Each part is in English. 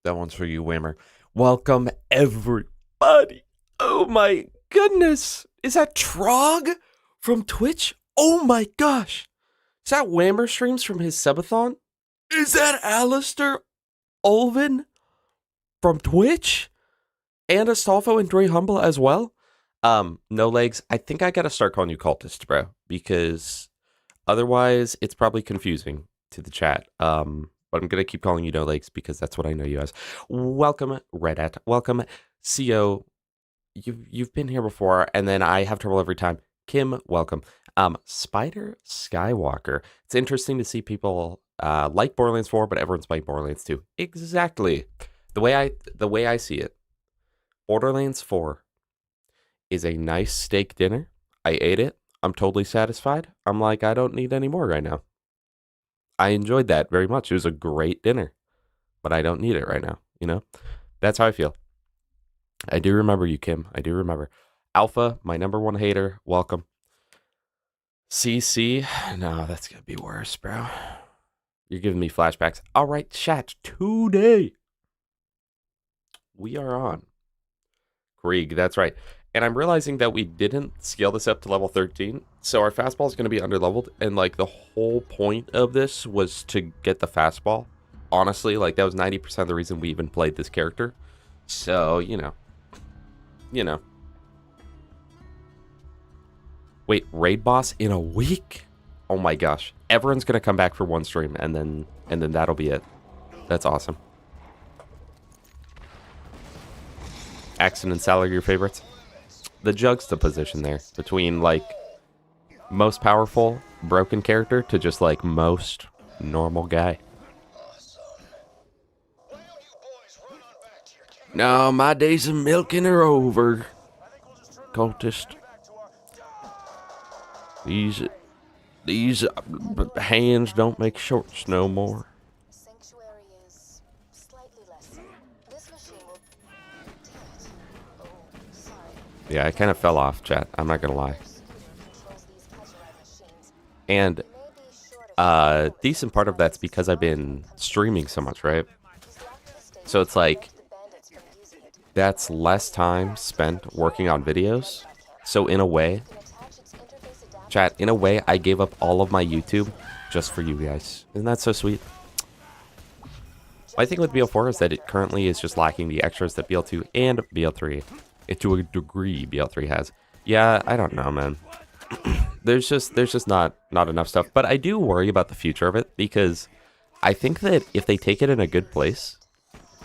That one's for you, Whammer. Welcome, everybody. Oh my goodness. Is that Trog from Twitch? Oh my gosh. Is that Whammer streams from his subathon? Is that Alistair Olvin from Twitch? And Astolfo and Dre Humble as well? No legs. I think I gotta start calling you cultist, bro, because otherwise it's probably confusing to the chat. But I'm gonna keep calling you no legs because that's what I know you as. Welcome, Redat. Welcome, CO. You've been here before, and then I have trouble every time. Kim, welcome. Spider Skywalker. It's interesting to see people like Borderlands 4, but everyone's playing Borderlands 2. Exactly. The way I see it, Borderlands 4 is a nice steak dinner. I ate it. I'm totally satisfied. I'm like, I don't need any more right now. I enjoyed that very much. It was a great dinner, but I don't need it right now. You know, that's how I feel. I do remember you, Kim. I do remember. Alpha, my number one hater. Welcome. CC, no, that's gonna be worse, bro. You're giving me flashbacks. All right, chat. Today we are on Krieg. That's right. And I'm realizing that we didn't scale this up to level 13, so our fastball is going to be underleveled, and like the whole point of this was to get the fastball. Honestly, like that was 90% of the reason we even played this character. So, you know. Wait, raid boss in a week? Oh my gosh. Everyone's going to come back for one stream, and then that'll be it. That's awesome. Axon and Sal are your favorites? The juxtaposition there between like most powerful broken character to just like most normal guy. No, my days of milking are over, cultist. These hands don't make shorts no more. Yeah, I kind of fell off, chat. I'm not gonna lie. And a decent part of that's because I've been streaming so much, right? So it's like that's less time spent working on videos. So in a way, chat, in a way, I gave up all of my YouTube just for you guys. Isn't that so sweet? My thing with BL4 is that it currently is just lacking the extras that BL2 and BL3, to a degree, BL3 has. Yeah, I don't know, man. there's just not enough stuff. But I do worry about the future of it, because I think that if they take it in a good place,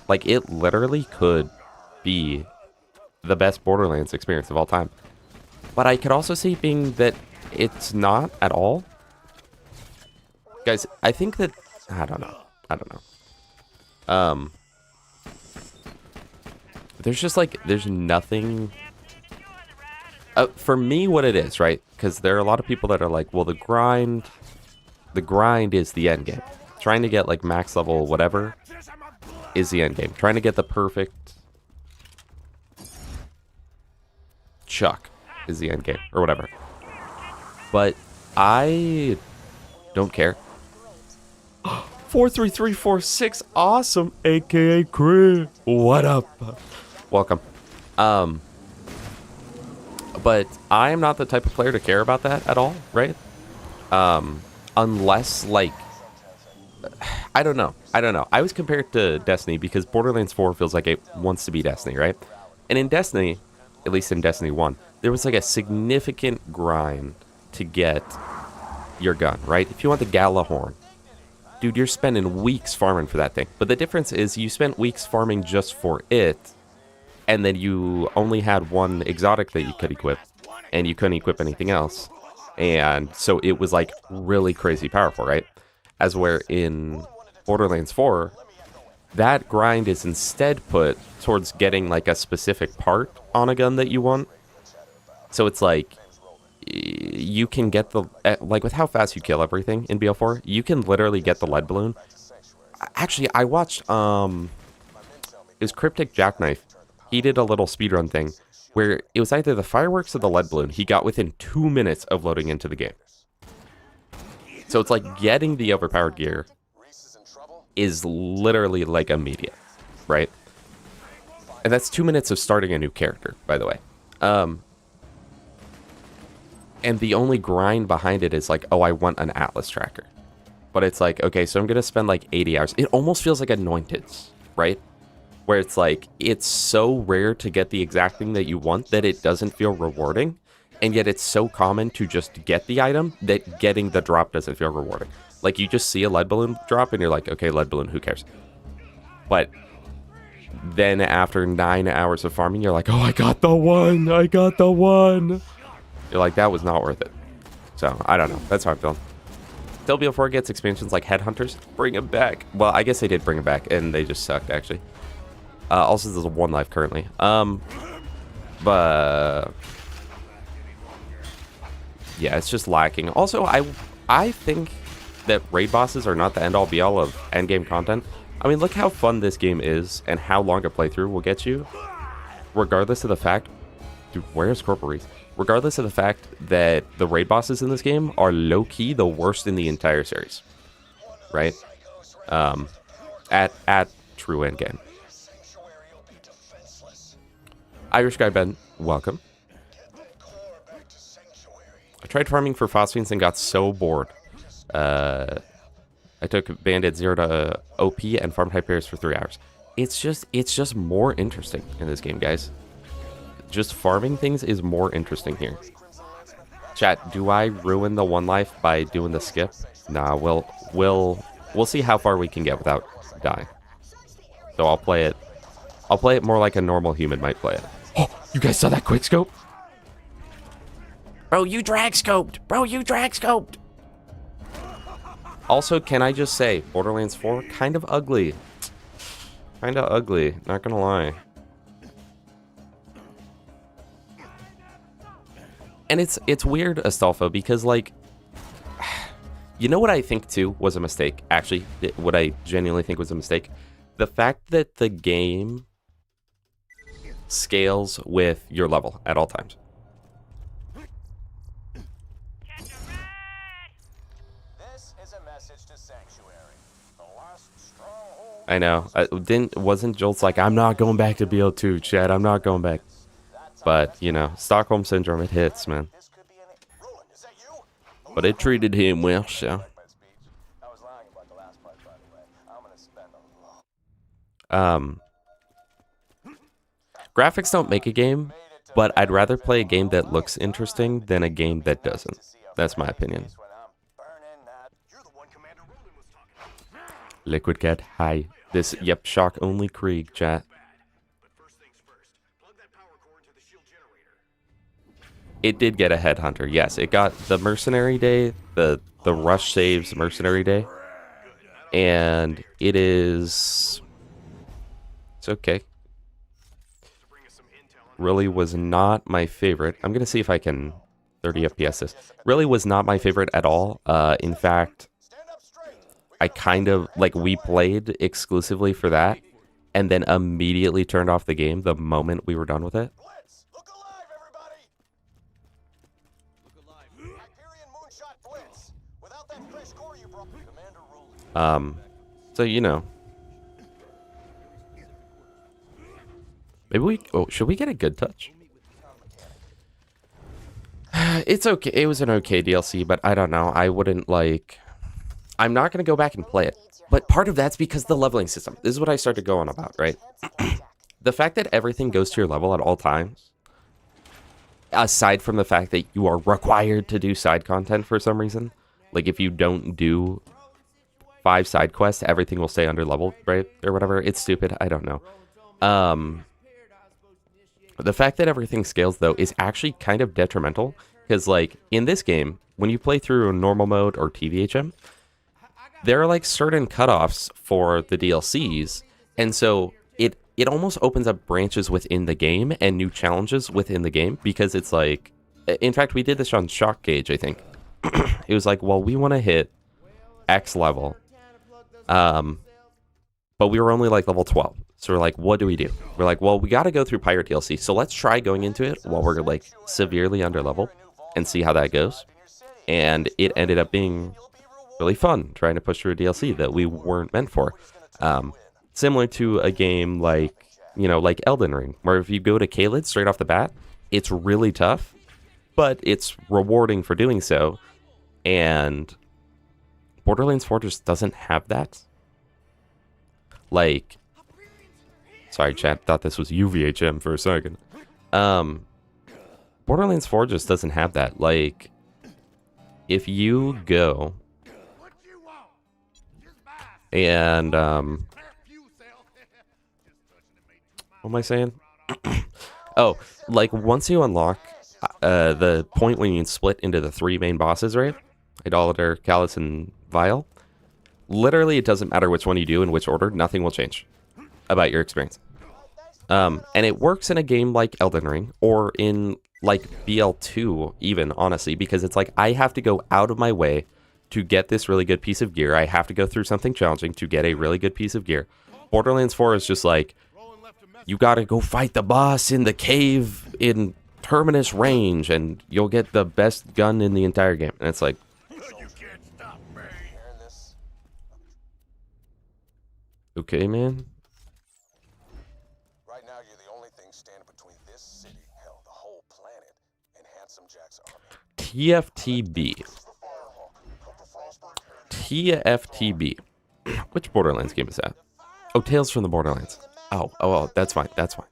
like it literally could be the best Borderlands experience of all time. But I could also see being that it's not at all. Guys, I think that I don't know. There's nothing for me what it is, right? Because there are a lot of people that are like, well, the grind is the end game. Trying to get like max level whatever is the end game. Trying to get the perfect chuck is the end game or whatever. But I don't care. 43346, awesome, aka Krieg. What up? Welcome. But I am not the type of player to care about that at all, right? Unless like I don't know. I was compared to Destiny because Borderlands 4 feels like it wants to be Destiny, right? And in Destiny, at least in Destiny 1, there was like a significant grind to get your gun, right? If you want the Galahorn, dude, you're spending weeks farming for that thing. But the difference is you spent weeks farming just for it, and then you only had one exotic that you could equip, and you couldn't equip anything else. And so it was like really crazy powerful, right? As where in Borderlands 4, that grind is instead put towards getting like a specific part on a gun that you want. So it's like you can get the like with how fast you kill everything in BL4, you can literally get the lead balloon. Actually, I watched it was Cryptic Jackknife. He did a little speedrun thing where it was either the fireworks or the lead balloon he got within 2 minutes of loading into the game. So it's like getting the overpowered gear is literally like immediate, right? And that's 2 minutes of starting a new character, by the way. And the only grind behind it is like, oh, I want an Atlas tracker. But it's like, okay, so I'm going to spend like 80 hours. It almost feels like Anointed's, right? Where it's like, it's so rare to get the exact thing that you want that it doesn't feel rewarding. And yet it's so common to just get the item that getting the drop doesn't feel rewarding. Like, you just see a lead balloon drop and you're like, okay, lead balloon, who cares? But then after 9 hours of farming, you're like, oh, I got the one. I got the one. You're like, that was not worth it. So, I don't know. That's how I'm feeling. Till BO4 gets expansions like Headhunters. Bring them back. Well, I guess they did bring them back, and they just sucked, actually. Also, there's 1 life currently. But yeah, it's just lacking. Also, I think that raid bosses are not the end-all be-all of endgame content. I mean, look how fun this game is and how long a playthrough will get you. Regardless of the fact... Dude, where's Corporees? Regardless of the fact that the raid bosses in this game are low-key the worst in the entire series. Right? At true endgame. Irish Guy Ben, welcome. I tried farming for phosphines and got so bored. I took Bandit 0 to OP and farmed Hyperius for 3 hours. It's just more interesting in this game, guys. Just farming things is more interesting here. Chat, do I ruin the 1 life by doing the skip? Nah, we'll see how far we can get without dying. So I'll play it more like a normal human might play it. Oh, you guys saw that quick scope? Bro, you drag scoped. Bro, you drag scoped. Also, can I just say, Borderlands 4, kind of ugly. Kind of ugly, not gonna lie. And it's weird, Astolfo, because, like, you know what I think, too, was a mistake? Actually, what I genuinely think was a mistake? The fact that the game scales with your level at all times. I know. Wasn't Jolt's like, I'm not going back to BO2, Chad. I'm not going back. But, you know, Stockholm Syndrome, it hits, man. But it treated him well, so. Graphics don't make a game, but I'd rather play a game that looks interesting than a game that doesn't. That's my opinion. Liquid Cat, hi. This, yep, shock only Krieg, chat. It did get a Headhunter, yes. It got the Mercenary Day, the Rush Saves Mercenary Day. And it is... It's okay. Really was not my favorite. I'm going to see if I can 30 FPS this. Really was not my favorite at all. In fact... I kind of, like, we played exclusively for that, and then immediately turned off the game the moment we were done with it. So, you know. Maybe we, oh, should we get a good touch? It's okay, it was an okay DLC, but I don't know, I wouldn't, like... I'm not going to go back and play it, but part of that's because the leveling system. This is what I started going about, right? The fact that everything goes to your level at all times, aside from the fact that you are required to do side content for some reason, like if you don't do 5 side quests, everything will stay under level, right? Or whatever. It's stupid. I don't know. The fact that everything scales, though, is actually kind of detrimental, because, like, in this game, when you play through normal mode or TVHM, there are, like, certain cutoffs for the DLCs, and so it almost opens up branches within the game and new challenges within the game, because it's like... In fact, we did this on Shock Gaige, I think. It was like, well, we want to hit X level, but we were only, like, level 12. So we're like, what do we do? We're like, well, we got to go through Pirate DLC, so let's try going into it while we're, like, severely under level and see how that goes. And it ended up being... really fun trying to push through a DLC that we weren't meant for. Similar to a game like, you know, like Elden Ring, where if you go to Caelid straight off the bat, it's really tough, but it's rewarding for doing so. And Borderlands 4 just doesn't have that. Like, sorry, chat, thought this was UVHM for a second. Borderlands 4 just doesn't have that. Like, if you go and, what am I saying? Oh, like, once you unlock the point when you can split into the 3 main bosses, right? Idolater, Callus, and Vile. Literally, it doesn't matter which one you do in which order. Nothing will change about your experience. And it works in a game like Elden Ring, or in, like, BL2, even, honestly, because it's like, I have to go out of my way to get this really good piece of gear. I have to go through something challenging to get a really good piece of gear. Borderlands 4 is just like, you gotta go fight the boss in the cave in Terminus Range, and you'll get the best gun in the entire game. And it's like, okay, man. Right now, you're the only thing standing between this city, hell, the whole planet, and Handsome Jack's army. TFTB. TFTB. Which Borderlands game is that? Oh, Tales from the Borderlands. Oh, that's fine. That's fine.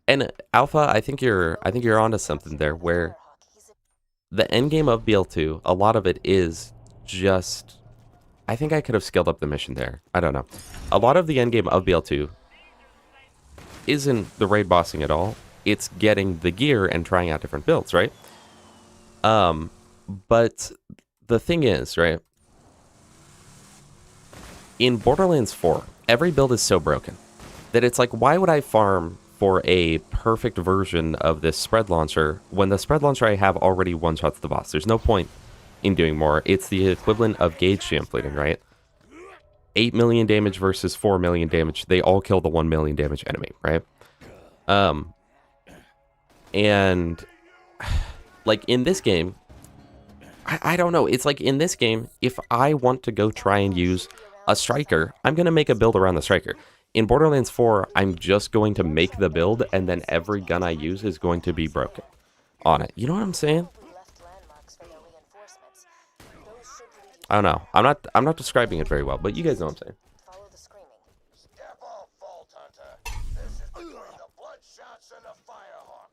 And Alpha, I think you're onto something there, where the endgame of BL2, a lot of it is just, I think I could have scaled up the mission there. I don't know. A lot of the endgame of BL2 isn't the raid bossing at all. It's getting the gear and trying out different builds, right? But the thing is, right? In Borderlands 4, every build is so broken that it's like, why would I farm for a perfect version of this spread launcher when the spread launcher I have already one-shots the boss? There's no point in doing more. It's the equivalent of Gaige pamphleting, right? 8 million damage versus 4 million damage. They all kill the 1 million damage enemy, right? And like in this game, I don't know. It's like in this game, if I want to go try and use a striker, I'm going to make a build around the striker. In Borderlands 4, I'm just going to make the build, and then every gun I use is going to be broken on it. You know what I'm saying? I don't know. I'm not describing it very well, but you guys know what I'm saying. Step off, Vault Hunter. This is between the Bloodshots and the Firehawk.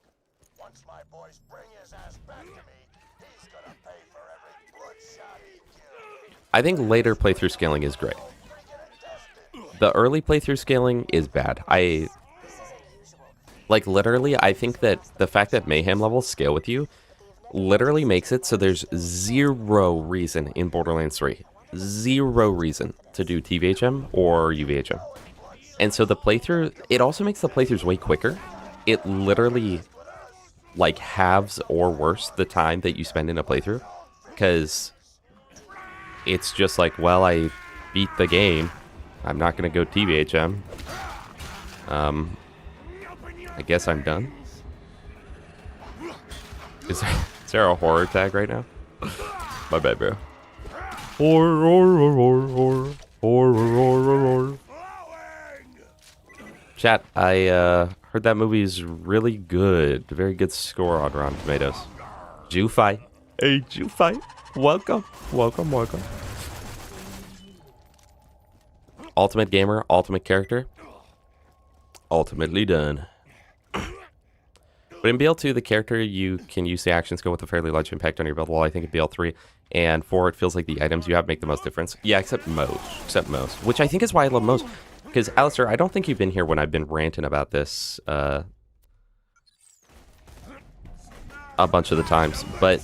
Once my boys bring his ass back to me, he's gonna pay for every bloodshot he killed. I think later playthrough scaling is great. The early playthrough scaling is bad. Like, literally, I think that the fact that Mayhem levels scale with you literally makes it so there's zero reason in Borderlands 3. Zero reason to do TVHM or UVHM. And so the playthrough, it also makes the playthroughs way quicker. It literally, like, halves or worse the time that you spend in a playthrough. Because it's just like, well, I beat the game. I'm not going to go TVHM. I guess I'm done. Is there a horror tag right now? My bad, bro. Horror. Chat, I heard that movie's really good. Very good score on Rotten Tomatoes. Jufai. Hey, Jufai. Welcome. Ultimate gamer, ultimate character. Ultimately done. But in BL2, the character, you can use the action skill with a fairly large impact on your build wall. I think in BL3 and 4, it feels like the items you have make the most difference. Yeah, except most. Which I think is why I love most. Because, Alistair, I don't think you've been here when I've been ranting about this a bunch of the times. But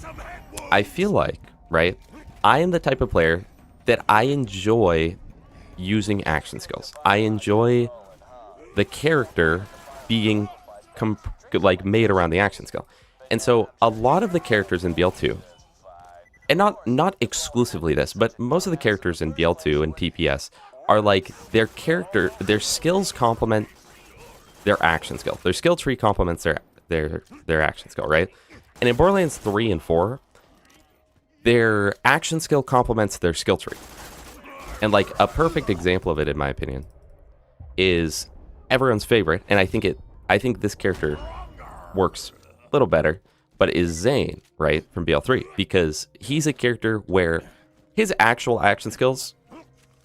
I feel like, right, I am the type of player that I enjoy using action skills. I enjoy the character being like made around the action skill. And so a lot of the characters in BL2, and not exclusively this, but most of the characters in BL2 and TPS are like their skills complement their action skill. Their skill tree complements their action skill, right? And in Borderlands 3 and 4, their action skill complements their skill tree. And like a perfect example of it, in my opinion, is everyone's favorite, and I think this character works a little better, but is Zane, right, from BL3, because he's a character where his actual action skills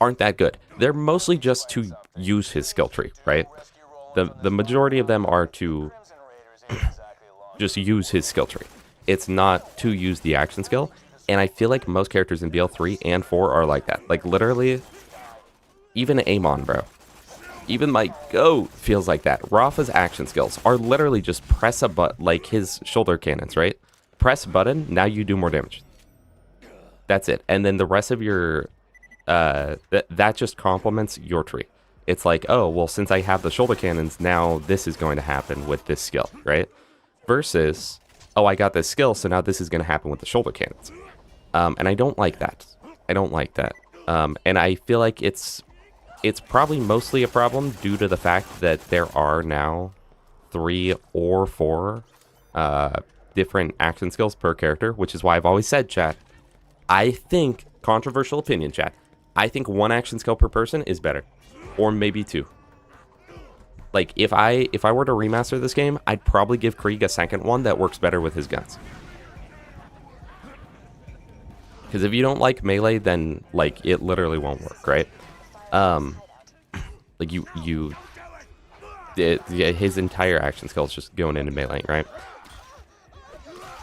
aren't that good. They're mostly just to use his skill tree, right? The majority of them are to just use his skill tree. It's not to use the action skill, and I feel like most characters in BL3 and 4 are like that. Like, literally, even Amon, bro. Even my GOAT feels like that. Rafa's action skills are literally just press a button, like his shoulder cannons, right? Press button, now you do more damage. That's it. And then the rest of your, that just complements your tree. It's like, oh, well, since I have the shoulder cannons, now this is going to happen with this skill, right? Versus, oh, I got this skill, so now this is going to happen with the shoulder cannons. And I don't like that. I don't like that. And I feel like it's probably mostly a problem due to the fact that there are now 3 or 4 different action skills per character, which is why I've always said, chat, I think, controversial opinion, chat, I think 1 action skill per person is better. Or maybe 2. Like, if I were to remaster this game, I'd probably give Krieg a second one that works better with his guns. Because if you don't like melee, then, like, it literally won't work, right? Like, his entire action skill is just going into melee, right?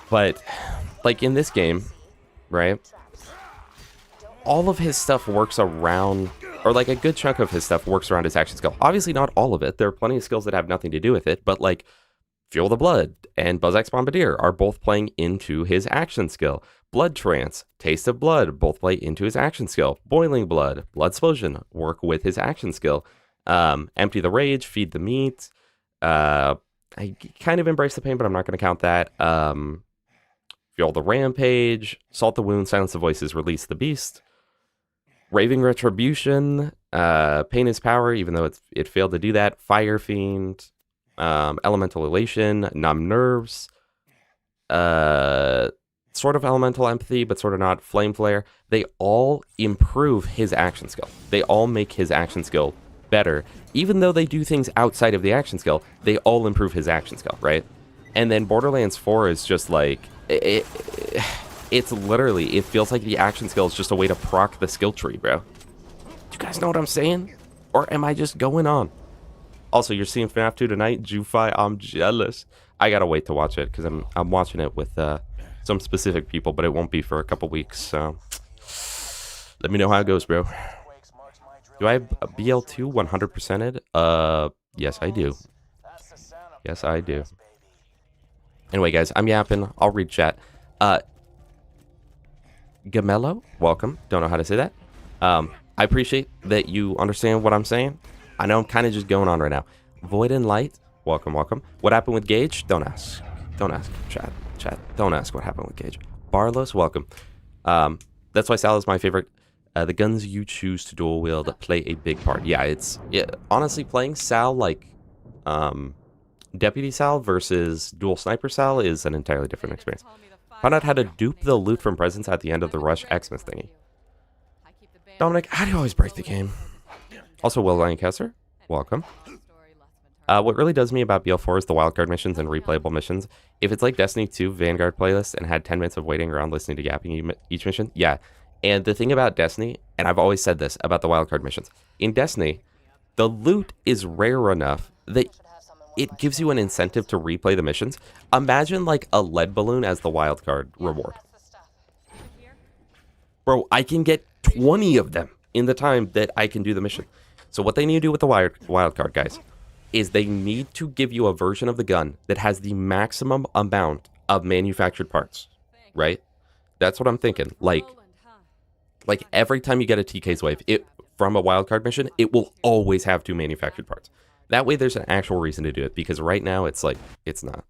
But, like, in this game, right, all of his stuff works around, or like a good chunk of his stuff works around his action skill. Obviously not all of it. There are plenty of skills that have nothing to do with it, but like Fuel the Blood and Buzzx Bombardier are both playing into his action skill. Blood Trance, Taste of Blood, both play into his action skill. Boiling Blood, Blood Explosion work with his action skill. Empty the Rage, Feed the Meat. I kind of Embrace the Pain, but I'm not going to count that. Fuel the Rampage, Salt the Wound, Silence the Voices, Release the Beast. Raving Retribution, Pain is Power, even though it failed to do that. Fire Fiend, Elemental Elation, Numb Nerves, sort of Elemental Empathy, but sort of not. Flame Flare. They all improve his action skill. They all make his action skill better. Even though they do things outside of the action skill, they all improve his action skill, right? And then Borderlands 4 is just like... It's literally, it feels like the action skill is just a way to proc the skill tree, bro. You guys know what I'm saying? Or am I just going on? Also, you're seeing FNAF 2 tonight, Jufi, I'm jealous. I gotta wait to watch it, because I'm watching it with some specific people, but it won't be for a couple weeks, so... Let me know how it goes, bro. Do I have a BL2 100%ed? Yes, I do. Yes, I do. Anyway, guys, I'm yapping. I'll read chat. Gamello, welcome. Don't know how to say that. I appreciate that you understand what I'm saying. I know I'm kind of just going on right now. Void and Light, welcome, welcome. What happened with Gaige? Don't ask. Don't ask, chat. Don't ask what happened with Gaige. Barlos, welcome. That's why Sal is my favorite. The guns you choose to dual wield play a big part. Yeah, honestly, playing Sal like Deputy Sal versus Dual Sniper Sal is an entirely different experience. Found out how to dupe the loot from presents at the end of the Rush Xmas thingy. Dominic, how do you always break the game? Also, Will Lancaster, welcome. What really does me about BL4 is the wildcard missions and replayable missions. If it's like Destiny 2 Vanguard playlist and had 10 minutes of waiting around listening to yapping each mission, yeah. And the thing about Destiny, and I've always said this about the wildcard missions, in Destiny, the loot is rare enough that it gives you an incentive to replay the missions. Imagine like a lead balloon as the wildcard reward. Bro, I can get 20 of them in the time that I can do the mission. So what they need to do with the wildcard, guys, is they need to give you a version of the gun that has the maximum amount of manufactured parts, right? That's what I'm thinking. Like every time you get a TK's wave from a wildcard mission, it will always have 2 manufactured parts. That way there's an actual reason to do it, because right now it's like, it's not.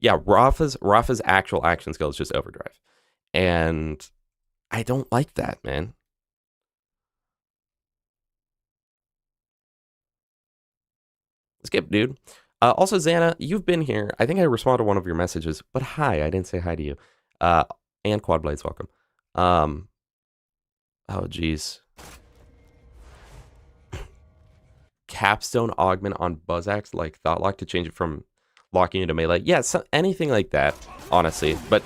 Yeah, Rafa's actual action skill is just overdrive. And I don't like that, man. Skip, dude. Also, Xana, you've been here. I think I responded to one of your messages, but hi, I didn't say hi to you. And Quad Blades, welcome. Oh, geez. Capstone augment on Buzzax, like Thought Lock to change it from locking into melee. Yeah, so anything like that, honestly. But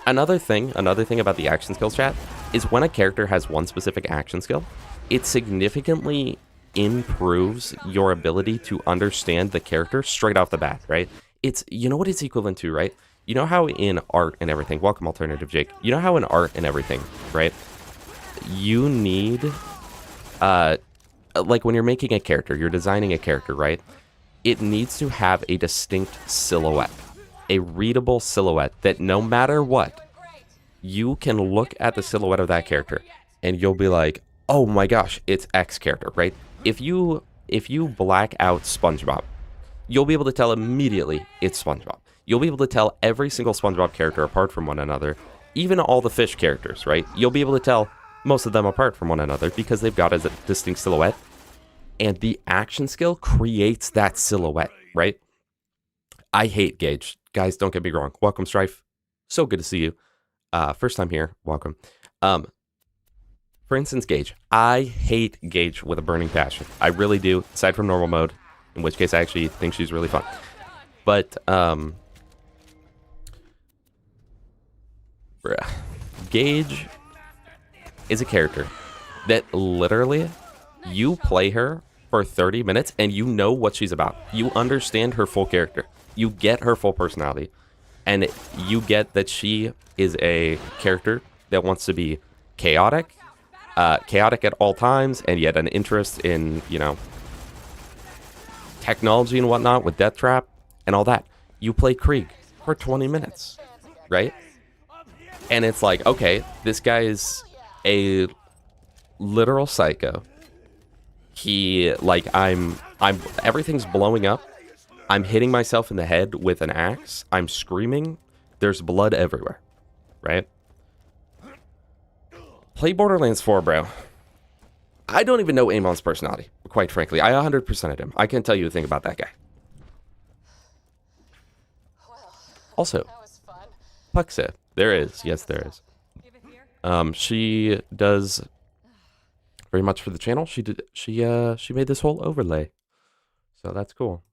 another thing about the action skill chat is when a character has one specific action skill, it significantly improves your ability to understand the character straight off the bat, right? It's, you know what it's equivalent to, right? You know how in art and everything, welcome Alternative Jake, you know how in art and everything, right? You need, like when you're making a character, you're designing a character, right? It needs to have a distinct silhouette, a readable silhouette that no matter what, you can look at the silhouette of that character and you'll be like, oh my gosh, it's X character, right? If you black out SpongeBob, you'll be able to tell immediately it's SpongeBob. You'll be able to tell every single SpongeBob character apart from one another, even all the fish characters, right? You'll be able to tell most of them apart from one another because they've got a distinct silhouette. And the action skill creates that silhouette, right? I hate Gaige. Guys, don't get me wrong. Welcome, Strife. So good to see you. First time here. Welcome. For instance, Gaige. I hate Gaige with a burning passion. I really do, aside from normal mode, in which case I actually think she's really fun. But, Gaige is a character that literally you play her for 30 minutes and you know what she's about. You understand her full character. You get her full personality. And you get that she is a character that wants to be chaotic, chaotic at all times, and yet an interest in, you know, technology and whatnot with Death Trap and all that. You play Krieg for 20 minutes, right? And it's like, okay, this guy is a literal psycho. He, like, everything's blowing up. I'm hitting myself in the head with an axe. I'm screaming. There's blood everywhere, right? Play Borderlands 4, bro. I don't even know Amon's personality, quite frankly. I 100%ed him. I can't tell you a thing about that guy. Also, Puxa. There is. Yes, there is. She does very much for the channel. She made this whole overlay. So that's cool.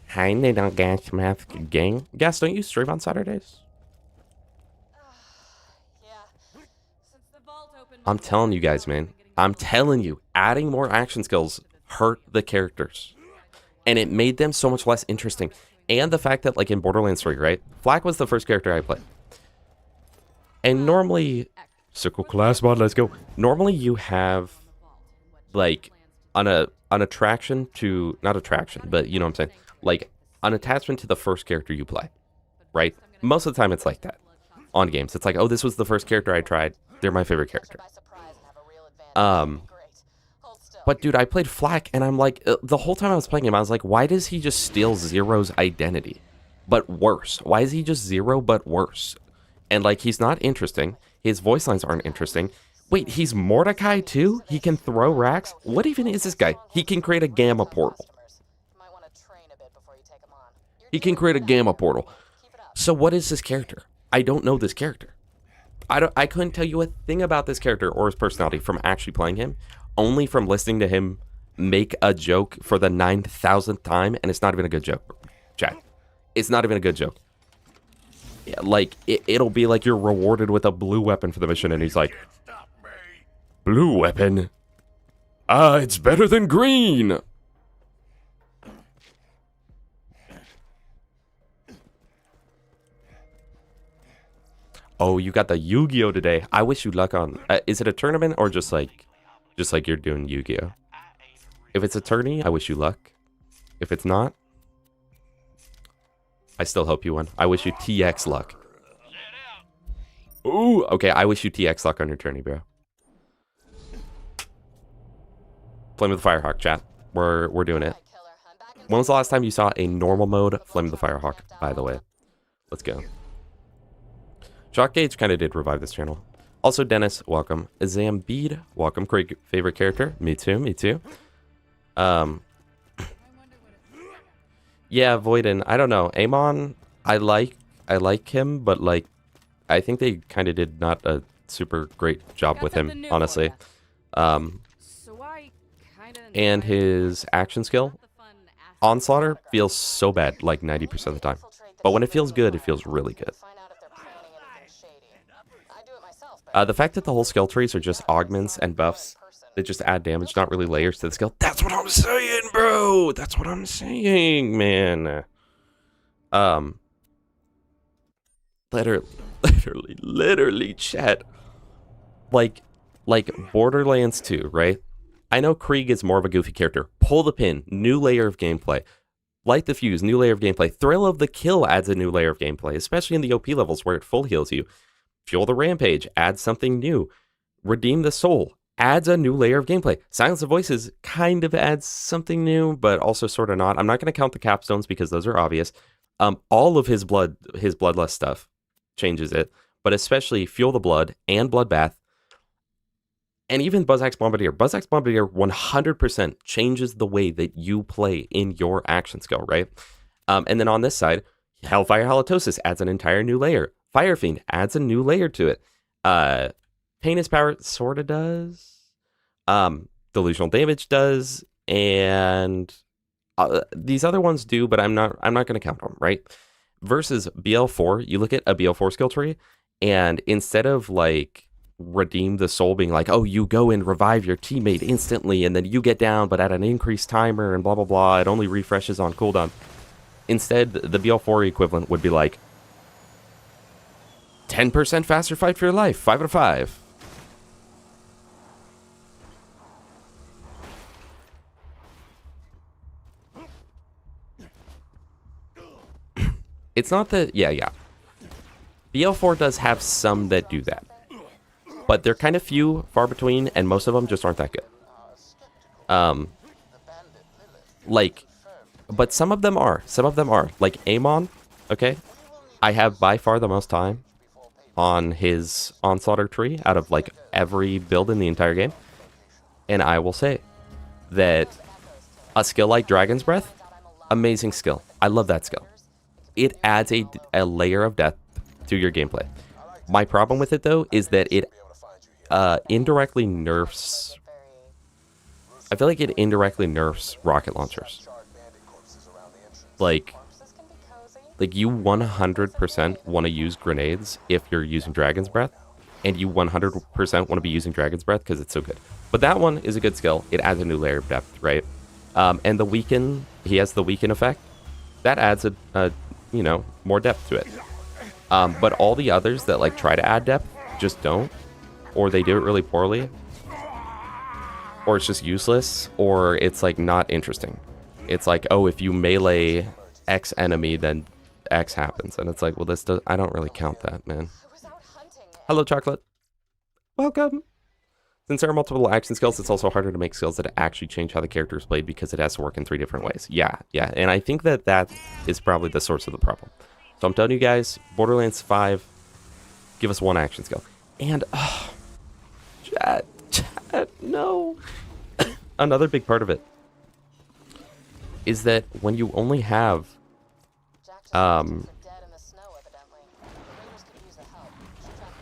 Hi, Gas Math Gang. Gas, don't you stream on Saturdays? I'm telling you guys, man. I'm telling you, adding more action skills hurt the characters. And it made them so much less interesting. And the fact that, like, in Borderlands 3, right? Flak was the first character I played. And normally... Circle class mod, let's go. Normally you have, like, an attraction to... Not attraction, but you know what I'm saying. Like, an attachment to the first character you play. Right? Most of the time it's like that. On games. It's like, oh, this was the first character I tried. They're my favorite character. But dude, I played Flak, and I'm like, the whole time I was playing him, I was like, why does he just steal Zero's identity? But worse. Why is he just Zero, but worse? And, like, he's not interesting. His voice lines aren't interesting. Wait, he's Mordecai, too? He can throw racks? What even is this guy? He can create a gamma portal. He can create a gamma portal. So what is this character? I don't know this character. I couldn't tell you a thing about this character or his personality from actually playing him. Only from listening to him make a joke for the 9,000th time, and it's not even a good joke, chat. It's not even a good joke. Yeah, like, it'll be like you're rewarded with a blue weapon for the mission, and he's like, blue weapon? It's better than green! Oh, you got the Yu-Gi-Oh today. I wish you luck on... is it a tournament or just like you're doing Yu-Gi-Oh? If it's a tourney, I wish you luck. If it's not, I still hope you win. I wish you TX luck. Ooh, okay, I wish you TX luck on your tourney, bro. Flame of the Firehawk, chat. We're doing it. When was the last time you saw a normal mode Flame of the Firehawk, by the way? Let's go. Shock Gaige kind of did revive this channel. Also, Dennis, welcome. Zambede, welcome. Krieg, favorite character? Me too, me too. Yeah, Voiden, I don't know. Amon, I like him, but, like, I think they kind of did not a super great job with him, honestly. And his action skill, Onslaughter, feels so bad like 90% of the time. But when it feels good, it feels really good. The fact that the whole skill trees are just augments and buffs that just add damage, not really layers to the skill. That's what I'm saying, bro. That's what I'm saying, man. Literally, chat. Like Borderlands 2, right? I know Krieg is more of a goofy character. Pull the pin, new layer of gameplay. Light the fuse, new layer of gameplay. Thrill of the kill adds a new layer of gameplay, especially in the OP levels where it full heals you. Fuel the rampage adds something new. Redeem the soul adds a new layer of gameplay. Silence the voices kind of adds something new, but also sort of not. I'm not going to count the capstones because those are obvious. All of his bloodlust stuff changes it, but especially Fuel the Blood and Bloodbath, and even Buzz-Axe Bombardier. Buzz-Axe Bombardier 100% changes the way that you play in your action skill, right? And then on this side, Hellfire Halitosis adds an entire new layer. Fire Fiend adds a new layer to it. Painless Power sort of does. Delusional Damage does. And these other ones do, but I'm not going to count them, right? Versus BL4, you look at a BL4 skill tree, and instead of like Redeem the Soul being like, oh, you go and revive your teammate instantly, and then you get down, but at an increased timer, and blah, blah, blah, it only refreshes on cooldown. Instead, the BL4 equivalent would be like 10% faster fight for your life, 5 out of 5. It's not that, yeah. BL4 does have some that do that, but they're kind of few, far between, and most of them just aren't that good. But some of them are. Like Amon, okay? I have by far the most time on his Onslaughter tree out of like every build in the entire game. And I will say that a skill like Dragon's Breath, amazing skill. I love that skill. It adds a layer of depth to your gameplay. My problem with it, though, is that it indirectly nerfs... I feel like it indirectly nerfs rocket launchers. Like you 100% want to use grenades if you're using Dragon's Breath, and you 100% want to be using Dragon's Breath because it's so good. But that one is a good skill. It adds a new layer of depth, right? And the weaken, he has the weaken effect. That adds a more depth to it. But all the others that like try to add depth just don't, or they do it really poorly, or it's just useless, or it's like not interesting. It's like, oh, if you melee X enemy, then X happens, and it's like, well, I don't really count that, man. Hello, Chocolate. Welcome. Since there are multiple action skills, it's also harder to make skills that actually change how the character is played because it has to work in 3 different ways. Yeah, and I think that is probably the source of the problem. So I'm telling you guys, Borderlands 5, give us 1 action skill. And, chat, no. Another big part of it is that when you only have, what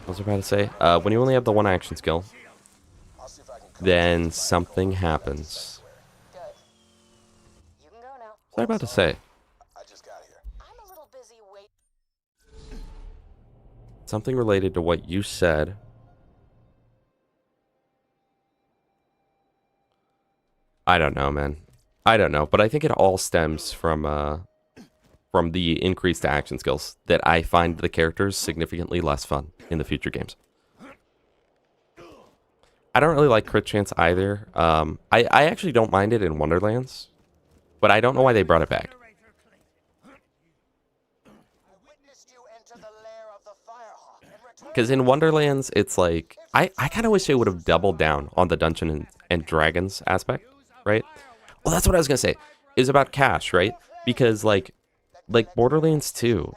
was I about to say? When you only have the 1 action skill, then something happens. What was I about to say? Something related to what you said. I don't know, man. I don't know, but I think it all stems from the increased action skills that I find the characters significantly less fun in the future games. I don't really like crit chance either. I actually don't mind it in Wonderlands, but I don't know why they brought it back. Because in Wonderlands, it's like, I kind of wish they would have doubled down on the Dungeon and Dragons aspect, right? Well, that's what I was going to say. Is about cash, right? Because like Borderlands 2,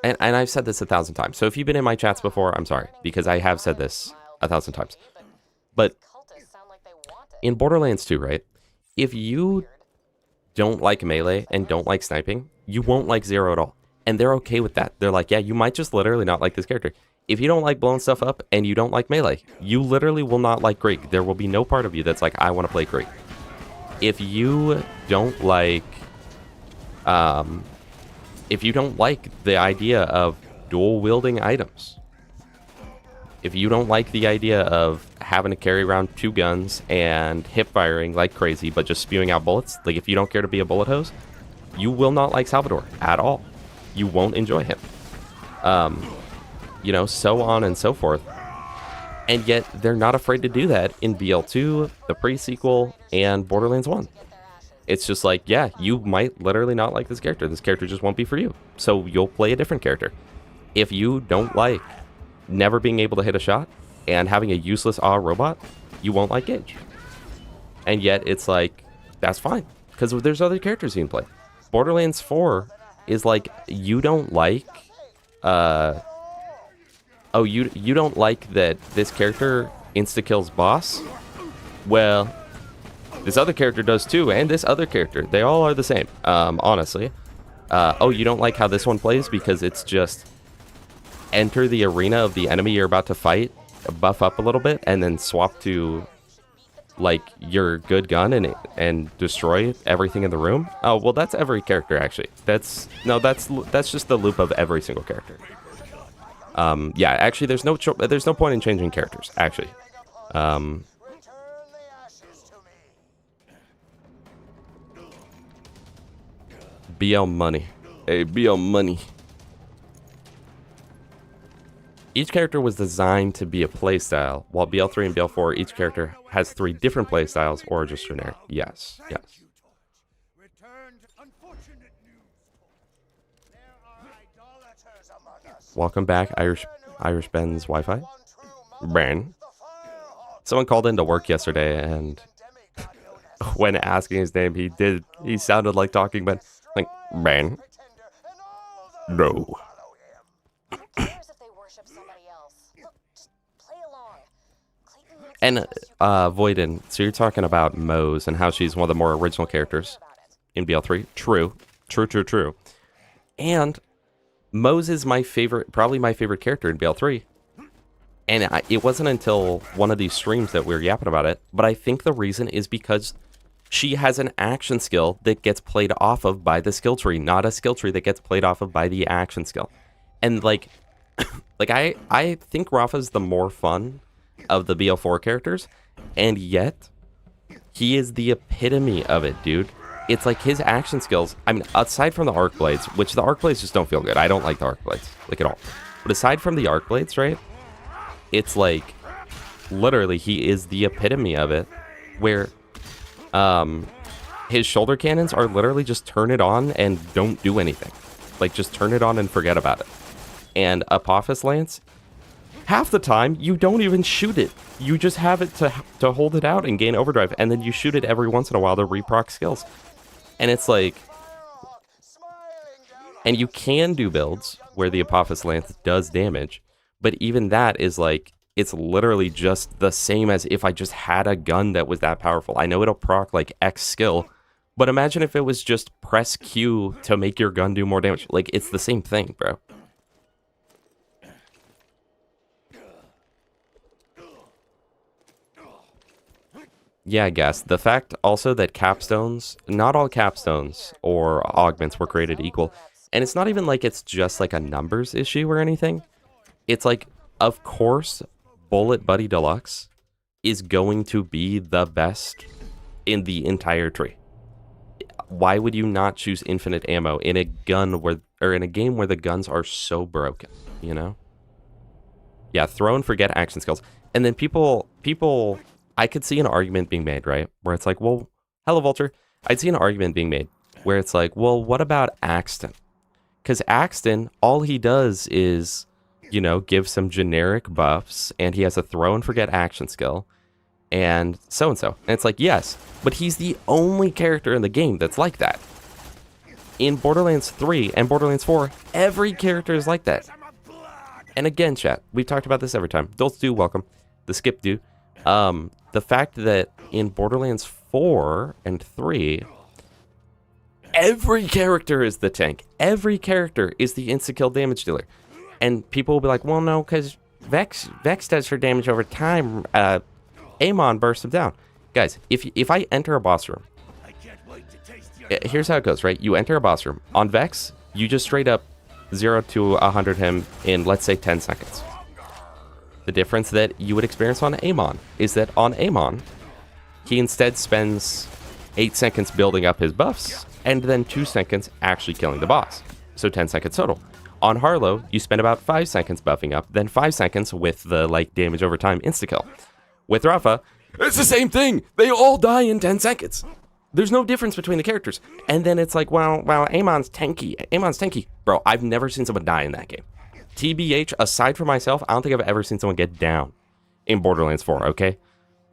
and I've said this 1,000 times. So if you've been in my chats before, I'm sorry, because I have said this 1,000 times. But in Borderlands 2, right? If you don't like melee and don't like sniping, you won't like Zero at all. And they're okay with that. They're like, yeah, you might just literally not like this character. If you don't like blowing stuff up and you don't like melee, you literally will not like Krieg. There will be no part of you that's like, I want to play Krieg. If you don't like, the idea of dual wielding items, if you don't like the idea of having to carry around 2 guns and hip firing like crazy, but just spewing out bullets, like if you don't care to be a bullet hose, you will not like Salvador at all. You won't enjoy him. You know, so on and so forth. And yet they're not afraid to do that in BL2, the pre-sequel, and Borderlands 1. It's just like, yeah, you might literally not like this character. This character just won't be for you. So you'll play a different character. If you don't like never being able to hit a shot and having a useless robot, you won't like Gaige. And yet it's like, that's fine, because there's other characters you can play. Borderlands 4 is like, you don't like you don't like that this character insta-kills boss? Well, this other character does too, and this other character. They all are the same, honestly. You don't like how this one plays because it's just enter the arena of the enemy you're about to fight, buff up a little bit, and then swap to like your good gun and destroy everything in the room. Oh, well, that's every character actually. That's just the loop of every single character. Yeah, actually, there's no point in changing characters actually. BL money. Hey, BL money. Each character was designed to be a playstyle, while BL3 and BL4, each character has 3 different playstyles or just generic. Yes, yes. Welcome back, Irish Ben's Wi-Fi. Bran. Someone called into work yesterday, and when asking his name, he sounded like talking, but like, Bran. No. And Voiden, so you're talking about Mose and how she's one of the more original characters in BL3. True. And Mose is probably my favorite character in BL3. And it wasn't until one of these streams that we were yapping about it, but I think the reason is because she has an action skill that gets played off of by the skill tree, not a skill tree that gets played off of by the action skill. And like I think Rafa's the more fun of the BL4 characters, and yet he is the epitome of it, dude. It's like his action skills, I mean, aside from the arc blades, which the arc blades just don't feel good. I don't like the arc blades, like, at all. But aside from the arc blades, right, it's like literally he is the epitome of it, where his shoulder cannons are literally just turn it on and don't do anything. Like, just turn it on and forget about it. And Apophis Lance, half the time, you don't even shoot it. You just have it to hold it out and gain overdrive, and then you shoot it every once in a while to reproc skills. And it's like, and you can do builds where the Apophis Lance does damage, but even that is like, it's literally just the same as if I just had a gun that was that powerful. I know it'll proc like X skill, but imagine if it was just press Q to make your gun do more damage. Like, it's the same thing, bro. Yeah, I guess. The fact also that capstones, not all capstones or augments were created equal. And it's not even like it's just like a numbers issue or anything. It's like, of course, Bullet Buddy Deluxe is going to be the best in the entire tree. Why would you not choose infinite ammo in a gun where, or in a game where the guns are so broken, you know? Yeah, throw and forget action skills. And then people, I could see an argument being made, right? Where it's like, well, hello, Vulture. I'd see an argument being made where it's like, well, what about Axton? Because Axton, all he does is, you know, give some generic buffs, and he has a throw and forget action skill, and so. And it's like, yes, but he's the only character in the game that's like that. In Borderlands 3 and Borderlands 4, every character is like that. And again, chat, we've talked about this every time. Dolts do, welcome. The skip do. The fact that in Borderlands 4 and 3, every character is the tank. Every character is the insta-kill damage dealer. And people will be like, well, no, because Vex does her damage over time. Amon bursts him down. Guys, if I enter a boss room, here's how it goes, right? You enter a boss room. On Vex, you just straight up 0 to 100 him in, let's say, 10 seconds. The difference that you would experience on Amon is that on Amon, he instead spends 8 seconds building up his buffs, and then 2 seconds actually killing the boss. So 10 seconds total. On Harlow, you spend about 5 seconds buffing up, then 5 seconds with the, like, damage over time insta-kill. With Rafa, it's the same thing! They all die in 10 seconds! There's no difference between the characters. And then it's like, well, Amon's tanky. Amon's tanky. Bro, I've never seen someone die in that game. TBH, aside from myself, I don't think I've ever seen someone get down in Borderlands 4, okay?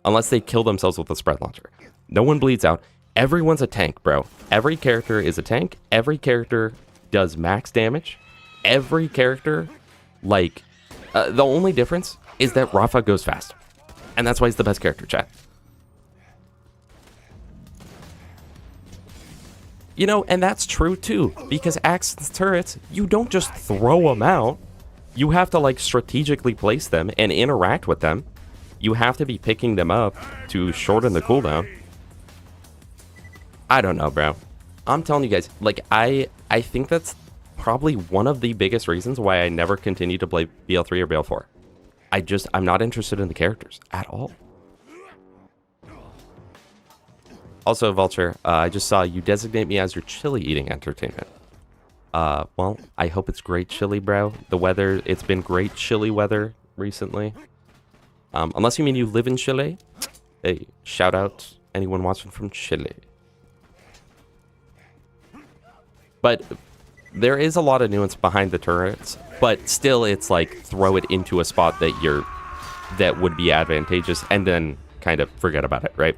Unless they kill themselves with a spread launcher. No one bleeds out. Everyone's a tank, bro. Every character is a tank. Every character does max damage. Every character, like, the only difference is that Rafa goes fast. And that's why he's the best character, chat. You know, and that's true too, because Axe's turrets, you don't just throw them out. You have to, like, strategically place them and interact with them. You have to be picking them up to shorten the cooldown. I don't know, bro. I'm telling you guys, like, I think that's probably one of the biggest reasons why I never continue to play BL3 or BL4. I'm not interested in the characters at all. Also, Vulture, I just saw you designate me as your chili eating entertainment. Well, I hope it's great chili, bro. The weather, it's been great chilly weather recently. Unless you mean you live in Chile. Hey, shout out anyone watching from Chile. But there is a lot of nuance behind the turrets, but still it's like throw it into a spot that would be advantageous and then kind of forget about it, right?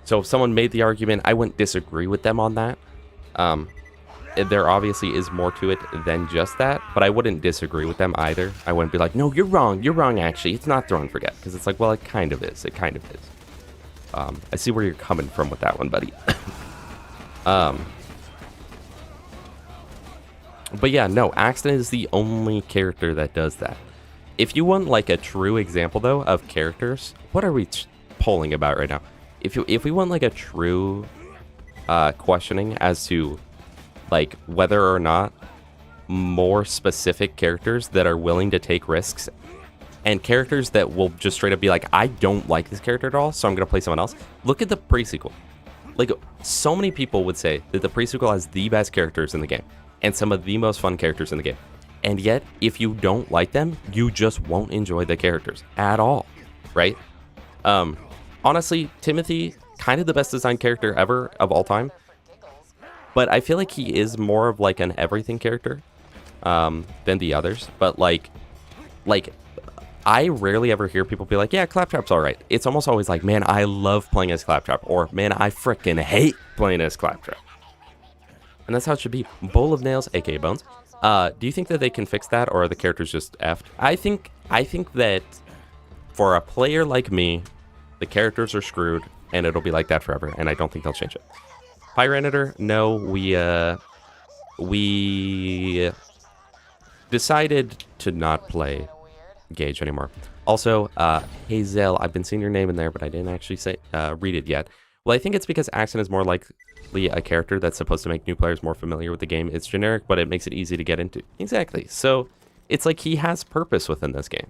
So if someone made the argument, I wouldn't disagree with them on that. There obviously is more to it than just that, but I wouldn't disagree with them either. I wouldn't be like, no, you're wrong actually. It's not throw and forget, because it's like, well, it kind of is. I see where you're coming from with that one, buddy. But yeah, no, Axton is the only character that does that. If you want like a true example though of characters, what are we polling about right now? If we want like a true questioning as to like whether or not more specific characters that are willing to take risks and characters that will just straight up be like, I don't like this character at all, so I'm gonna play someone else. Look at the pre-sequel. Like, so many people would say that the pre-sequel has the best characters in the game and some of the most fun characters in the game. And yet, if you don't like them, you just won't enjoy the characters at all, right? Honestly, Timothy, kind of the best designed character ever of all time. But I feel like he is more of like an everything character than the others. But like I rarely ever hear people be like, yeah, Claptrap's all right. It's almost always like, man, I love playing as Claptrap, or man, I freaking hate playing as Claptrap. And that's how it should be. Bowl of Nails, aka Bones. Do you think that they can fix that, or are the characters just effed? I think that for a player like me, the characters are screwed, and it'll be like that forever, and I don't think they'll change it. Pyranitor, no, we decided to not play Gaige anymore. Also, Hazel, I've been seeing your name in there, but I didn't actually read it yet. Well, I think it's because Axon is more likely a character that's supposed to make new players more familiar with the game. It's generic, but it makes it easy to get into. Exactly. So it's like he has purpose within this game.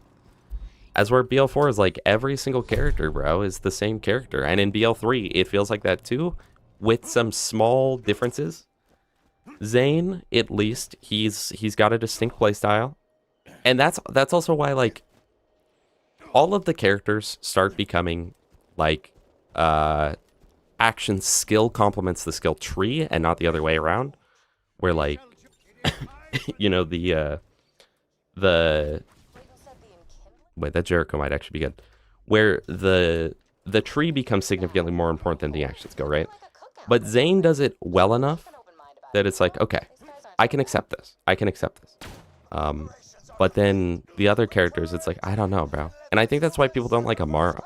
As where BL4 is like every single character, bro, is the same character. And in BL3, it feels like that too, with some small differences. Zane, at least, he's got a distinct playstyle. And that's also why, like, all of the characters start becoming, like, action skill complements the skill tree and not the other way around. Where, like, you know, wait, that Jericho might actually be good. Where the tree becomes significantly more important than the actions go, right? But Zane does it well enough that it's like, okay, I can accept this. But then the other characters, it's like, I don't know, bro. And I think that's why people don't like Amara.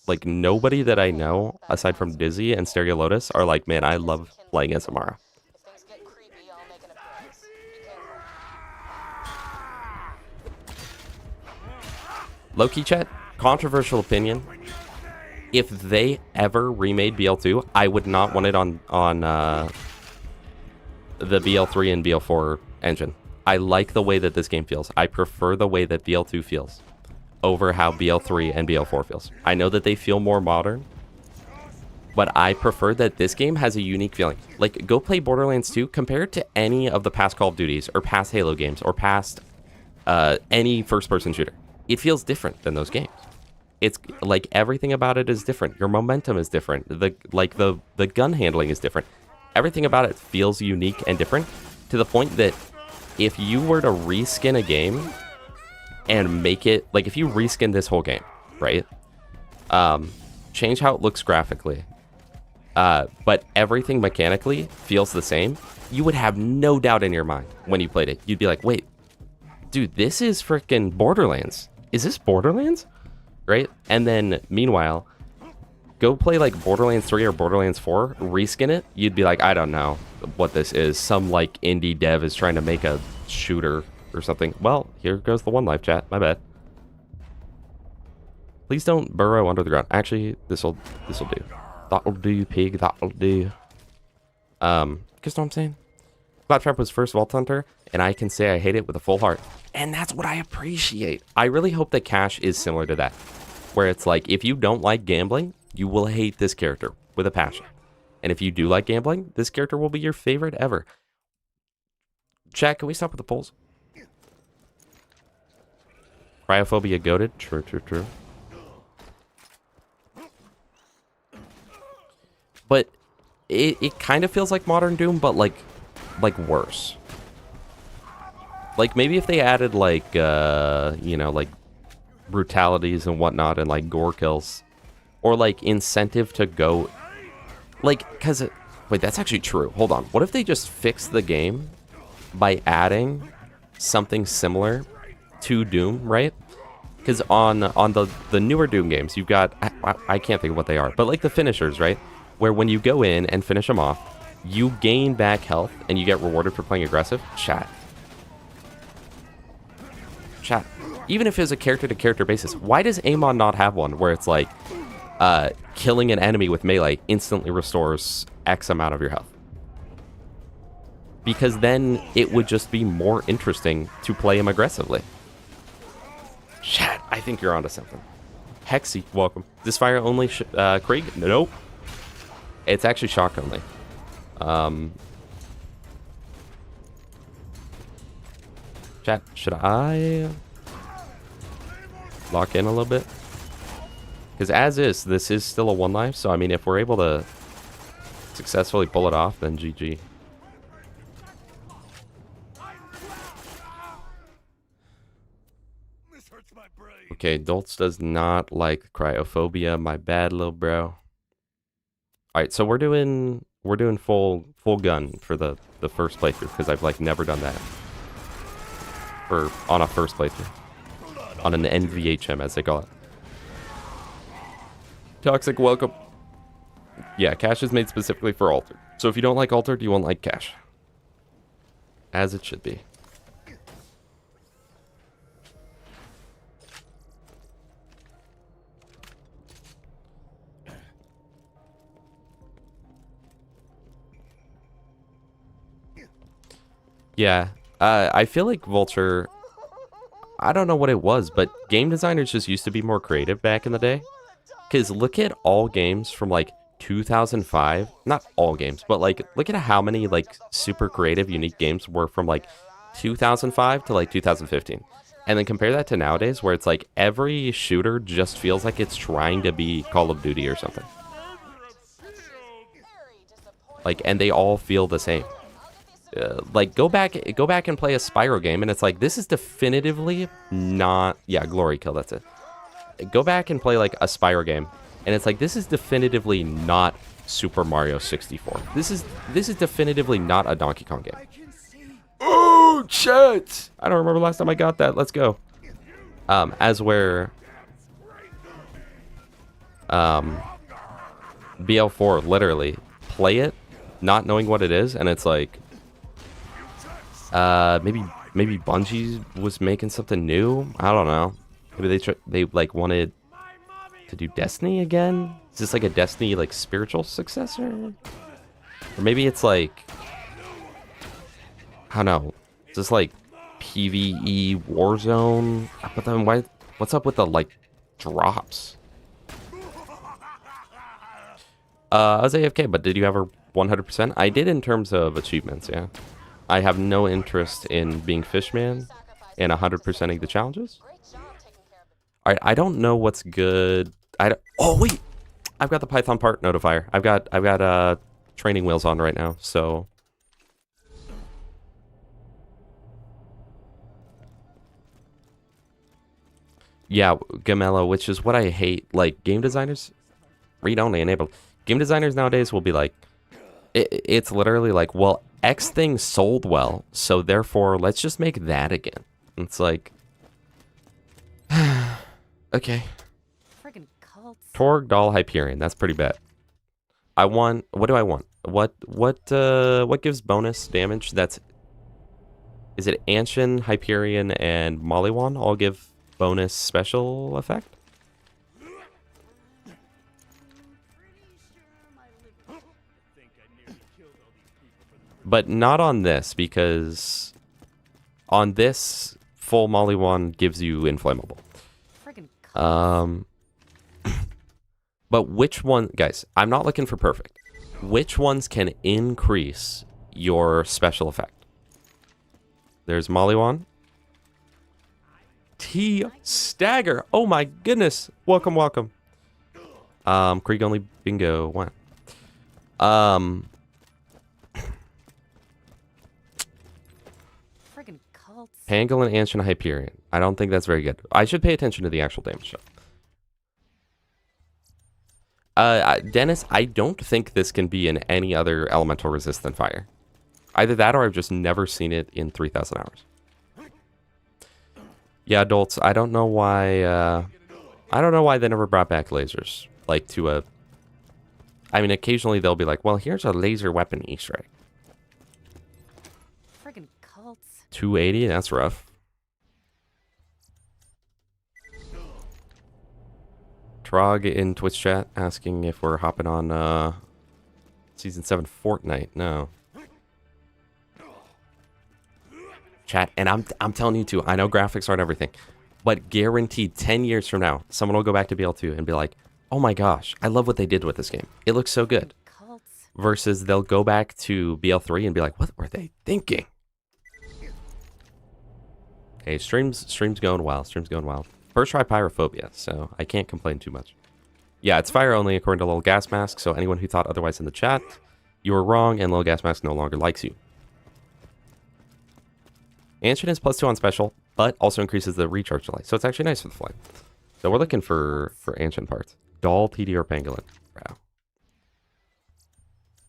Like, nobody that I know, aside from Dizzy and Stereo Lotus, are like, man, I love playing as Amara. Low-key chat, controversial opinion. If they ever remade BL2, I would not want it on the BL3 and BL4 engine. I like the way that this game feels. I prefer the way that BL2 feels over how BL3 and BL4 feels. I know that they feel more modern, but I prefer that this game has a unique feeling. Like, go play Borderlands 2, compare it to any of the past Call of Duties, or past Halo games, or past any first-person shooter. It feels different than those games. It's like everything about it is different. Your momentum is different. The gun handling is different. Everything about it feels unique and different, to the point that if you were to reskin a game and make it, like, if you reskin this whole game, right? Change how it looks graphically, but everything mechanically feels the same, you would have no doubt in your mind when you played it. You'd be like, wait, dude, this is freaking Borderlands. Is this Borderlands? Right? And then, meanwhile, go play, like, Borderlands 3 or Borderlands 4, reskin it, you'd be like, I don't know what this is. Some, like, indie dev is trying to make a shooter or something. Well, here goes the one life, chat. My bad. Please don't burrow under the ground. Actually, this'll do. That'll do, pig. That'll do. Guess what I'm saying? Claptrap was first Vault Hunter, and I can say I hate it with a full heart. And that's what I appreciate. I really hope that Cash is similar to that, where it's like, if you don't like gambling, you will hate this character with a passion. And if you do like gambling, this character will be your favorite ever. Chat, can we stop with the polls? Cryophobia goated. True, true, true. But it kind of feels like Modern Doom, but like worse. Like, maybe if they added, like, you know, like, brutalities and whatnot, and, like, gore kills. Or, like, incentive to go... Like, because... Wait, that's actually true. Hold on. What if they just fix the game by adding something similar to Doom, right? Because on the newer Doom games, you've got... I can't think of what they are, but, like, the finishers, right? Where when you go in and finish them off, you gain back health, and you get rewarded for playing aggressive. Chat. Even if it's a character-to-character basis, why does Amon not have one where it's like, killing an enemy with melee instantly restores X amount of your health? Because then it would just be more interesting to play him aggressively. Chat, I think you're onto something. Hexy, welcome. This fire only Krieg? Nope. It's actually shock only. Chat, should I lock in a little bit? Because as is, this is still a one life, so I mean, if we're able to successfully pull it off, then GG. Okay, Doltz does not like cryophobia. My bad, little bro. Alright, so we're doing full gun for the first playthrough, because I've, like, never done that. Or on a first playthrough. On an NVHM, as they call it. Toxic, welcome. Yeah, Cash is made specifically for Altered. So if you don't like Altered, you won't like Cash. As it should be. Yeah, I feel like Vulture, I don't know what it was, but game designers just used to be more creative back in the day. Because look at all games from, like, 2005. Not all games, but, like, look at how many, like, super creative, unique games were from, like, 2005 to, like, 2015. And then compare that to nowadays, where it's, like, every shooter just feels like it's trying to be Call of Duty or something. Like, and they all feel the same. Like, go back and play a Spyro game, and it's like, this is definitively not... Yeah, Glory Kill, that's it. Go back and play, like, a Spyro game, and it's like, this is definitively not Super Mario 64. This is definitively not a Donkey Kong game. Oh, shit! I don't remember last time I got that. Let's go. As where... BL4, literally, play it, not knowing what it is, and it's like... maybe Bungie was making something new? I don't know. Maybe they like wanted to do Destiny again? Is this like a Destiny like spiritual successor? Or maybe it's like, I don't know. Is this like PvE Warzone? But then what's up with the like drops? I was AFK, but did you ever 100%? I did in terms of achievements, yeah. I have no interest in being Fishman and 100%ing the challenges. All right, I don't know what's good. Oh wait, I've got the Python part notifier. I've got training wheels on right now, so. Yeah, Gamello, which is what I hate. Like, game designers, read only enabled. Game designers nowadays will be like, it's literally like, well, X thing sold well, so therefore, let's just make that again. It's like, okay. Friggin' cults. Torg, Doll, Hyperion. That's pretty bad. I want, what do I want? What gives bonus damage? Is it Anshin, Hyperion, and Mollywan all give bonus special effect? But not on this, because on this, full Mollywan gives you inflammable. But which one, guys, I'm not looking for perfect. Which ones can increase your special effect? There's Mollywan. T Stagger. Oh my goodness. Welcome, welcome. Krieg only bingo one. Pangolin, Anshin, Hyperion. I don't think that's very good. I should pay attention to the actual damage though. Dennis, I don't think this can be in any other elemental resist than fire. Either that or I've just never seen it in 3,000 hours. Yeah, adults, I don't know why they never brought back lasers. Like to a... I mean, occasionally they'll be like, well, here's a laser weapon Easter egg. 280, that's rough. Trog in Twitch chat asking if we're hopping on Season 7 Fortnite. No. Chat, and I'm telling you too, I know graphics aren't everything, but guaranteed 10 years from now, someone will go back to BL2 and be like, oh my gosh, I love what they did with this game. It looks so good. Versus they'll go back to BL3 and be like, what were they thinking? Hey, stream's going wild. Stream's going wild. First try pyrophobia, so I can't complain too much. Yeah, it's fire only according to Lil Gas Mask, so anyone who thought otherwise in the chat, you were wrong, and Lil Gas Mask no longer likes you. Anshin is +2 on special, but also increases the recharge delay, so it's actually nice for the flame. So we're looking for Anshin parts. Doll, TD, or Pangolin. Wow.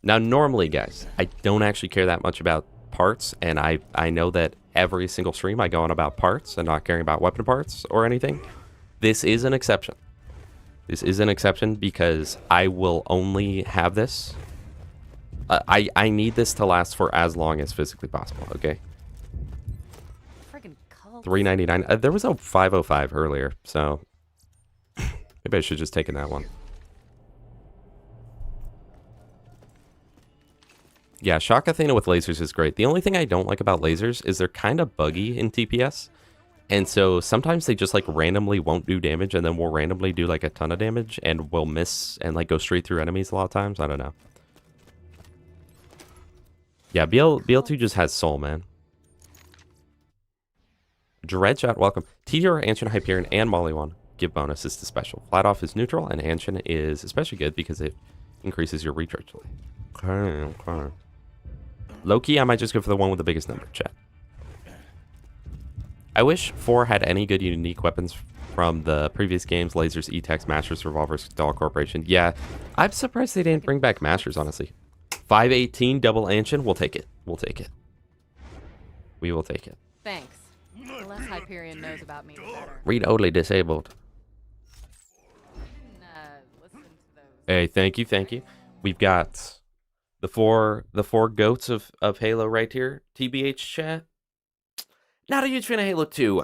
Now, normally, guys, I don't actually care that much about parts, and I know that every single stream I go on about parts and not caring about weapon parts or anything. This is an exception. This is an exception because I will only have this. I need this to last for as long as physically possible, okay? $3.99. There was a 505 earlier, so maybe I should just taken that one. Yeah, Shock Athena with lasers is great. The only thing I don't like about lasers is they're kind of buggy in TPS. And so sometimes they just like randomly won't do damage and then we'll randomly do like a ton of damage and we'll miss and like go straight through enemies a lot of times. I don't know. Yeah, BL2 just has soul, man. Dreadshot, welcome. TDR, Anshin, Hyperion, and Mollywan give bonuses to special. Flat off is neutral and Anshin is especially good because it increases your recharge delay. Okay. Low-key, I might just go for the one with the biggest number, chat. I wish 4 had any good unique weapons from the previous games. Lasers, E-Techs, Masters, Revolvers, Doll Corporation. Yeah, I'm surprised they didn't bring back Masters, honestly. 518 double Anshin, we'll take it. We'll take it. We will take it. Thanks. The less Hyperion knows about me, the better. Read only disabled. Listen to those. Hey, thank you, thank you. We've got the four goats of Halo right here. TBH chat. Not a huge fan of Halo 2.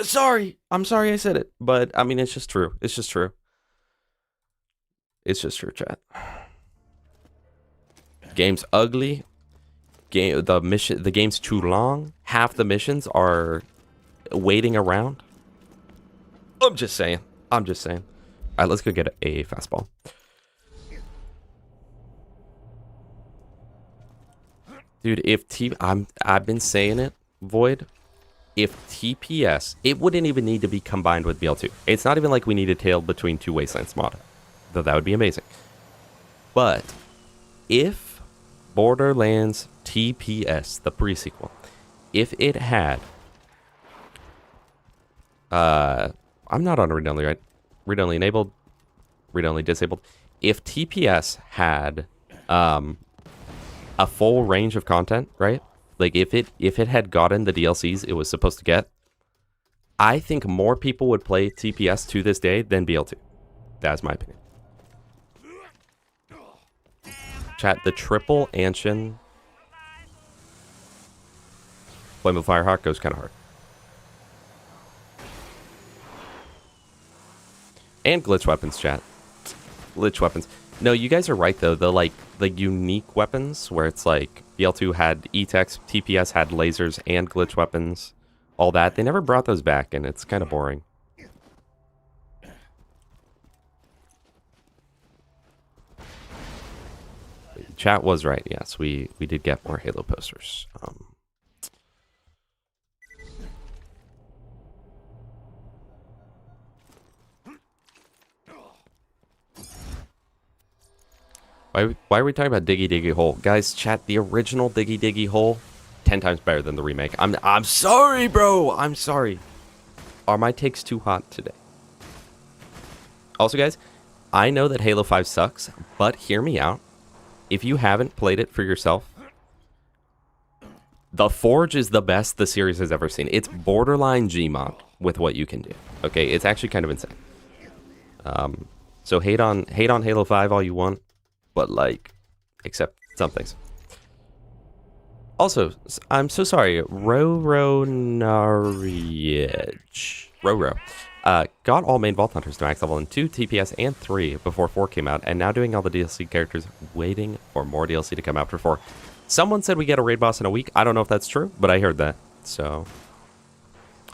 Sorry. I'm sorry I said it. But, I mean, it's just true. It's just true. It's just true, chat. Game's ugly. The game's too long. Half the missions are waiting around. I'm just saying. I'm just saying. All right, let's go get a fastball. Dude, if I've been saying it, Void. If TPS, it wouldn't even need to be combined with BL2. It's not even like we need a Tale Between Two Wastelands mod, though that would be amazing. But if Borderlands TPS, the pre-sequel, if it had, I'm not on read-only, right? Read-only enabled, read-only disabled. If TPS had a full range of content, right? Like if it had gotten the DLCs it was supposed to get, I think more people would play TPS to this day than BL2. That's my opinion. Chat, the triple Anshin Flame of Firehawk goes kind of hard. And glitch weapons, chat. Glitch weapons. No, you guys are right though. The unique weapons where it's like BL2 had E-Tex, TPS had lasers and glitch weapons, all that. They never brought those back, and it's kind of boring. Chat was right. Yes, we did get more Halo posters. Why are we talking about Diggy Diggy Hole? Guys, chat, the original Diggy Diggy Hole, 10 times better than the remake. I'm sorry, bro. I'm sorry. Are my takes too hot today? Also, guys, I know that Halo 5 sucks, but hear me out. If you haven't played it for yourself, the Forge is the best the series has ever seen. It's borderline Gmod with what you can do. Okay, it's actually kind of insane. So hate on Halo 5 all you want, but like, except some things. Also, I'm so sorry, Roro got all main Vault Hunters to max level in 2 TPS and 3 before 4 came out, and now doing all the DLC characters, waiting for more DLC to come after 4. Someone said we get a raid boss in a week. I don't know if that's true, but I heard that. So,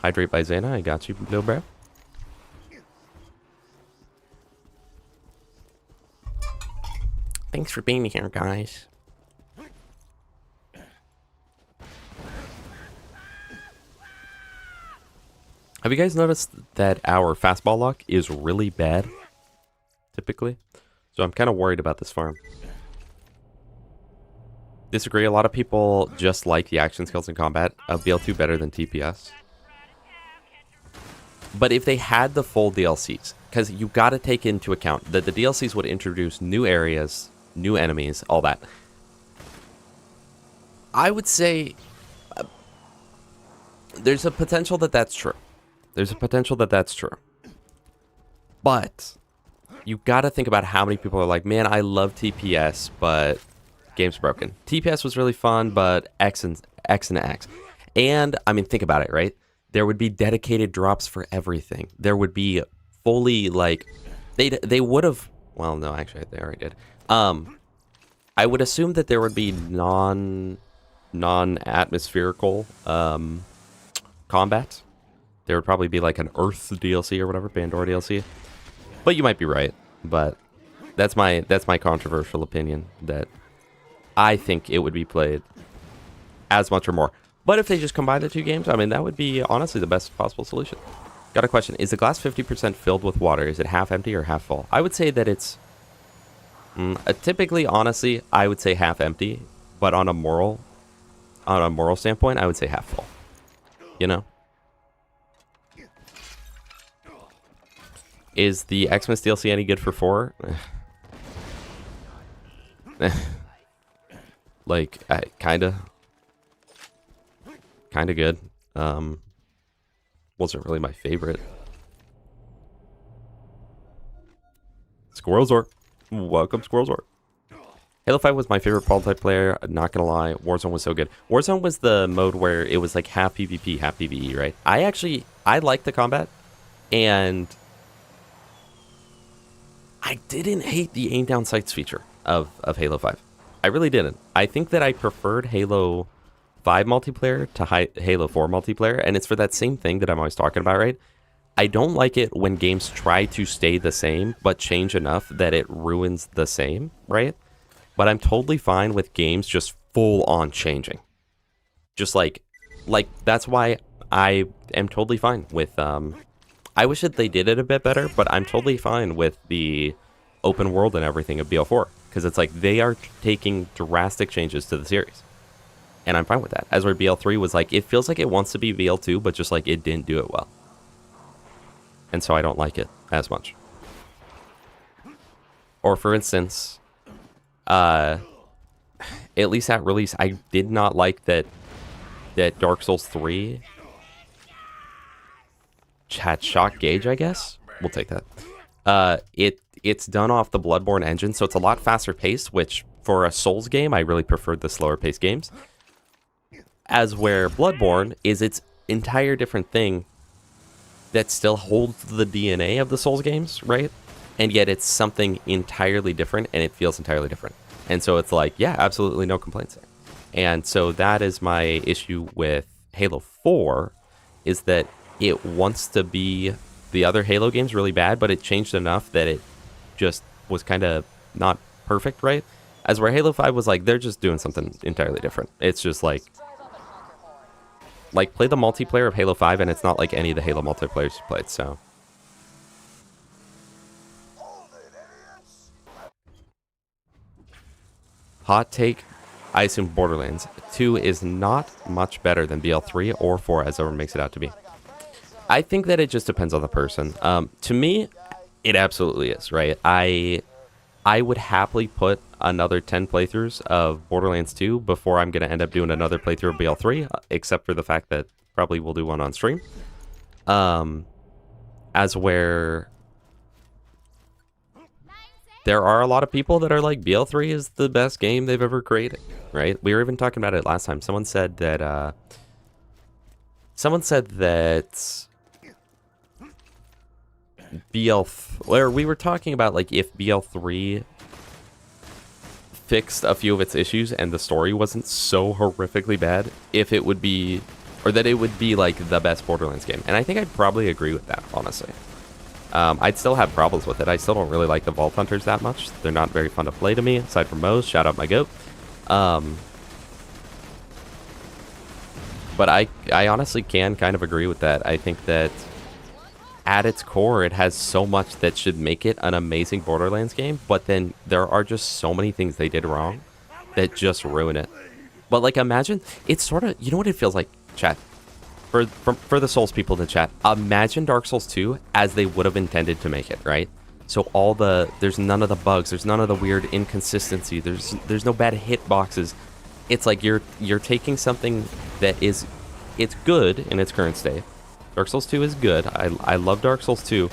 Hydrate by Zana, I got you, little bro. Thanks for being here, guys. Have you guys noticed that our fastball luck is really bad, typically? So I'm kind of worried about this farm. Disagree, a lot of people just like the action skills in combat of BL2 better than TPS. But if they had the full DLCs, because you got to take into account that the DLCs would introduce new areas, new enemies, all that. I would say there's a potential that that's true. There's a potential that that's true. But you got to think about how many people are like, man, I love TPS, but game's broken. TPS was really fun, but X and X. And, I mean, think about it, right? There would be dedicated drops for everything. There would be fully, like, they would have, well, no, actually, they already did. I would assume that there would be non-atmospherical combat. There would probably be like an Earth DLC or whatever, Pandora DLC. But you might be right. But that's my controversial opinion, that I think it would be played as much or more. But if they just combine the two games, I mean, that would be honestly the best possible solution. Got a question. Is the glass 50% filled with water? Is it half empty or half full? I would say that it's typically, honestly, I would say half empty. But on a moral standpoint, I would say half full. You know? Is the Xmas DLC any good for 4? Like, kinda good. Wasn't really my favorite. Squirrelzor. Welcome, Squirrelzor. Halo 5 was my favorite multiplayer, not gonna lie. Warzone was so good. Warzone was the mode where it was like half PvP, half PvE, right? I actually I like the combat, and I didn't hate the aim down sights feature of Halo 5. I really didn't. I think that I preferred Halo 5 multiplayer to Halo 4 multiplayer, and it's for that same thing that I'm always talking about, right? I don't like it when games try to stay the same, but change enough that it ruins the same, right? But I'm totally fine with games just full on changing. Just like that's why I am totally fine with, I wish that they did it a bit better, but I'm totally fine with the open world and everything of BL4, because it's like they are taking drastic changes to the series. And I'm fine with that. As where BL3 was like, it feels like it wants to be BL2, but just like it didn't do it well. And so I don't like it as much. Or for instance, at least at release, I did not like that Dark Souls 3 had shot Gaige, I guess. We'll take that. It's done off the Bloodborne engine, so it's a lot faster paced, which for a Souls game, I really preferred the slower paced games. As where Bloodborne is its entire different thing that still holds the DNA of the Souls games, right? And yet it's something entirely different, and it feels entirely different. And so it's like, yeah, absolutely no complaints there. And so that is my issue with Halo 4, is that it wants to be the other Halo games really bad, but it changed enough that it just was kind of not perfect, right? As where Halo 5 was like, they're just doing something entirely different. It's just like play the multiplayer of Halo 5, and it's not like any of the Halo multiplayers you played, so. Hot take, I assume Borderlands 2 is not much better than BL3 or 4, as everyone makes it out to be. I think that it just depends on the person. To me, it absolutely is, right? I would happily put another 10 playthroughs of Borderlands 2 before I'm going to end up doing another playthrough of BL3, except for the fact that probably we'll do one on stream. As where there are a lot of people that are like, BL3 is the best game they've ever created, right? We were even talking about it last time. Someone said that or we were talking about like if BL3 fixed a few of its issues and the story wasn't so horrifically bad, if it would be, or that it would be like the best Borderlands game. And I think I'd probably agree with that, honestly. I'd still have problems with it. I still don't really like the Vault Hunters that much. They're not very fun to play to me, aside from Moe's. Shout out my goat. But I honestly can kind of agree with that. I think that at its core, it has so much that should make it an amazing Borderlands game, but then there are just so many things they did wrong that just ruin it. But like, imagine, it's sort of, you know what it feels like, chat? For the Souls people in the chat, imagine Dark Souls 2 as they would have intended to make it, right? So there's none of the bugs, there's none of the weird inconsistency, there's no bad hitboxes. It's like you're taking something that it's good in its current state. Dark Souls 2 is good. I love Dark Souls 2,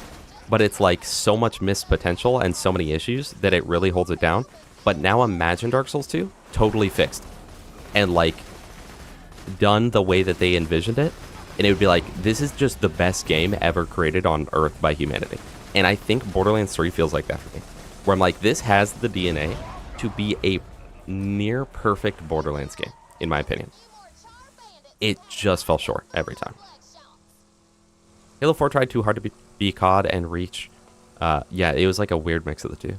but it's like so much missed potential and so many issues that it really holds it down. But now imagine Dark Souls 2 totally fixed and like done the way that they envisioned it, and it would be like, this is just the best game ever created on Earth by humanity. And I think Borderlands 3 feels like that for me, where I'm like, this has the DNA to be a near perfect Borderlands game, in my opinion. It just fell short every time. Halo 4 tried too hard to be COD and Reach. Yeah, it was like a weird mix of the two.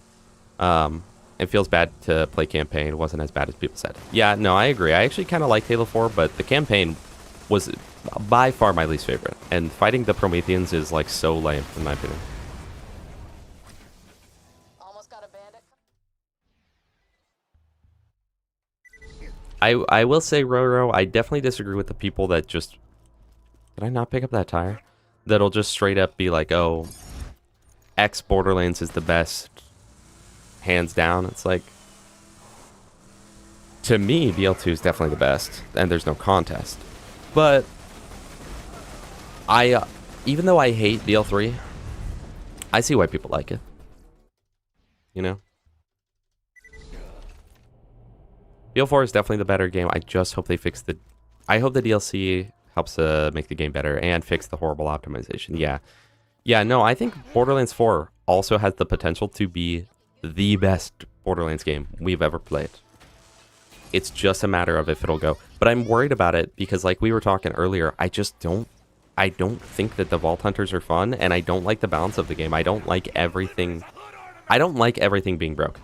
It feels bad to play campaign. It wasn't as bad as people said. Yeah, no, I agree. I actually kind of liked Halo 4, but the campaign was by far my least favorite. And fighting the Prometheans is like so lame, in my opinion. Almost got a bandit. I will say, Roro, I definitely disagree with the people that just... Did I not pick up that tire? That'll just straight up be like, oh, X Borderlands is the best, hands down. It's like, to me, BL2 is definitely the best, and there's no contest. But even though I hate BL3, I see why people like it. You know? BL4 is definitely the better game. I just hope they fix I hope the DLC helps make the game better and fix the horrible optimization. Yeah, no, I think Borderlands 4 also has the potential to be the best Borderlands game we've ever played. It's just a matter of if it'll go. But I'm worried about it because, like we were talking earlier, I don't think that the Vault Hunters are fun, and I don't like the balance of the game. I don't like everything being broke.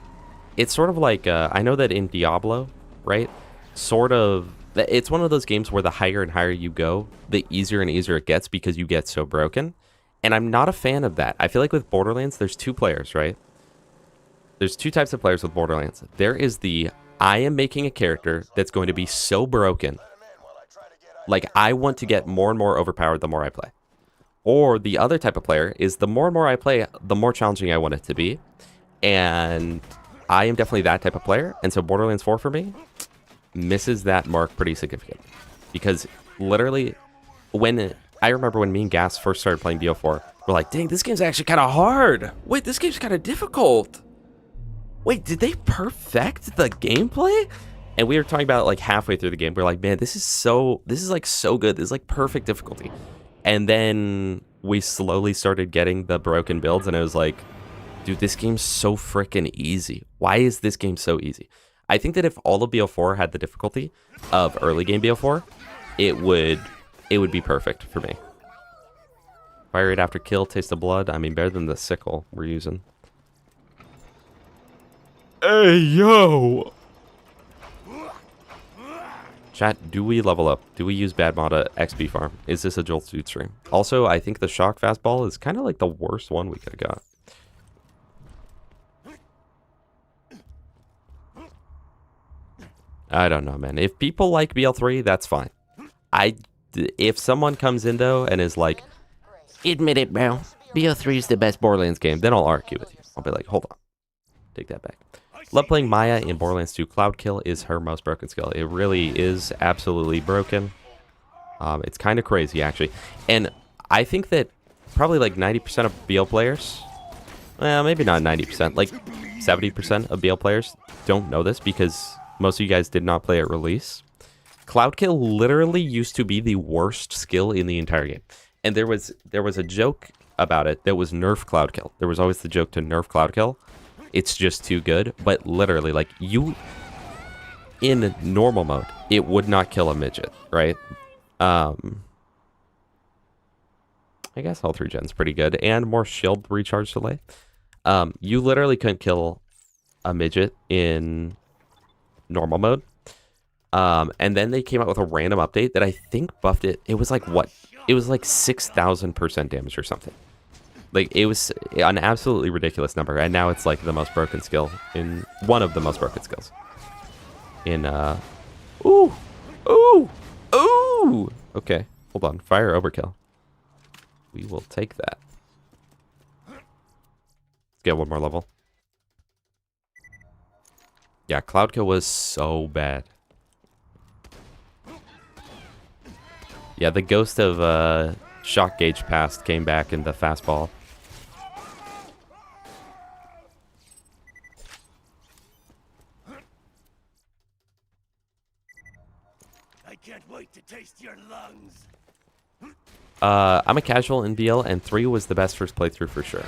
It's sort of like, I know that in Diablo, right? It's one of those games where the higher and higher you go, the easier and easier it gets because you get so broken. And I'm not a fan of that. I feel like with Borderlands, there's two players, right? There's two types of players with Borderlands. There is the, I am making a character that's going to be so broken, like I want to get more and more overpowered the more I play. Or the other type of player is the more and more I play, the more challenging I want it to be. And I am definitely that type of player. And so Borderlands 4 for me misses that mark pretty significantly. Because literally, I remember when me and Gas first started playing BO4, we're like, dang, this game's actually kind of hard. Wait, this game's kind of difficult. Wait, did they perfect the gameplay? And we were talking about it like halfway through the game. We're like, man, this is like so good. This is like perfect difficulty. And then we slowly started getting the broken builds, and it was like, dude, this game's so freaking easy. Why is this game so easy? I think that if all of BO4 had the difficulty of early game BO4, it would be perfect for me. Fire rate after kill, taste of blood. I mean, better than the sickle we're using. Hey, yo! Chat, do we level up? Do we use bad mod at XP farm? Is this a Jolt Suit stream? Also, I think the shock fastball is kind of like the worst one we could have got. I don't know, man. If people like BL3, that's fine. If someone comes in, though, and is like, admit it, bro, BL3 is the best Borderlands game, then I'll argue with you. I'll be like, hold on. Take that back. Love playing Maya in Borderlands 2. Cloud kill is her most broken skill. It really is absolutely broken. It's kind of crazy, actually. And I think that probably like 90% of BL players, well, maybe not 90%, like 70% of BL players don't know this because most of you guys did not play at release. Cloud kill literally used to be the worst skill in the entire game. And there was a joke about it that was nerf Cloud kill. There was always the joke to nerf Cloud kill. It's just too good, but literally, like, in normal mode, it would not kill a midget, right? I guess all 3 gens pretty good, and more shield recharge delay. You literally couldn't kill a midget in normal mode. And then they came out with a random update that I think buffed it. It was like, what? It was like 6,000% damage or something. Like, it was an absolutely ridiculous number, and now it's like the most broken skill in one of the most broken skills. In ooh. Okay, hold on. Fire overkill. We will take that. Let's get one more level. Yeah, Cloud kill was so bad. Yeah, the ghost of shock Gaige past came back in the fastball. I can't wait to taste your lungs. I'm a casual in BL, and 3 was the best first playthrough for sure.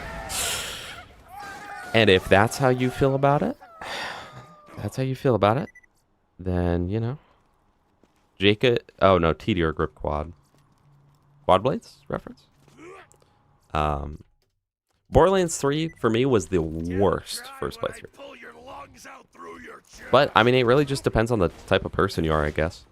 And if that's how you feel about it, then, you know. Jacob, oh no, TDR grip quad. Quad blades reference? Borderlands 3 for me was the worst first playthrough. But I mean, it really just depends on the type of person you are, I guess.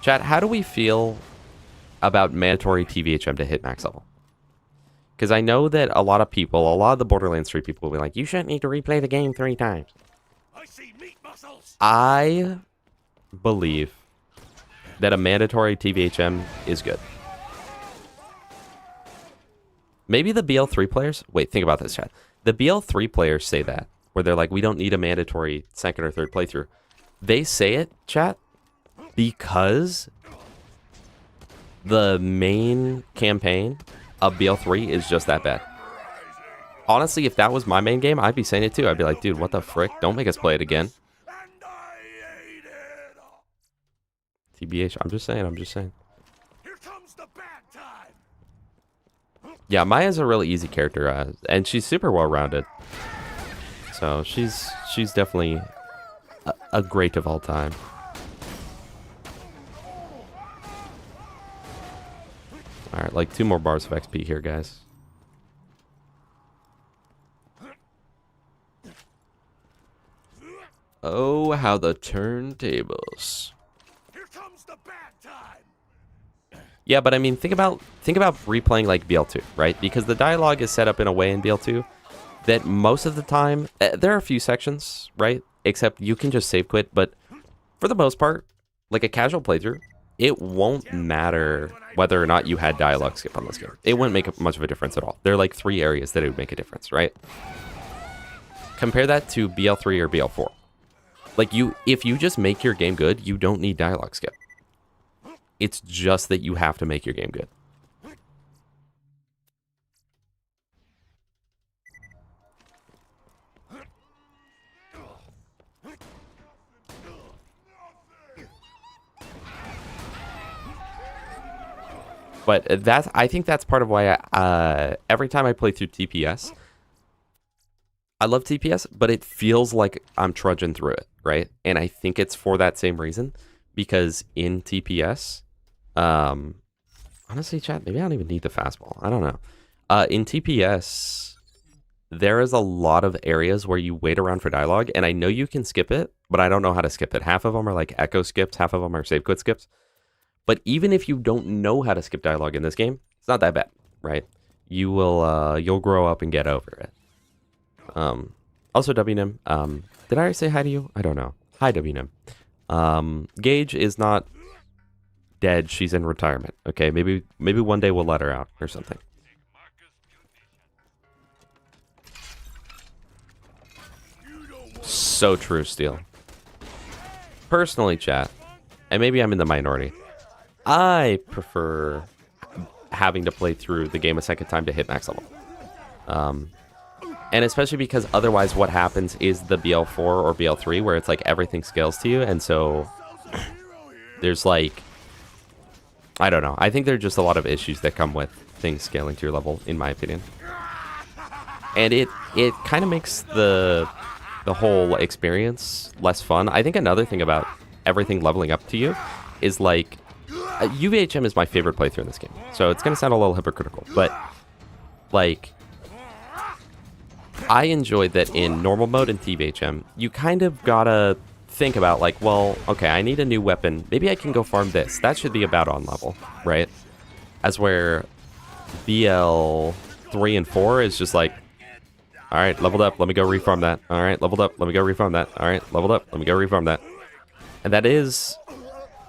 Chat, how do we feel about mandatory TVHM to hit max level? Because I know that a lot of the Borderlands 3 people will be like, you shouldn't need to replay the game 3 times. I believe that a mandatory TVHM is good. Maybe the BL3 players... Wait, think about this, chat. The BL3 players say that, where they're like, we don't need a mandatory second or third playthrough. They say it, chat, because the main campaign of BL3 is just that bad. honestly, if that was my main game, I'd be saying it too. I'd be like, dude, what the frick? Don't make us play it again. TBH, I'm just saying. Here comes the bad time. Yeah, Maya's a really easy character, and she's super well-rounded. So she's definitely a great of all time. All right, like 2 more bars of XP here, guys. Oh, how the turntables. Here comes the bad time. Yeah, but I mean, think about replaying like BL2, right? Because the dialogue is set up in a way in BL2 that most of the time, there are a few sections, right? Except you can just save quit, but for the most part, like a casual playthrough, it won't matter whether or not you had dialogue skip on this game. It wouldn't make much of a difference at all. There are like 3 areas that it would make a difference, right? Compare that to BL3 or BL4. Like if you just make your game good, you don't need dialogue skip. It's just that you have to make your game good. But I think that's part of why every time I play through TPS, I love TPS, but it feels like I'm trudging through it, right? And I think it's for that same reason, because in TPS, honestly, chat, maybe I don't even need the fastball. I don't know. In TPS, there is a lot of areas where you wait around for dialogue, and I know you can skip it, but I don't know how to skip it. Half of them are like echo skips, half of them are save quit skips. But even if you don't know how to skip dialogue in this game, it's not that bad, right? You will, you'll grow up and get over it. Also, WNIM, did I already say hi to you? I don't know. Hi, WNIM. Gaige is not dead. She's in retirement. Okay, maybe one day we'll let her out or something. So true, Steel. Personally, chat, and maybe I'm in the minority, I prefer having to play through the game a second time to hit max level. And especially because otherwise what happens is the BL4 or BL3 where it's like everything scales to you, and so there's like, I don't know. I think there are just a lot of issues that come with things scaling to your level, in my opinion. And it kind of makes the whole experience less fun. I think another thing about everything leveling up to you is like, UVHM is my favorite playthrough in this game. So it's going to sound a little hypocritical, but like, I enjoyed that in normal mode and TVHM, you kind of gotta think about like, well, okay, I need a new weapon. Maybe I can go farm this. That should be about on level, right? As where BL 3 and 4 is just like, all right, leveled up, let me go refarm that. All right, leveled up, let me go refarm that. All right, leveled up, let me go refarm that. And that is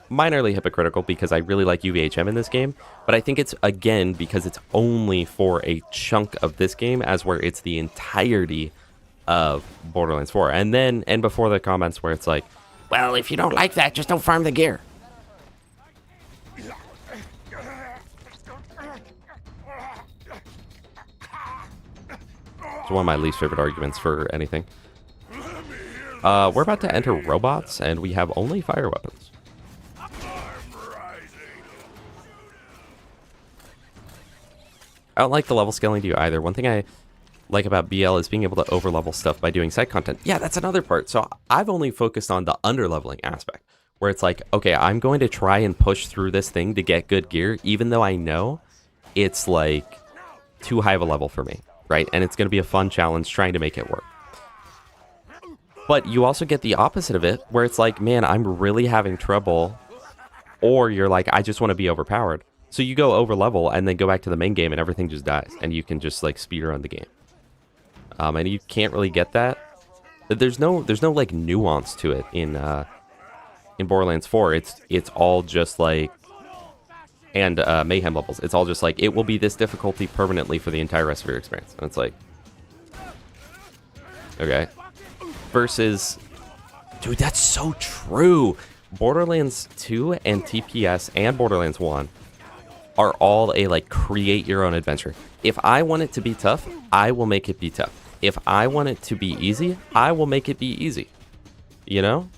minorly hypocritical because I really like UVHM in this game, but I think it's, again, because it's only for a chunk of this game, as where it's the entirety of Borderlands 4. And before the comments where it's like, well, if you don't like that, just don't farm the gear. It's one of my least favorite arguments for anything. We're about to enter robots, and we have only fire weapons. I don't like the level scaling to you either. One thing I like about BL is being able to overlevel stuff by doing side content. Yeah, that's another part. So I've only focused on the underleveling aspect, where it's like, okay, I'm going to try and push through this thing to get good gear, even though I know it's like too high of a level for me, right? And it's going to be a fun challenge trying to make it work. But you also get the opposite of it, where it's like, man, I'm really having trouble. Or you're like, I just want to be overpowered. So you go over level and then go back to the main game and everything just dies. And you can just like speedrun the game. And you can't really get that. There's no like nuance to it in Borderlands 4. It's all just like, and Mayhem levels. It's all just like, it will be this difficulty permanently for the entire rest of your experience. And it's like, okay. Versus, dude, that's so true. Borderlands 2 and TPS and Borderlands 1 are all a like create your own adventure. If I want it to be tough, I will make it be tough. If I want it to be easy, I will make it be easy. You know?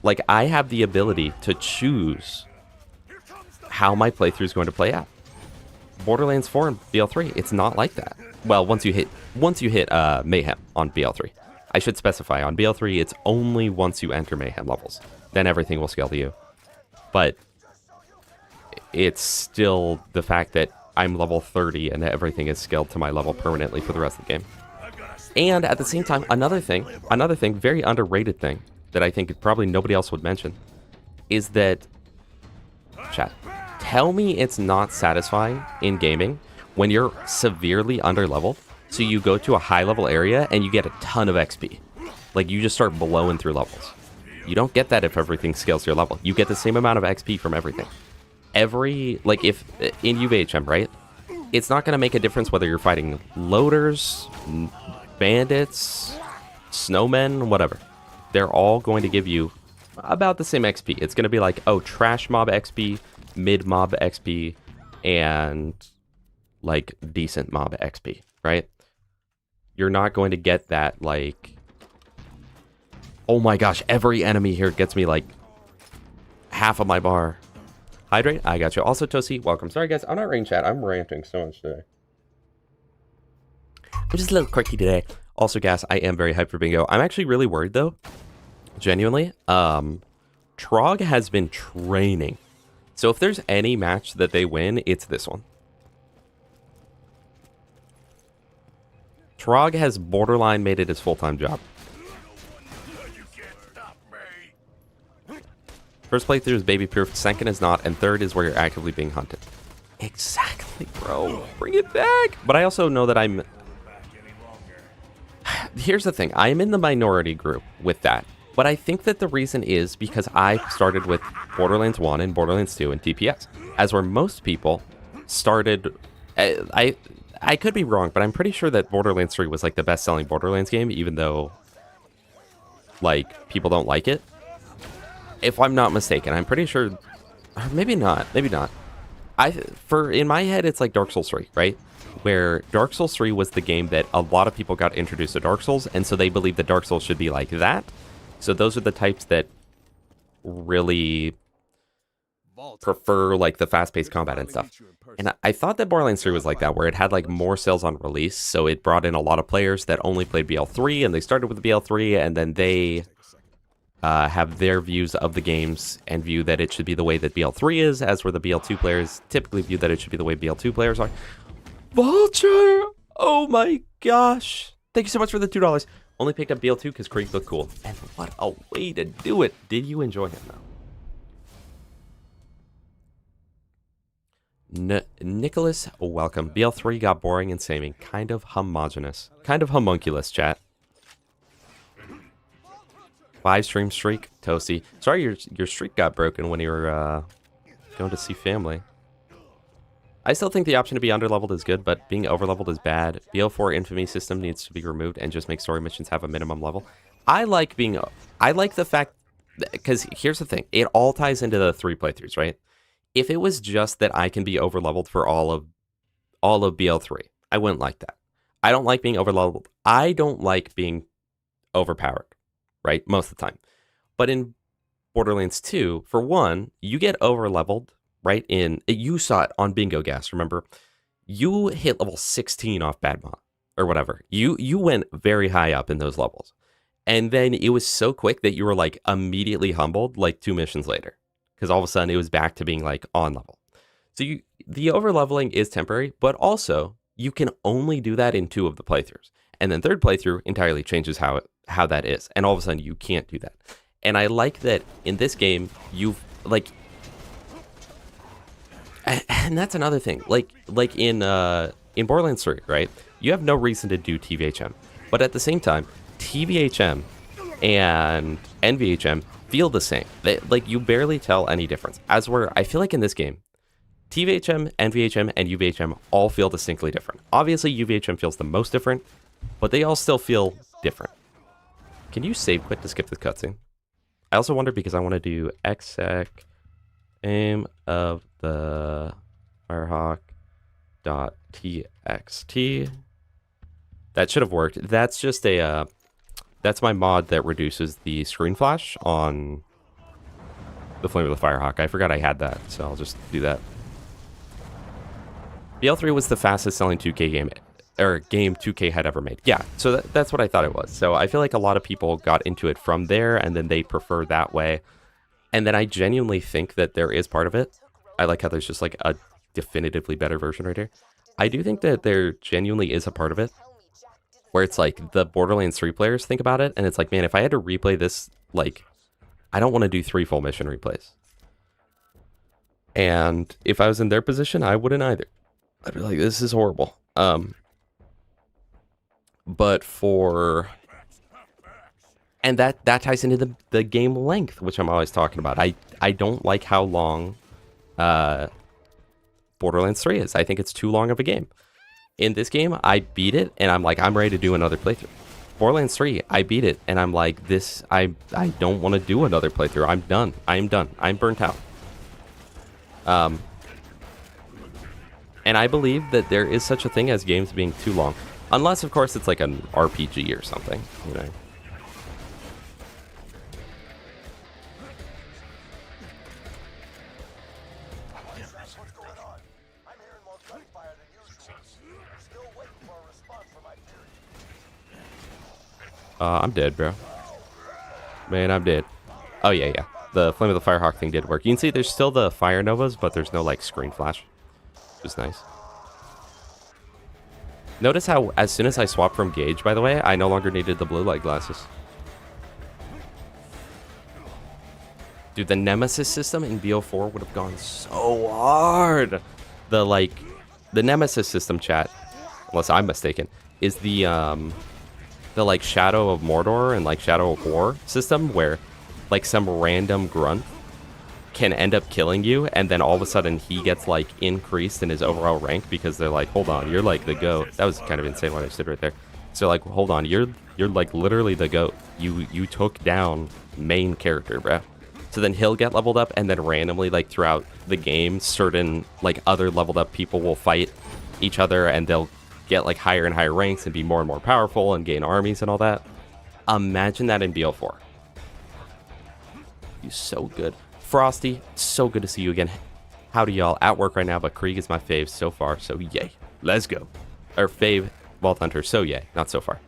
Like, I have the ability to choose how my playthrough is going to play out. Borderlands 4 and BL3, it's not like that. Well, once you hit Mayhem on BL3. I should specify, on BL3, it's only once you enter Mayhem levels. Then everything will scale to you. But it's still the fact that I'm level 30 and everything is scaled to my level permanently for the rest of the game. And at the same time, another thing, very underrated thing that I think probably nobody else would mention is that, chat, tell me it's not satisfying in gaming when you're severely underleveled, so you go to a high level area and you get a ton of XP. Like, you just start blowing through levels. You don't get that if everything scales to your level. You get the same amount of XP from everything. Like, if in UVHM, right? It's not going to make a difference whether you're fighting loaders, bandits, snowmen, whatever. They're all going to give you about the same XP. It's going to be like, oh, trash mob XP, mid mob XP, and like decent mob XP, right? You're not going to get that, like, oh my gosh, every enemy here gets me like half of my bar. Hydrate, I got you. Also, Tosi, welcome. Sorry, guys, I'm not reading chat. I'm ranting so much today. I'm just a little quirky today. Also, Gas, I am very hyped for bingo. I'm actually really worried, though. Genuinely. Trog has been training. So if there's any match that they win, it's this one. Trog has borderline made it his full-time job. First playthrough is baby proof, second is not, and third is where you're actively being hunted. Exactly, bro. Bring it back. But I also know that I'm... Here's the thing. I am in the minority group with that. But I think that the reason is because I started with Borderlands 1 and Borderlands 2 and TPS. As where most people started... I could be wrong, but I'm pretty sure that Borderlands 3 was like the best-selling Borderlands game, even though, like, people don't like it. If I'm not mistaken, I'm pretty sure, or maybe not. In my head, it's like Dark Souls 3, right? Where Dark Souls 3 was the game that a lot of people got introduced to Dark Souls, and so they believe that Dark Souls should be like that. So those are the types that really prefer, like, the fast-paced combat and stuff. And I thought that Borderlands 3 was like that, where it had, like, more sales on release, so it brought in a lot of players that only played BL3, and they started with the BL3, and then they... have their views of the games and view that it should be the way that BL3 is, as where the BL2 players typically view that it should be the way BL2 players are. Vulture! Oh my gosh. Thank you so much for the $2. Only picked up BL2 because Krieg looked cool. And what a way to do it. Did you enjoy him, though? Nicholas, welcome. BL3 got boring and samey. Kind of homogenous. Kind of homunculus, chat. 5-stream streak, Toasty. Sorry your streak got broken when you were going to see family. I still think the option to be underleveled is good, but being overleveled is bad. BL4 infamy system needs to be removed and just make story missions have a minimum level. I like the fact, because here's the thing, it all ties into the 3 playthroughs, right? If it was just that I can be overleveled for all of BL3, I wouldn't like that. I don't like being overleveled. I don't like being overpowered. Right? Most of the time. But in Borderlands 2, for one, you get over-leveled, right? You saw it on Bingo Gas, remember? You hit level 16 off Bad Mob, or whatever. You went very high up in those levels. And then it was so quick that you were, like, immediately humbled, like, 2 missions later. Because all of a sudden, it was back to being, like, on level. So the over-leveling is temporary, but also, you can only do that in 2 of the playthroughs. And then 3rd playthrough entirely changes how that is. And all of a sudden, you can't do that. And I like that in this game, you've, like... And that's another thing. Like in Borderlands 3, right? You have no reason to do TVHM. But at the same time, TVHM and NVHM feel the same. Like, you barely tell any difference. As where I feel like in this game, TVHM, NVHM, and UVHM all feel distinctly different. Obviously, UVHM feels the most different, but they all still feel different. Can you save quit to skip this cutscene? I also wonder, because I want to do exec aim of the Firehawk .txt. That should have worked. That's just a that's my mod that reduces the screen flash on the Flame of the Firehawk. I forgot I had that, so I'll just do that. BL3 was the fastest selling 2K game, or game 2K had ever made. Yeah, so that's what I thought it was. So I feel like a lot of people got into it from there, and then they prefer that way. And then I genuinely think that there is part of it. I like how there's just like a definitively better version right here. I do think that there genuinely is a part of it where it's like the Borderlands 3 players think about it, and it's like, man, if I had to replay this, like, I don't want to do 3 full mission replays. And if I was in their position, I wouldn't either. I'd be like, this is horrible. But for... And that ties into the game length, which I'm always talking about. I don't like how long Borderlands 3 is. I think it's too long of a game. In this game, I beat it, and I'm like, I'm ready to do another playthrough. Borderlands 3, I beat it, and I'm like, this, I don't want to do another playthrough. I'm done. I'm done. I'm burnt out. And I believe that there is such a thing as games being too long. Unless, of course, it's like an RPG or something, you know. What's going on? I'm hearing more gunfire than usual. Still waiting for a response from my theory. I'm dead, bro. Man, I'm dead. Oh, yeah. The Flame of the Firehawk thing did work. You can see there's still the fire novas, but there's no, like, screen flash. Which is nice. Notice how, as soon as I swapped from Gaige, by the way, I no longer needed the blue light glasses. Dude, the Nemesis system in BO4 would have gone so hard. The Nemesis system, chat, unless I'm mistaken, is the like Shadow of Mordor and like Shadow of War system where like some random grunt can end up killing you, and then all of a sudden he gets like increased in his overall rank because they're like, hold on, you're like the GOAT. That was kind of insane what I stood right there. So like, hold on, you're like literally the GOAT. You took down main character, bro. So then he'll get leveled up, and then randomly, like, throughout the game, certain, like, other leveled up people will fight each other, and they'll get, like, higher and higher ranks and be more and more powerful and gain armies and all that. Imagine that in BL4. He's so good. Frosty, so good to see you again. Howdy, y'all. At work right now, but Krieg is my fave so far, so yay. Let's go. Or fave, Vault Hunter, so yay. Not so far.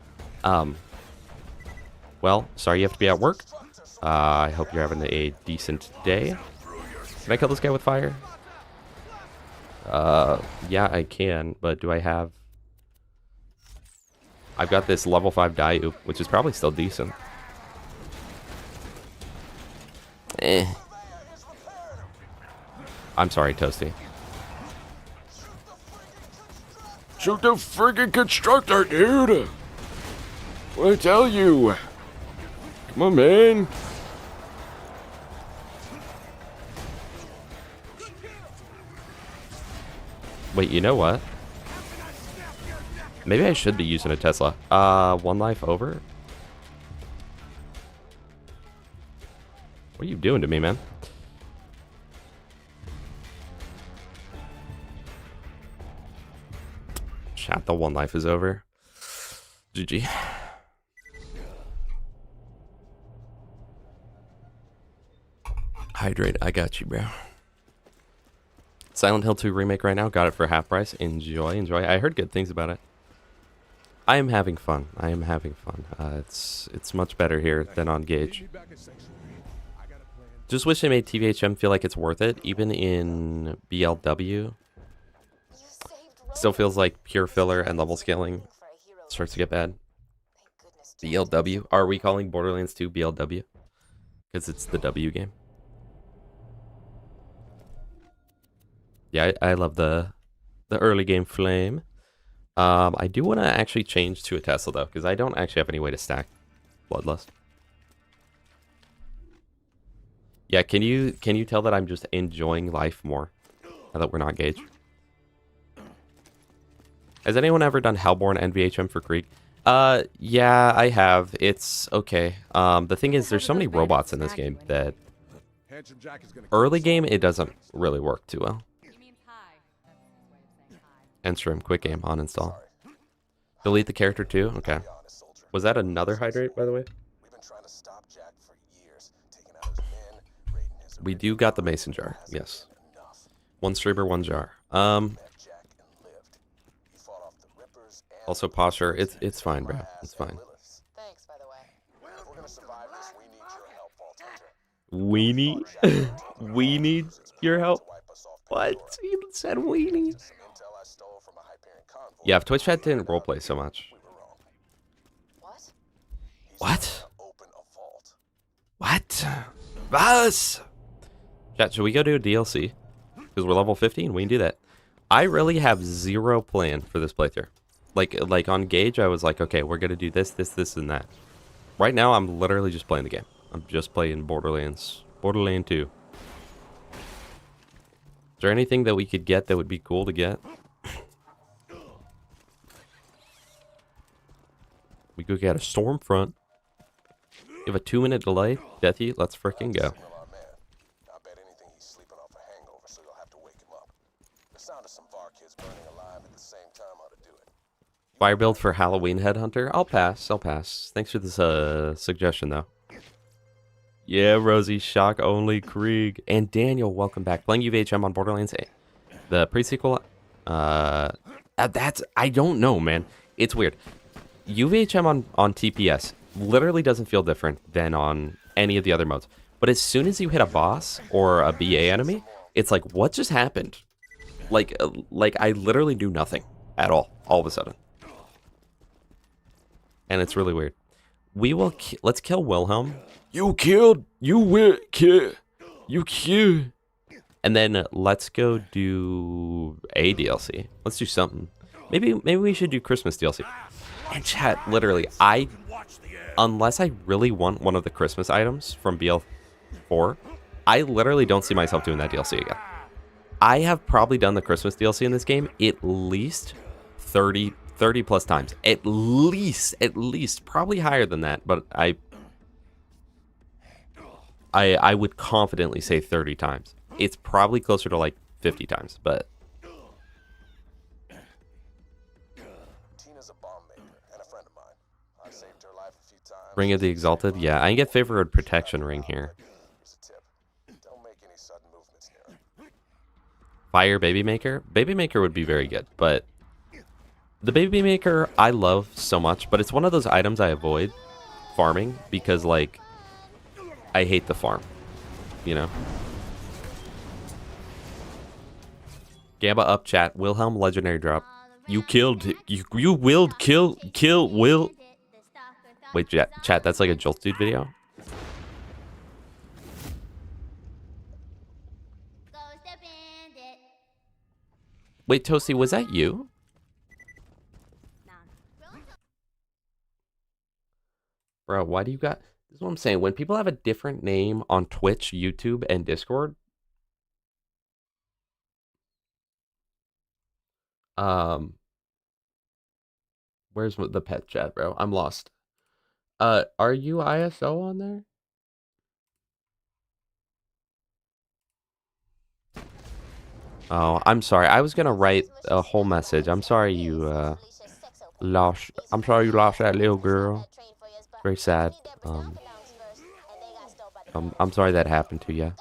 Well, sorry you have to be at work. I hope you're having a decent day. Can I kill this guy with fire? Yeah, I can, but do I have... I've got this level 5 Dayu, which is probably still decent. I'm sorry, Toasty. Shoot the friggin' constructor, dude! What I tell you? Come on, man. Wait, you know what? Maybe I should be using a Tesla. One life over? What are you doing to me, man? Chat, the one life is over. GG. Hydrate, I got you, bro. Silent Hill 2 remake right now. Got it for half price. Enjoy. I heard good things about it. I am having fun. It's much better here than on Gaige. Just wish they made TVHM feel like it's worth it, even in BLW. Still feels like pure filler and level scaling starts to get bad. BLW. Are we calling Borderlands 2 BLW? Because it's the W game. Yeah, I love the early game flame. I do want to actually change to a Tesla though, because I don't actually have any way to stack Bloodlust. Yeah, can you tell that I'm just enjoying life more now that we're not Gaige? Has anyone ever done Hellborn NVHM for Krieg? Yeah, I have. It's okay. The thing is, there's so many robots in this game that early game it doesn't really work too well. End stream. Quick game. Uninstall. Delete the character too? Okay. Was that another hydrate, by the way? We've been trying to stop Jack for years, taking out his men, raiding his We do got the mason jar. Yes. enough. One streamer, one jar. Met Jack and lived. He fought off the Rippers and Also posture. It's fine, bro. It's fine. Thanks, by the way. if we're gonna survive this, we need your help, Vault Hunter. We need we need your help. Wipe us off What? He said we need. some intel I stole from a Hyperion convoy. Yeah, if Twitch chat didn't roleplay so much. We were wrong. What? What? Open a vault. What? Us. Chat, should we go do a DLC? Because we're level 15, we can do that. I really have zero plan for this playthrough. Like on Gaige, I was like, okay, we're gonna do this, and that. Right now, I'm literally just playing the game. I'm just playing Borderlands. Borderlands 2. Is there anything that we could get that would be cool to get? We could get a Stormfront. You have a 2-minute delay. Deathy, let's freaking go. Signal our man. I bet anything he's sleeping off a hangover, so you'll have to wake him up. The sound of some VAR kids burning alive at the same time ought to do it. Fire build for Halloween Headhunter? I'll pass. Thanks for this suggestion, though. Yeah, Rosie, shock only Krieg. And Daniel, welcome back. Playing UVHM on Borderlands 8. The pre-sequel, that's, I don't know, man. It's weird. UVHM on TPS literally doesn't feel different than on any of the other modes. But as soon as you hit a boss or a BA enemy, it's like, what just happened? Like I literally do nothing at all of a sudden. And it's really weird. We will, let's kill Wilhelm. You killed, you will kill, you kill. And then let's go do a DLC. Let's do something. Maybe we should do Christmas DLC. And chat, literally, unless I really want one of the Christmas items from BL4, I literally don't see myself doing that DLC again. I have probably done the Christmas DLC in this game at least 30 plus times. At least, probably higher than that, but I would confidently say 30 times. It's probably closer to like 50 times, but Tina's a bomb maker and a friend of mine. I saved her life a few times. Ring of the Exalted, yeah, I can get favored protection ring here. Here's a tip. Don't make any sudden movements near her. Fire Baby Maker? Baby Maker would be very good, but the Baby Maker I love so much, but it's one of those items I avoid farming because, like, I hate the farm, you know? Gamba up chat. Wilhelm legendary drop. You killed, you will kill Will. Wait, chat, that's like a Jolt Dude video? Wait, Toasty, was that you? Bro, why do you got... This is what I'm saying. When people have a different name on Twitch, YouTube, and Discord... Where's the pet chat, bro? I'm lost. Are you ISO on there? Oh, I'm sorry. I was gonna write a whole message. I'm sorry you lost. I'm sorry you lost that little girl. Very sad. I'm sorry that happened to you.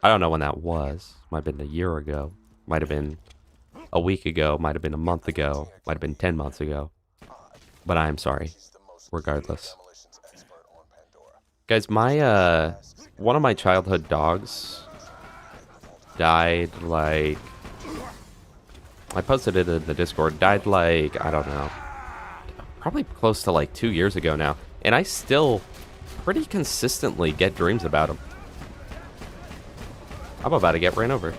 I don't know when that was. Might have been a year ago. Might have been a week ago. Might have been a month ago. Might have been 10 months ago. But I'm sorry. Regardless. Guys, my one of my childhood dogs died like... I posted it in the Discord. Died like, I don't know. Probably close to like 2 years ago now. And I still pretty consistently get dreams about him. I'm about to get ran over.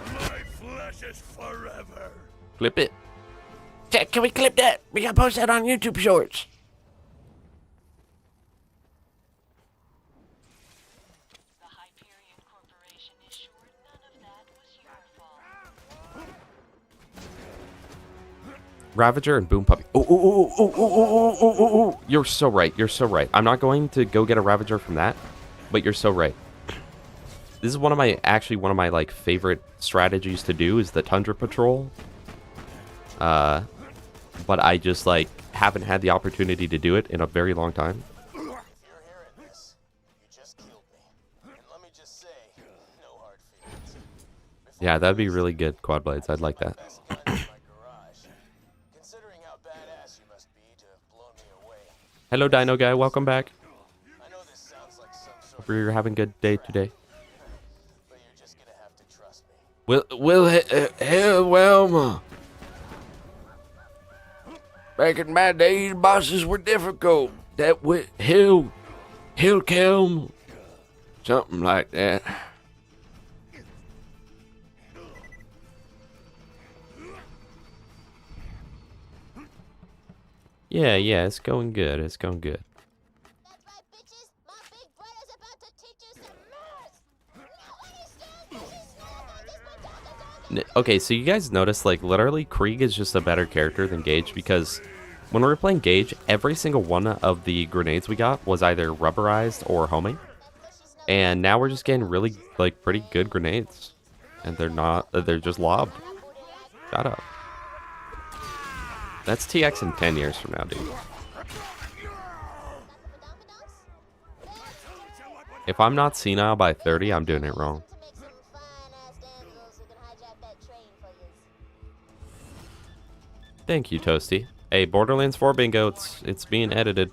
My flesh is forever. Clip it. Chat, can we clip that? We gotta post that on YouTube Shorts. The Hyperion Corporation is sure none of that was your fault. Ravager and Boom Puppy. Oh. You're so right. You're so right. I'm not going to go get a Ravager from that, but you're so right. This is one of my like favorite strategies to do is the Tundra Patrol. but I just like haven't had the opportunity to do it in a very long time. If you're hearing this, you just killed me. And let me just say, no hard feelings. Yeah, that'd be really good quad blades. I'd like that. Best gun in my garage. Considering how badass you must be to have blown me away. Hello, Dino guy. Welcome back. I know this sounds like some sort Hope you're having a good day today. but you're just gonna have to trust me. Wilma. Back in my days, bosses were difficult. That Hill Kelm, something like that. Yeah, it's going good. It's going good. That's right, bitches. My big brother's about to teach you some manners. No any stairs, Okay, so you guys notice, like, literally, Krieg is just a better character than Gaige, because when we were playing Gaige, every single one of the grenades we got was either rubberized or homing. And now we're just getting really, like, pretty good grenades. And they're not, they're just lobbed. Shut up. That's TX in 10 years from now, dude. If I'm not senile by 30, I'm doing it wrong. Thank you, Toasty. Hey, Borderlands 4 bingo, it's being edited.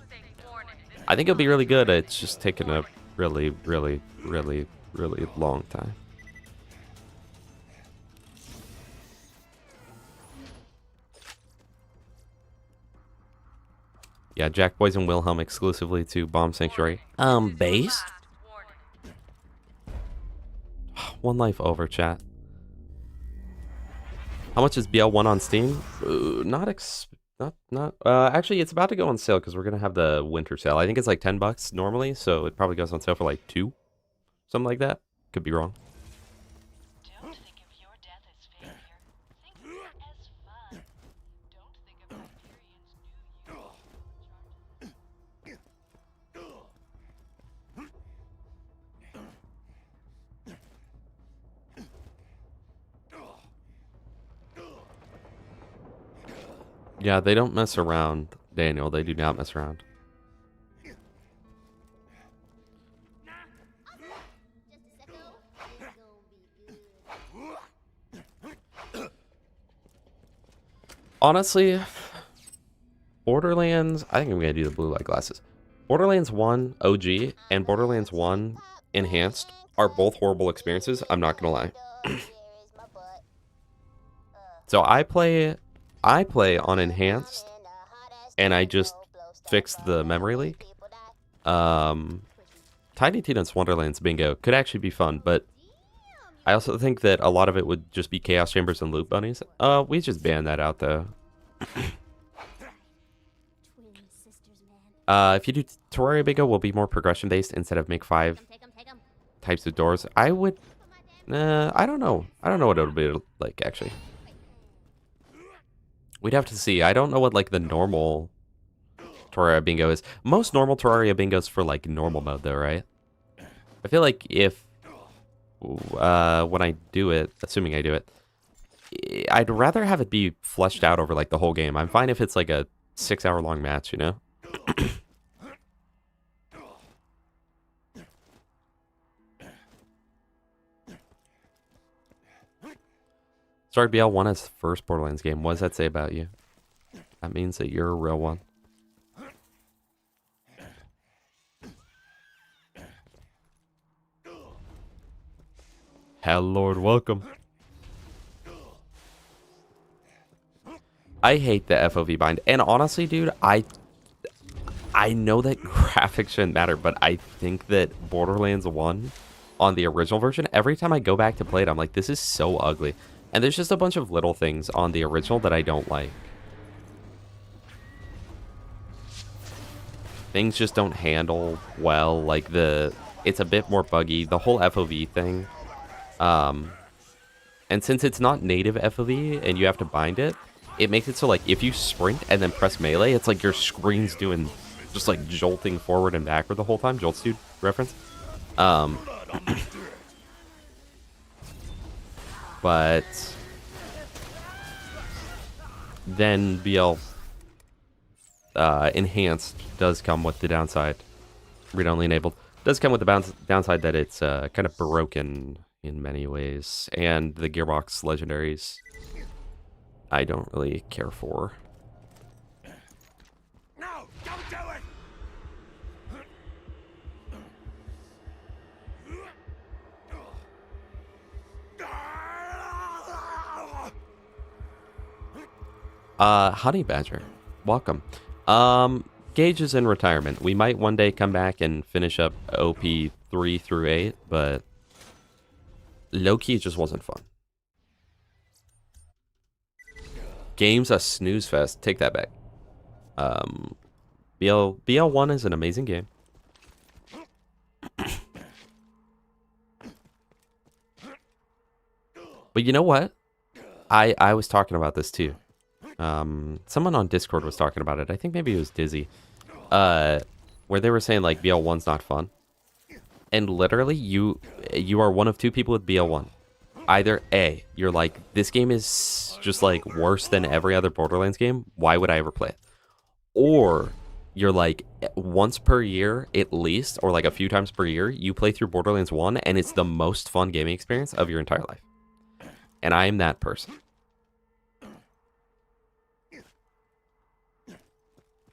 I think it'll be really good. It's just taking a really long time. Yeah, Jack Boys and Wilhelm exclusively to Bomb Sanctuary. Base? One life over, chat. How much is BL1 on Steam? Actually, it's about to go on sale because we're gonna have the winter sale. I think it's like $10 normally, so it probably goes on sale for like $2, something like that. Could be wrong. Don't think of your death as failure. Think of it as fun. Don't think of Hyperion's new Yeah, they don't mess around, Daniel. They do not mess around. Honestly, Borderlands, I think I'm going to do the blue light glasses. Borderlands 1 OG and Borderlands 1 Enhanced are both horrible experiences. I'm not going to lie. So I play on Enhanced, and I just fixed the memory leak. Tiny Tina's Wonderlands bingo could actually be fun, but I also think that a lot of it would just be Chaos Chambers and Loot Bunnies. We just banned that out, though. If you do Terraria bingo, will be more progression-based instead of make 5 types of doors. I would... I don't know. I don't know what it would be like, actually. We'd have to see. I don't know what, like, the normal Terraria bingo is. Most normal Terraria bingos for, like, normal mode, though, right? I feel like if... when I do it, assuming I do it, I'd rather have it be fleshed out over, like, the whole game. I'm fine if it's, like, a 6-hour-long match, you know? Sorry, BL won his first Borderlands game. What does that say about you? That means that you're a real one. Hell Lord, welcome. I hate the FOV bind. And honestly, dude, I know that graphics shouldn't matter, but I think that Borderlands 1 on the original version, every time I go back to play it, I'm like, this is so ugly. And there's just a bunch of little things on the original that I don't like. Things just don't handle well. Like, it's a bit more buggy. The whole FOV thing. And since it's not native FOV and you have to bind it, it makes it so, like, if you sprint and then press melee, it's like your screen's doing just, like, jolting forward and backward the whole time. Jolts, dude, reference. But then BL enhanced does come with the downside. Read-only enabled does come with the downside that it's kind of broken in many ways, and the gearbox legendaries I don't really care for. No, don't do it! Honey Badger, welcome. Gaige is in retirement. We might one day come back and finish up OP 3 through 8, but low-key it just wasn't fun. Game's a snooze fest. Take that back. BL1 is an amazing game. But you know what? I was talking about this too. Someone on Discord was talking about it. I think maybe it was Dizzy. Where they were saying like BL1's not fun. And literally you are one of two people with BL1. Either A, you're like, this game is just like worse than every other Borderlands game. Why would I ever play it? Or you're like, once per year at least, or like a few times per year, you play through Borderlands 1 and it's the most fun gaming experience of your entire life. And I am that person.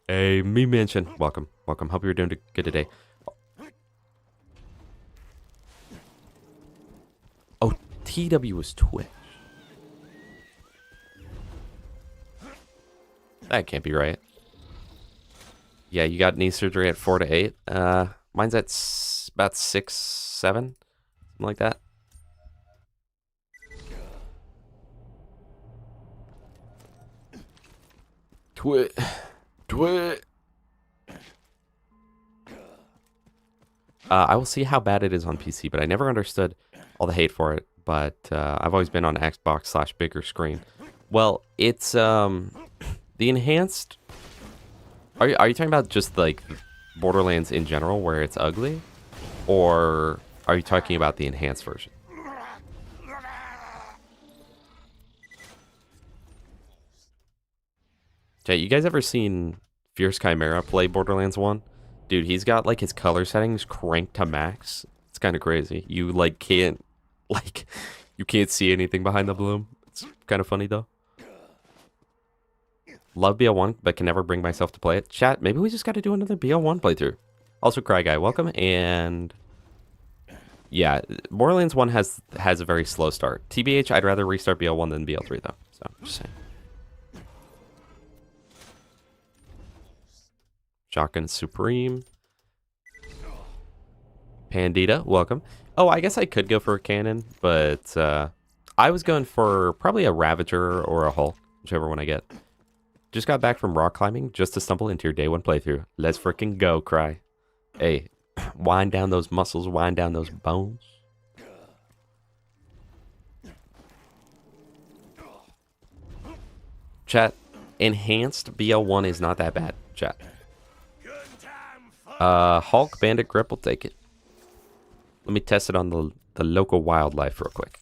Hey, me mention. Welcome. Welcome. Hope you're doing good today. Oh, TW was Twitch. That can't be right. Yeah, you got knee surgery at 4 to 8. Mine's at about 6, 7. Something like that. Twit. I will see how bad it is on PC, but I never understood all the hate for it. But I've always been on Xbox / bigger screen. Well, it's the enhanced. Are you talking about just like Borderlands in general, where it's ugly, or are you talking about the enhanced version? Okay, you guys ever seen Fierce Chimera play Borderlands 1? Dude, he's got like his color settings cranked to max. It's kind of crazy. You like can't you can't see anything behind the bloom. It's kind of funny though. Love BL1, but can never bring myself to play it. Chat, maybe we just got to do another BL1 playthrough. Also, Cry Guy, welcome. And yeah, Borderlands 1 has a very slow start. TBH, I'd rather restart BL1 than BL3 though. So, just saying. Shotgun Supreme. Pandita, welcome. Oh, I guess I could go for a cannon, but I was going for probably a Ravager or a Hulk, whichever one I get. Just got back from rock climbing just to stumble into your day one playthrough. Let's freaking go, Cry. Hey, wind down those muscles, wind down those bones. Chat, enhanced BL1 is not that bad, chat. Hulk Bandit Grip will take it. Let me test it on the local wildlife real quick.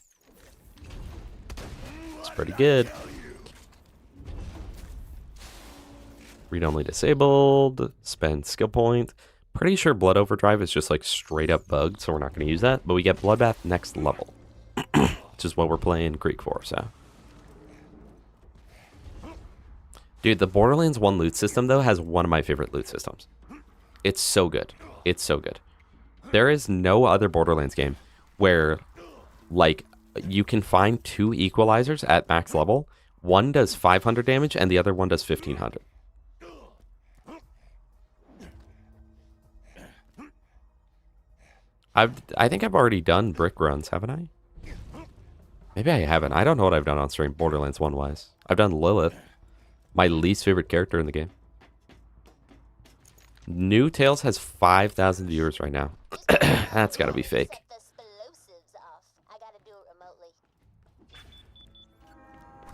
It's pretty good. Read only disabled. Spend skill point. Pretty sure Blood Overdrive is just like straight up bugged, so we're not going to use that. But we get Bloodbath next level, which is what we're playing Krieg for. So, dude, the Borderlands 1 loot system though has one of my favorite loot systems. It's so good. It's so good. There is no other Borderlands game where, like, you can find two equalizers at max level. One does 500 damage and the other one does 1500. I think I've already done brick runs, haven't I? Maybe I haven't. I don't know what I've done on stream Borderlands 1 wise. I've done Lilith, my least favorite character in the game. New Tales has 5,000 viewers right now. That's gotta be fake. Set the explosives off. I gotta do it remotely.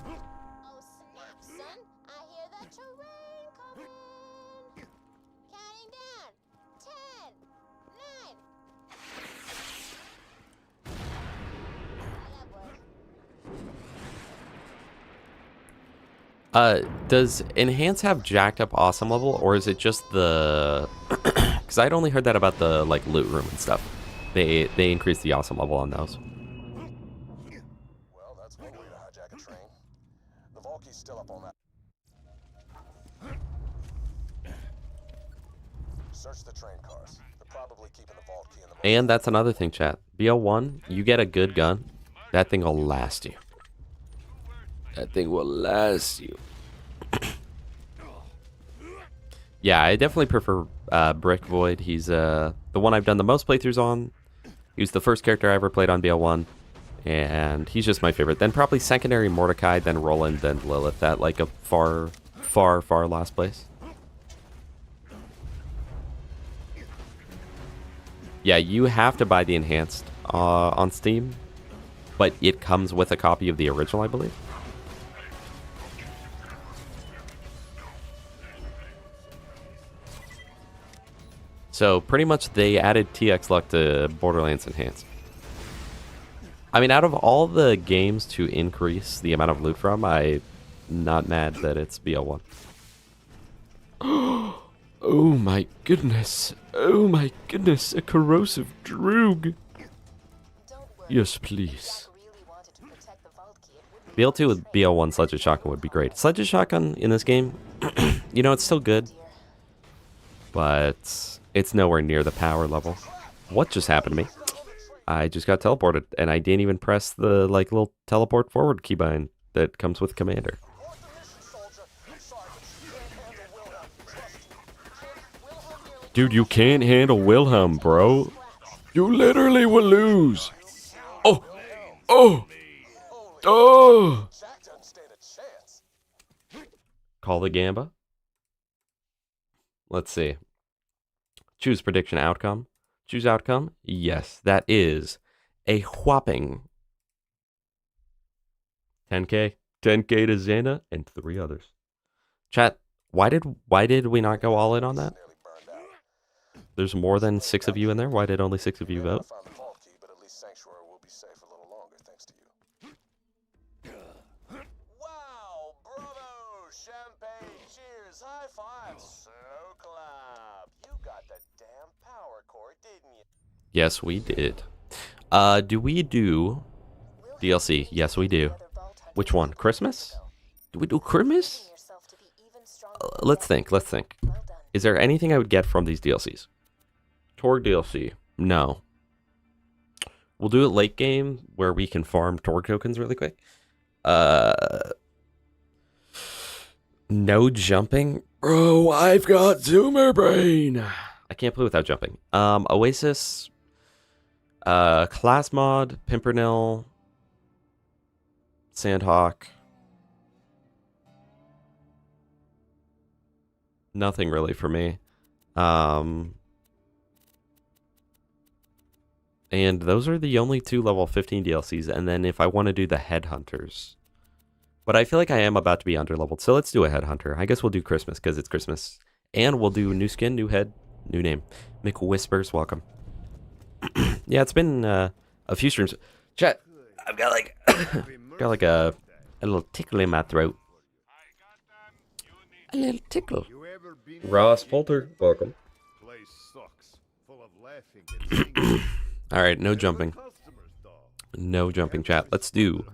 Oh snap, son! I hear the train coming. Counting down. 10, 9. Yeah, boy. Does enhance have jacked up awesome level, or is it just the? Because I'd only heard that about the like loot room and stuff. They increase the awesome level on those. Well, that's one way to hijack a train. The Volkie's still up on that. Search the train cars. They're probably keeping the Volkie in the. And that's another thing, chat. BL1, you get a good gun, that thing will last you. That thing will last you. Yeah, I definitely prefer Brick Void. He's the one I've done the most playthroughs on. He was the first character I ever played on BL1, and he's just my favorite. Then probably secondary Mordecai, then Roland, then Lilith. At like a far, far, far last place. Yeah, you have to buy the enhanced on Steam, but it comes with a copy of the original, I believe. So pretty much they added TX luck to Borderlands Enhanced. I mean, out of all the games to increase the amount of loot from, I'm not mad that it's BL1. Oh my goodness. Oh my goodness. A corrosive droog. Yes, please. BL2 with BL1 Sledge Shotgun would be great. Sledge Shotgun in this game, you know, it's still good, but it's nowhere near the power level. What just happened to me? I just got teleported, and I didn't even press the like little teleport forward keybind that comes with Commander. Dude, you can't handle Wilhelm, bro. You literally will lose. Oh, oh, oh. Jack doesn't stand a chance. Call the Gamba. Let's see. Choose prediction outcome. Choose outcome. Yes, that is a whopping 10K. 10K to Xana and 3 others. Chat, why did we not go all in on that? Nearly burned out. There's more than 6 of you in there. Why did only 6 of you vote? Found the Volkie, but at least Sanctuary will be safe a little longer thanks to you. Wow, bravo! Champagne, cheers, high five, so clap. You got the damn power cord, didn't you? Yes, we did. Do we do DLC? Yes, we do. Which one? Christmas? Do we do Christmas? Let's think. Is there anything I would get from these DLCs? Torg DLC. No. We'll do it late game where we can farm Torg tokens really quick. No jumping. Bro, I've got Zoomer brain. I can't play without jumping. Oasis. Class mod. Pimpernel. Sandhawk. Nothing really for me. And those are the only 2 level 15 DLCs. And then if I want to do the Headhunters. But I feel like I am about to be under-leveled. So let's do a Headhunter. I guess we'll do Christmas because it's Christmas. And we'll do new skin, new head, new name. McWhispers, welcome. Yeah, it's been a few streams. Chat, I've got like... got like a little tickle in my throat. A little tickle. Ross Poulter, welcome. Alright, no jumping. No jumping, chat. Let's do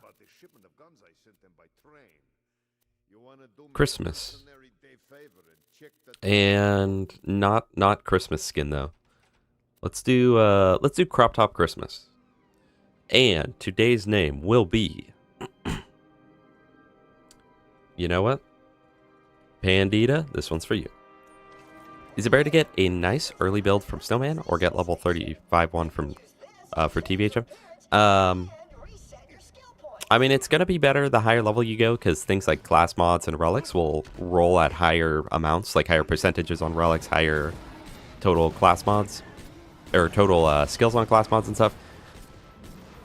Christmas. And not Christmas skin though. Let's do crop top Christmas. And today's name will be you know what? Pandita, this one's for you. Is it better to get a nice early build from Snowman or get level 35 one from for TVHM? I mean, it's going to be better the higher level you go because things like class mods and relics will roll at higher amounts, like higher percentages on relics, higher total class mods, or total skills on class mods and stuff.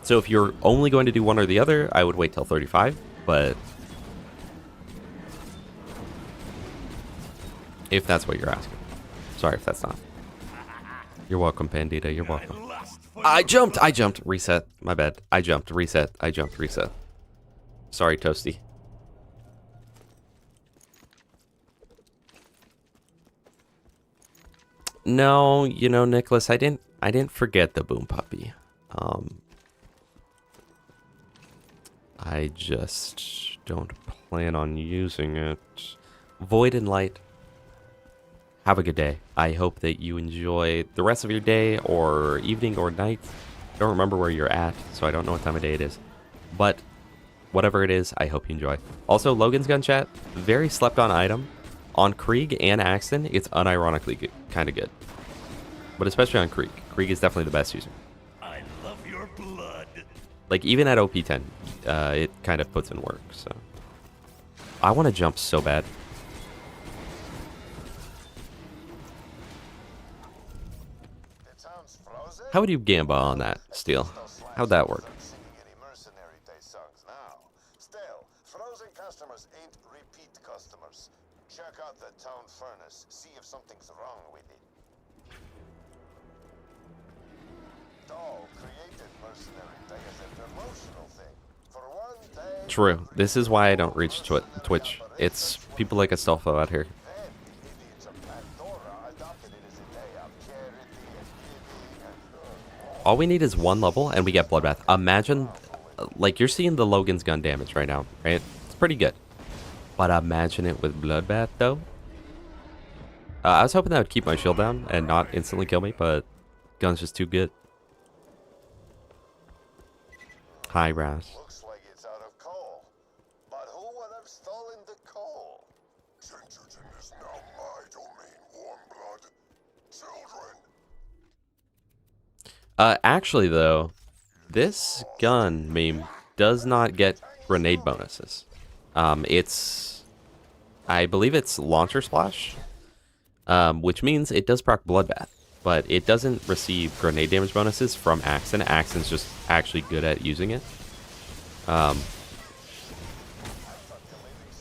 So if you're only going to do one or the other, I would wait till 35, but if that's what you're asking. Sorry if that's not. You're welcome, Pandita, you're welcome. I jumped, reset, my bad. I jumped, reset. Sorry, Toasty. No, you know, Nicholas, I didn't forget the boom puppy. I just don't plan on using it. Void and Light, have a good day. I hope that you enjoy the rest of your day or evening or night. I don't remember where you're at, so I don't know what time of day it is. But whatever it is, I hope you enjoy. Also, Logan's Gun Chat, very slept on item. On Krieg and Axton, it's unironically kind of good. But especially on Krieg. Krieg is definitely the best user. I love your blood. Like, even at OP10, it kind of puts in work, so. I want to jump so bad. The town's frozen? How would you gamba on that, Steel? How'd that work? Singing any Mercenary Day songs now. Still, frozen customers ain't repeat customers. Check out the town furnace, see if something's wrong with it. Doll created Mercenary Day as a promotional thing. For one day. True. This is why I don't reach Twitch. It's people like Astolfo out here. Then, idiots of Pandora adopted it as a day of charity and giving and All we need is one level and we get Bloodbath. Imagine, like, you're seeing the Logan's gun damage right now, right? It's pretty good. But imagine it with Bloodbath, though. I was hoping that would keep my shield down and not instantly kill me, but gun's just too good. Hi, Raz. looks like it's out of coal. But who would have stolen the coal? Gingerton is now my domain, warm blood. Children. Actually, though, this gun meme does not get grenade bonuses. I believe it's Launcher Splash, which means it does proc Bloodbath, but it doesn't receive grenade damage bonuses from Axton. Axton's just actually good at using it.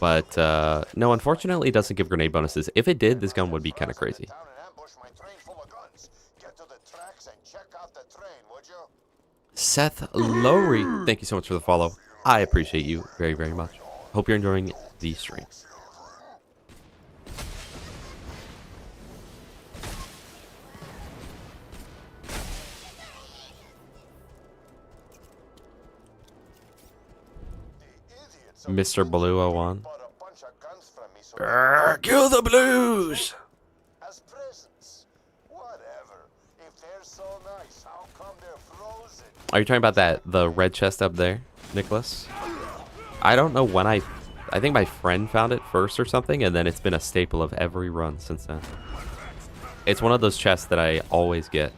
But no, unfortunately, it doesn't give grenade bonuses. If it did, this gun would be kind of crazy. Town and ambush my train full of guns. Get to the tracks and check out the train, would you? Seth Lowry, thank you so much for the follow. I appreciate you very, very much. Hope you're enjoying the stream. Mr. Blue 01. Bought a bunch of guns from me so Kill the blues! as presents. Whatever. If they're so nice, how come they're frozen? Are you talking about the red chest up there, Nicholas? I don't know when I think my friend found it first or something, and then it's been a staple of every run since then. It's one of those chests that I always get.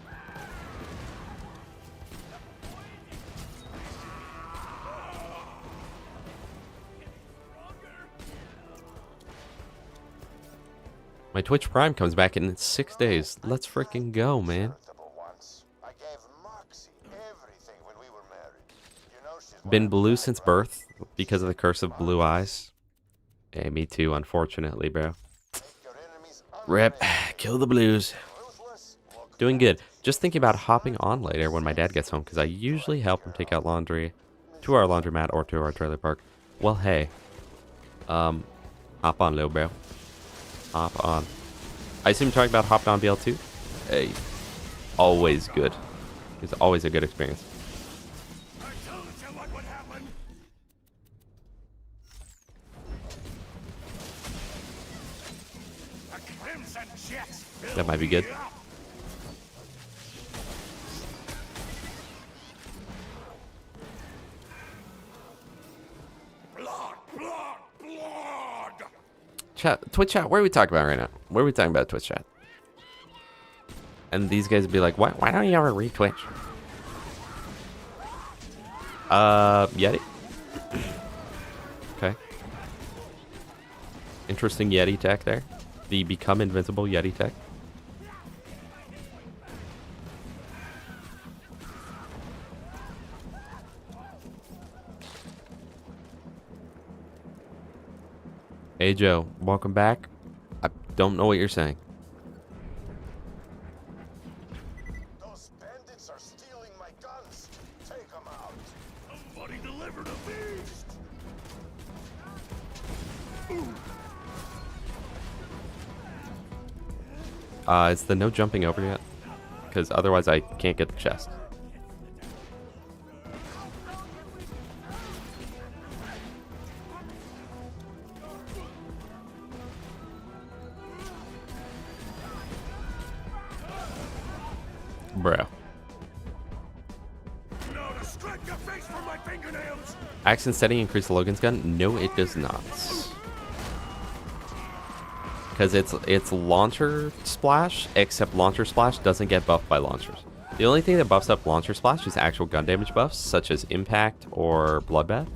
My Twitch Prime comes back in 6 days. Let's freaking go, man. Charitable once. I gave Moxie everything when we were married. You know she's Been blue since birth because of the curse of blue eyes. Hey, me too, unfortunately, bro. your enemies Rip, kill the blues. ruthless. Look, Doing good. Just thinking about hopping on later when my dad gets home, because I usually help him take out laundry to our laundromat or to our trailer park. Well, hey. Hop on, little bro. Hop on. I assume you're talking about hopping on BL2? Hey. Always good. It's always a good experience. I told you what would happen. A crimson jet's That might be good. blood, blood, blood. Chat, Twitch chat, what are we talking about right now? What are we talking about, Twitch chat? And these guys would be like, why don't you ever read Twitch? Yeti? Okay. Interesting Yeti tech there. The become invincible Yeti tech. Hey Joe, welcome back. I don't know what you're saying. Those bandits are stealing my guns. Take them out. Somebody delivered a beast. Is the no jumping over yet? Because otherwise I can't get the chest. Bro. Accent setting increase the Logan's gun? No, it does not. Because it's launcher splash, except launcher splash doesn't get buffed by launchers. The only thing that buffs up launcher splash is actual gun damage buffs, such as impact or bloodbath,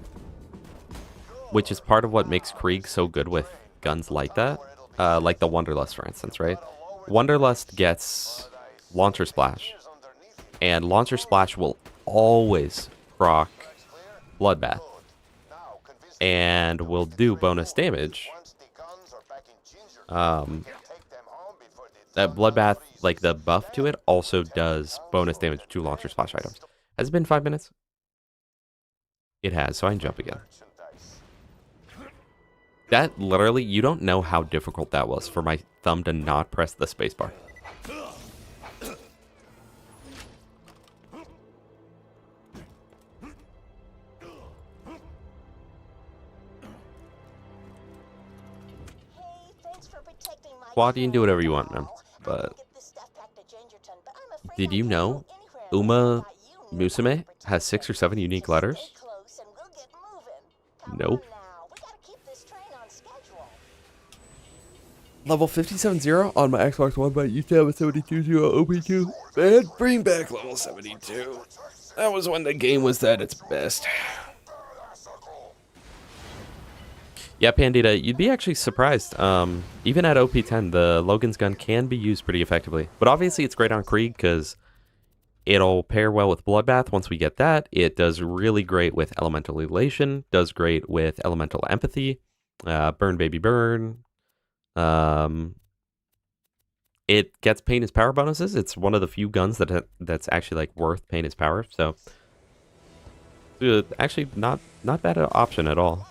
which is part of what makes Krieg so good with guns like that, like the Wanderlust, for instance, right? Wanderlust gets launcher splash, and launcher splash will always proc bloodbath, and will do bonus damage. That bloodbath, like the buff to it, also does bonus damage to launcher splash items. Has it been 5 minutes? It has, so I can jump again. That literally, you don't know how difficult that was for my thumb to not press the spacebar. Quad, you can do whatever you want, man. But did you know Uma Musume has 6 or 7 unique letters? Nope. Level 57-0 on my Xbox One, but used to have a 72-0 OP2. Man, bring back level 72. That was when the game was at its best. Yeah, Pandita, you'd be actually surprised. Even at OP10, the Logan's gun can be used pretty effectively. But obviously, it's great on Krieg because it'll pair well with Bloodbath once we get that. It does really great with Elemental Elation, does great with Elemental Empathy, Burn Baby Burn. It gets Pain as power bonuses. It's one of the few guns that's actually like worth Pain as power. So, actually, not bad option at all.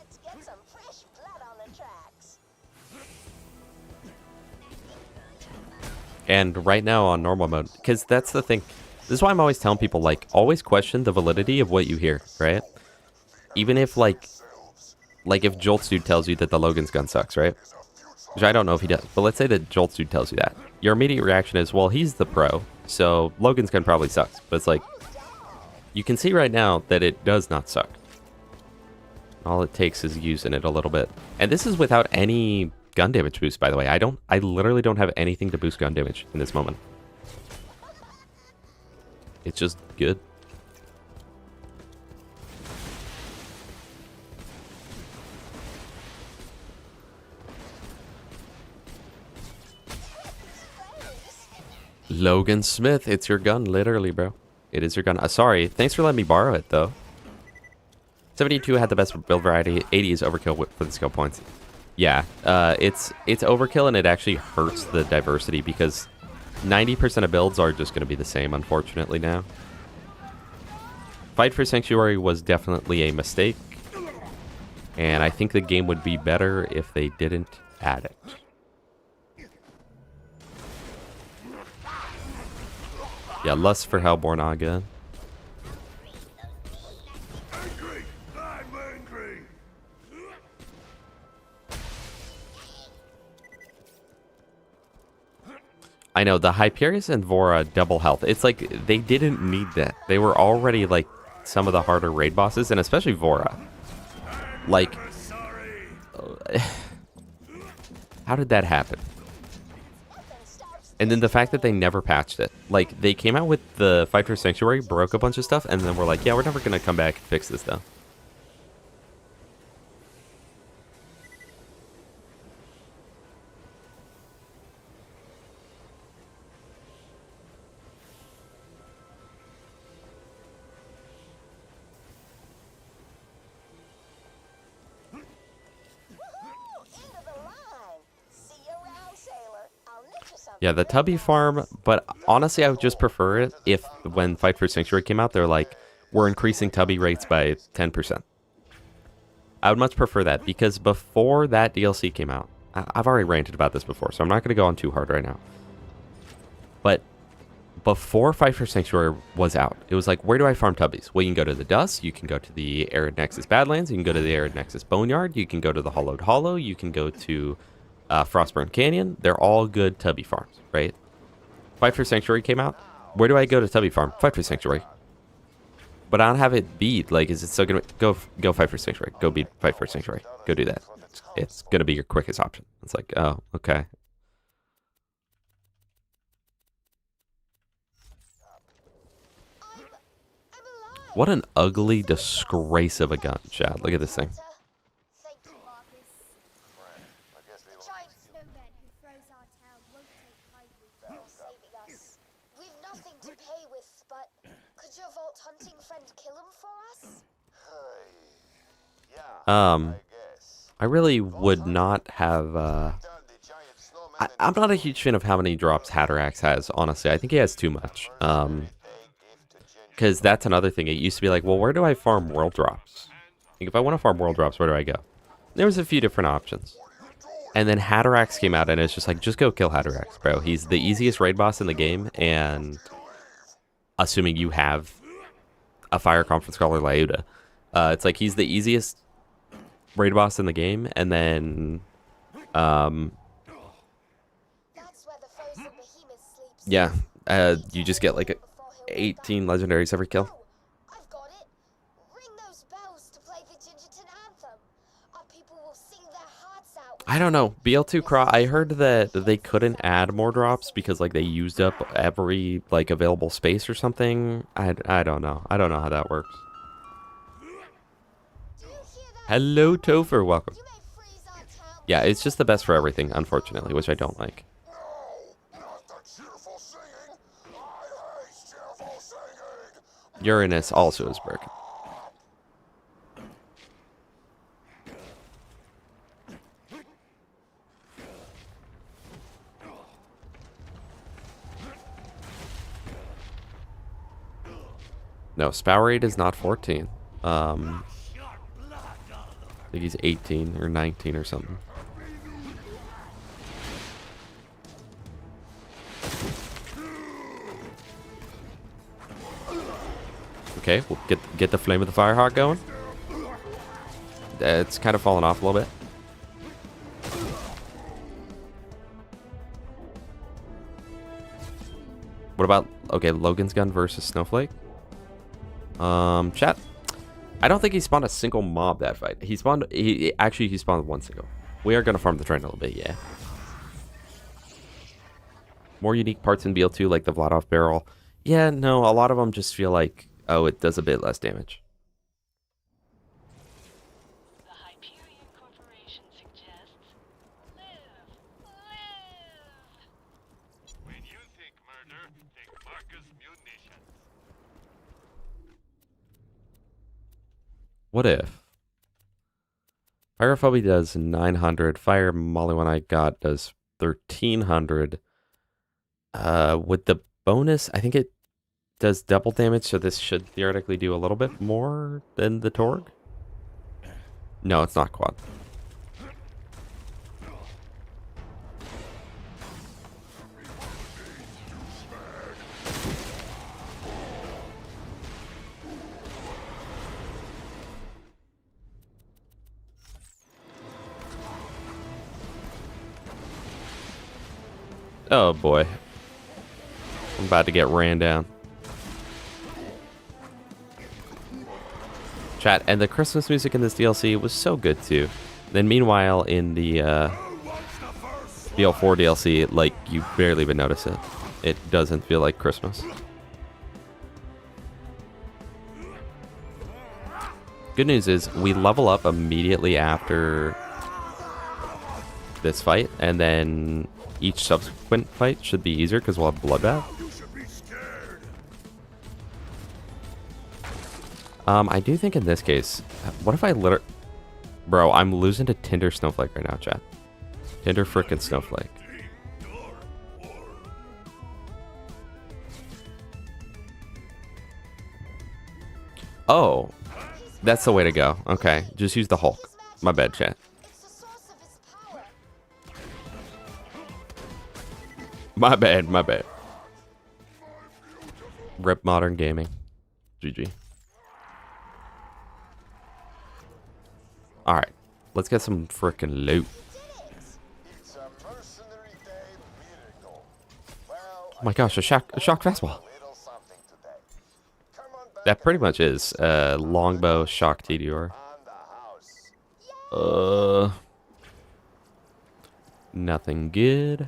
And right now on normal mode, because that's the thing. This is why I'm always telling people, like, always question the validity of what you hear, right? Even if, like if Jolt's dude tells you that the Logan's gun sucks, right? Which I don't know if he does, but let's say that Jolt's dude tells you that. Your immediate reaction is, well, he's the pro, so Logan's gun probably sucks. But it's like, you can see right now that it does not suck. All it takes is using it a little bit. And this is without any gun damage boost, by the way. I literally don't have anything to boost gun damage in this moment. It's just good. Logan Smith, it's your gun, literally, bro. It is your gun. Sorry, thanks for letting me borrow it, though. 72 had the best build variety. 80 is overkill for the skill points. Yeah, it's overkill, and it actually hurts the diversity because 90% of builds are just going to be the same, unfortunately, now. Fight for Sanctuary was definitely a mistake, and I think the game would be better if they didn't add it. Yeah, Lust for Hellborn again. I know, the Hyperius and Vora double health. It's like, they didn't need that. They were already, like, some of the harder raid bosses, and especially Vora. Like, how did that happen? And then the fact that they never patched it. Like, they came out with the Fight for Sanctuary, broke a bunch of stuff, and then we're like, yeah, we're never going to come back and fix this, though. Yeah, the Tubby farm, but honestly, I would just prefer it if when Fight for Sanctuary came out, they're like, we're increasing Tubby rates by 10%. I would much prefer that, because before that DLC came out, I've already ranted about this before, so I'm not going to go on too hard right now. But before Fight for Sanctuary was out, it was like, where do I farm tubbies? Well, you can go to the Dust, you can go to the Arid Nexus Badlands, you can go to the Arid Nexus Boneyard, you can go to the Hollowed Hollow, you can go to Frostburn Canyon. They're all good tubby farms, right? Fight for Sanctuary came out. Where do I go to tubby farm? Fight for Sanctuary. But I don't have it beat. Like, is it still gonna go Fight for Sanctuary? Go beat Fight for Sanctuary. Go do that. It's gonna be your quickest option. It's like, oh, okay. I'm alive. What an ugly disgrace of a gun, Chad. Look at this thing. Thank you, Marcus. The giant snowman who froze our town won't take kindly to saving us. We've nothing to pay with, but could your vault hunting friend kill him for us? I really would not have. I'm not a huge fan of how many drops Hatterax has. Honestly, I think he has too much. Because that's another thing. It used to be like, well, where do I farm world drops? Like, if I want to farm world drops, where do I go? There was a few different options. And then Hatterax came out, and it's just like, just go kill Hatterax, bro. He's the easiest raid boss in the game, and assuming you have a Fire Conference Caller Lyuda, it's like he's the easiest raid boss in the game, and then, That's where the frozen behemoth sleeps. yeah, you just get like 18 legendaries every kill. Oh, I've got it. Ring those bells to play the Gingerton anthem. Our people will sing their hearts out. I don't know. BL2 Craw, I heard that they couldn't add more drops because like they used up every like available space or something. I don't know. I don't know how that works. Do you hear that? Hello, Topher. Welcome. You may freeze our town. Yeah, it's just the best for everything, unfortunately, which I don't like. No, not the cheerful singing. I hate cheerful singing. Uranus also is broken. No, Spowerade is not 14. I think he's 18 or 19 or something. Okay, we'll get the Flame of the Firehawk going. It's kind of fallen off a little bit. What about, okay, Logan's gun versus Snowflake? Chat. I don't think he spawned a single mob that fight. He spawned one single. We are gonna farm the train a little bit, yeah. More unique parts in BL2, like the Vladov barrel. Yeah, no, a lot of them just feel like, oh, it does a bit less damage. The Hyperion Corporation suggests live, live. When you think murder, think Marcus Munitions. What if Pyrophobia does 900, Fire Molly one I got does 1300. With the bonus, I think it does double damage, so this should theoretically do a little bit more than the Torg. No, it's not quad. Oh boy. I'm about to get ran down. Chat, and the Christmas music in this DLC was so good too. Then meanwhile in the BL4 DLC, like, you barely even notice it. It doesn't feel like Christmas. Good news is we level up immediately after this fight, and then each subsequent fight should be easier because we'll have Bloodbath. I do think in this case, what if I Bro, I'm losing to Tinder Snowflake right now, chat. Tinder frickin' Snowflake. Oh, that's the way to go. Okay, just use the Hulk. My bad, chat. It's the source of his power. My bad, my bad. Rip Modern Gaming. GG. Alright. Let's get some frickin' loot. It's a mercenary day miracle. Well, Oh my gosh, a shock fastball. little something today. Come on back That pretty much is longbow shock TDR. on the house. Nothing good.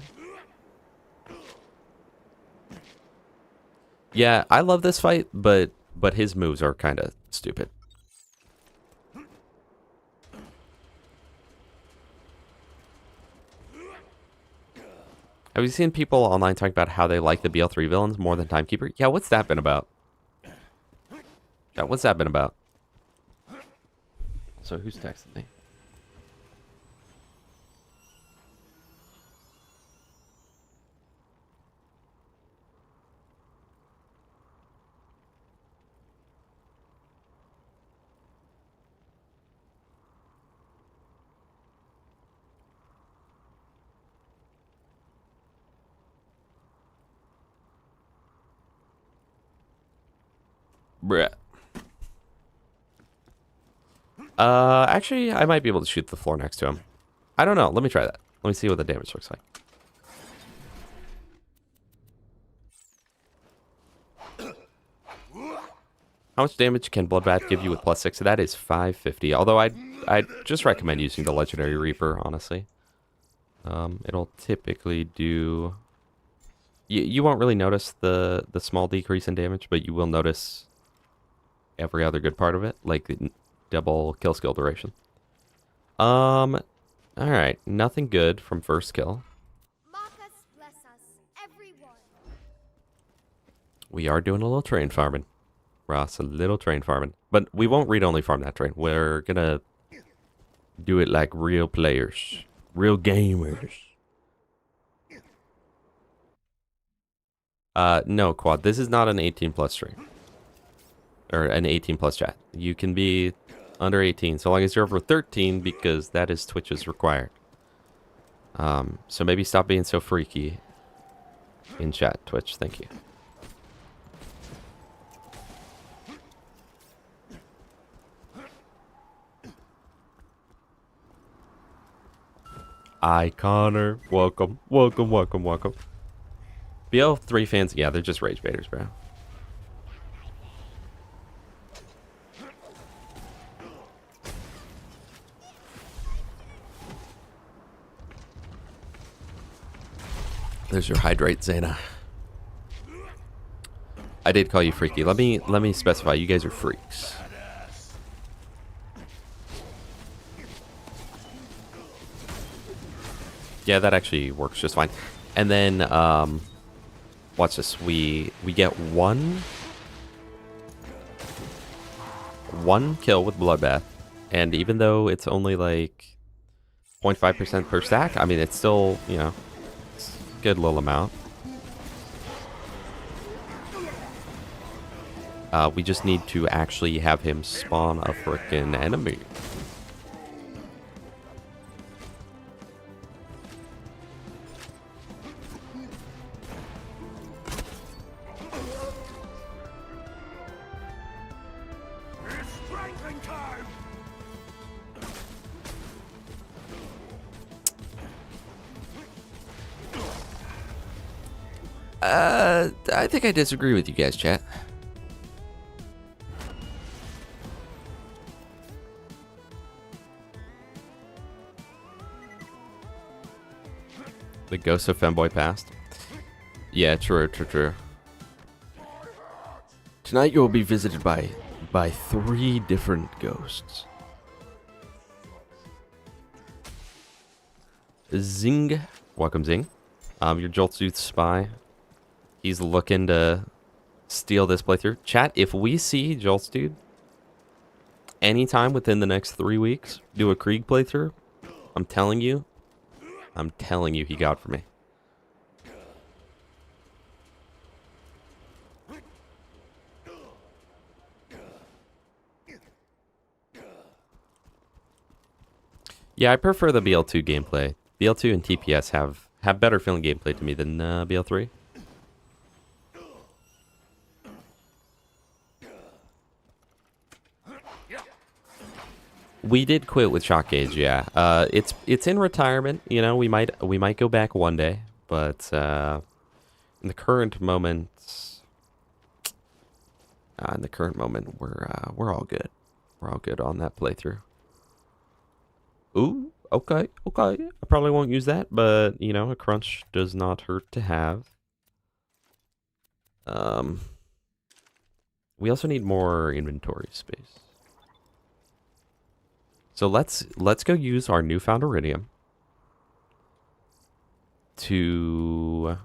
Yeah, I love this fight, but his moves are kind of stupid. Have you seen people online talking about how they like the BL3 villains more than Timekeeper? Yeah, what's that been about? Yeah, what's that been about? So who's texting me? Bruh. Actually, I might be able to shoot the floor next to him. I don't know. Let me try that. Let me see what the damage looks like. How much damage can Bloodbath give you with +6? That is 550. Although I'd just recommend using the Legendary Reaper, honestly. It'll typically do... You won't really notice the small decrease in damage, but you will notice every other good part of it, like the double kill skill duration. Alright, nothing good from first kill. Marcus, bless us, everyone. We are doing a little train farming. Ross, a little train farming. But we won't read-only farm that train. We're gonna do it like real players. Real gamers. No, Quad, this is not an 18+ stream. Or an 18+ chat. You can be under 18 so long as you're over 13 because that is Twitch's required. So maybe stop being so freaky in chat, Twitch. Thank you. Connor. Welcome. Welcome, welcome, welcome. BL3 fans, yeah, they're just rage baiters, bro. There's your hydrate, Zayna. I did call you freaky. Let me specify. You guys are freaks. Yeah, that actually works just fine. And then, watch this. We get one kill with Bloodbath, and even though it's only like 0.5% per stack, I mean, it's still, you know, it's a good little amount. We just need to actually have him spawn a frickin' enemy. I think I disagree with you guys, chat. The ghost of Femboy passed. Yeah, true. Tonight you will be visited by 3 different ghosts. Zing. Welcome, Zing. Your Joltooth spy. He's looking to steal this playthrough. Chat, if we see Joltooth anytime within the next 3 weeks do a Krieg playthrough, I'm telling you he got for me. Yeah, I prefer the BL2 gameplay. BL2 and TPS have better feeling gameplay to me than BL3. We did quit with Shock Gauge, yeah. It's in retirement. You know, we might go back one day, but in the current moment, we're all good. We're all good on that playthrough. Ooh, okay. I probably won't use that, but you know, a crunch does not hurt to have. We also need more inventory space. So let's go use our newfound iridium to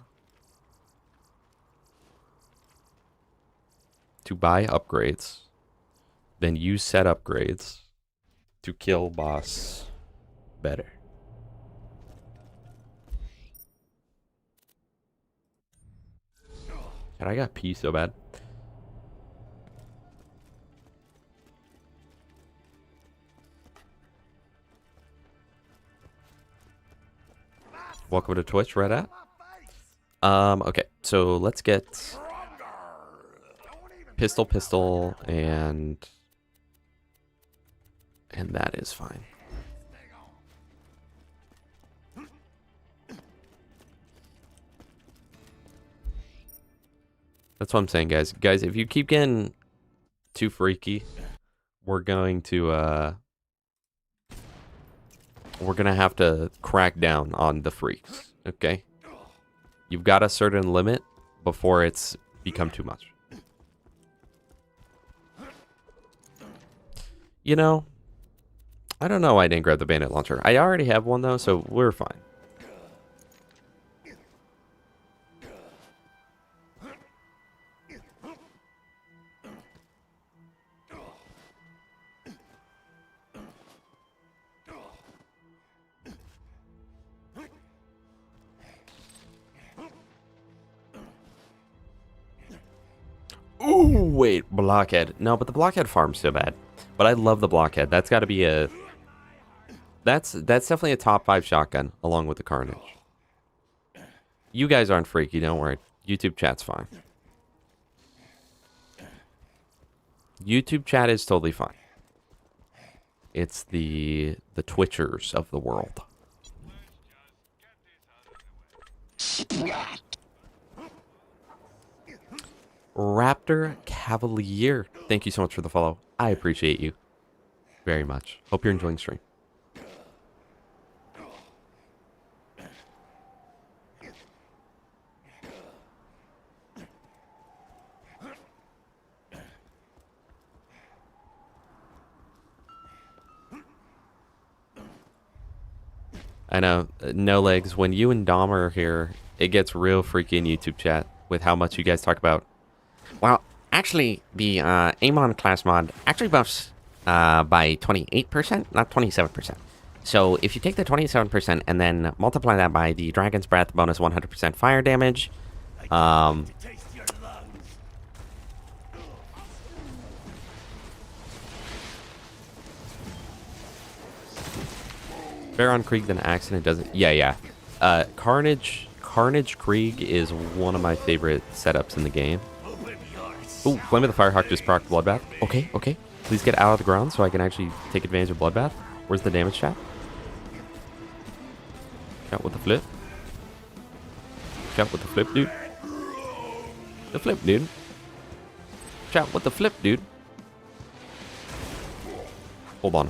buy upgrades, then use said upgrades to kill boss better. God, I got pee so bad. Welcome to Twitch, Red Hat. Okay, so let's get pistol, and that is fine. That's what I'm saying, guys. Guys, if you keep getting too freaky, we're going to have to crack down on the freaks, okay? You've got a certain limit before it's become too much. You know, I don't know why I didn't grab the bandit launcher. I already have one though, so we're fine. Ooh, wait, blockhead. No, but the blockhead farm's so bad. But I love the blockhead. That's got to be a... That's definitely a top 5 shotgun, along with the carnage. You guys aren't freaky, don't worry. YouTube chat's fine. YouTube chat is totally fine. It's the Twitchers of the world. Raptor Cavalier, thank you so much for the follow. I appreciate you very much. Hope you're enjoying the stream. I know, no legs. When you and Dom are here, it gets real freaky in YouTube chat with how much you guys talk about. Well, actually, the Amon class mod actually buffs by 28%, not 27%. So if you take the 27% and then multiply that by the Dragon's Breath bonus 100% fire damage, Baron Krieg, then accident doesn't... Yeah. Carnage Krieg is one of my favorite setups in the game. Ooh, Flame of the Firehawk just procced Bloodbath. Okay. Please get out of the ground so I can actually take advantage of Bloodbath. Where's the damage chat? Chat with the flip. Chat with the flip, dude. The flip, dude. Chat with the flip, dude. Hold on.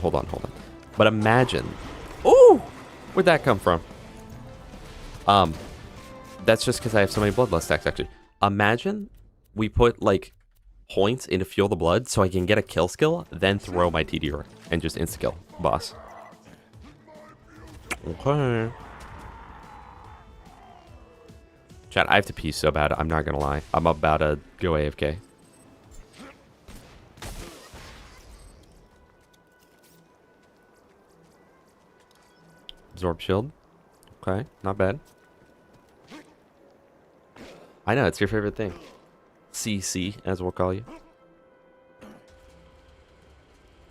But imagine... Ooh! Where'd that come from? That's just because I have so many bloodlust stacks, actually. Imagine we put, like, points into Fuel the Blood so I can get a kill skill, then throw my TDR and just insta-kill boss. Okay. Chat, I have to pee so bad, I'm not gonna lie. I'm about to go AFK. Absorb shield. Okay, not bad. I know, it's your favorite thing. CC, as we'll call you.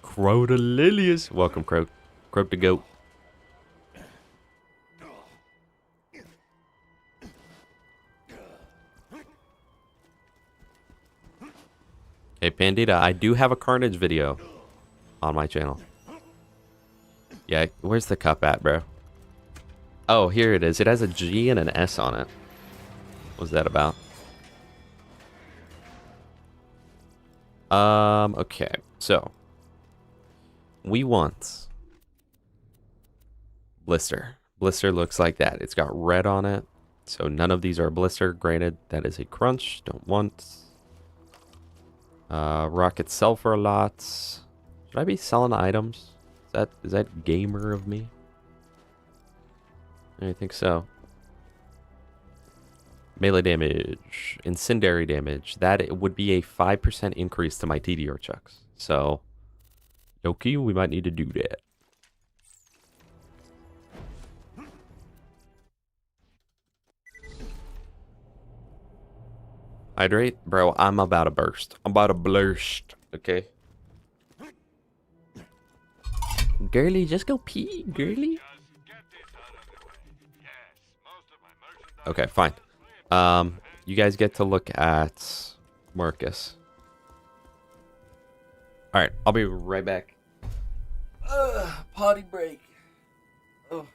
Crotolilius. Welcome, Croak. Croak to goat. Hey, Pandita, I do have a Carnage video on my channel. Yeah, where's the cup at, bro? Oh, here it is. It has a G and an S on it. What's that about? Okay. So, we want blister. Blister looks like that. It's got red on it. So none of these are blister. Granted, that is a crunch. Don't want. Rocket sell for a lot. Should I be selling items? Is that gamer of me? I think so. Melee damage, incendiary damage. That it would be a 5% increase to my TDR chucks. So, Yoki, we might need to do that. Hydrate? Bro, I'm about to burst. I'm about to burst, okay? Girly, just go pee, girly. Okay, fine. You guys get to look at Marcus. Alright, I'll be right back. Potty break. Ugh.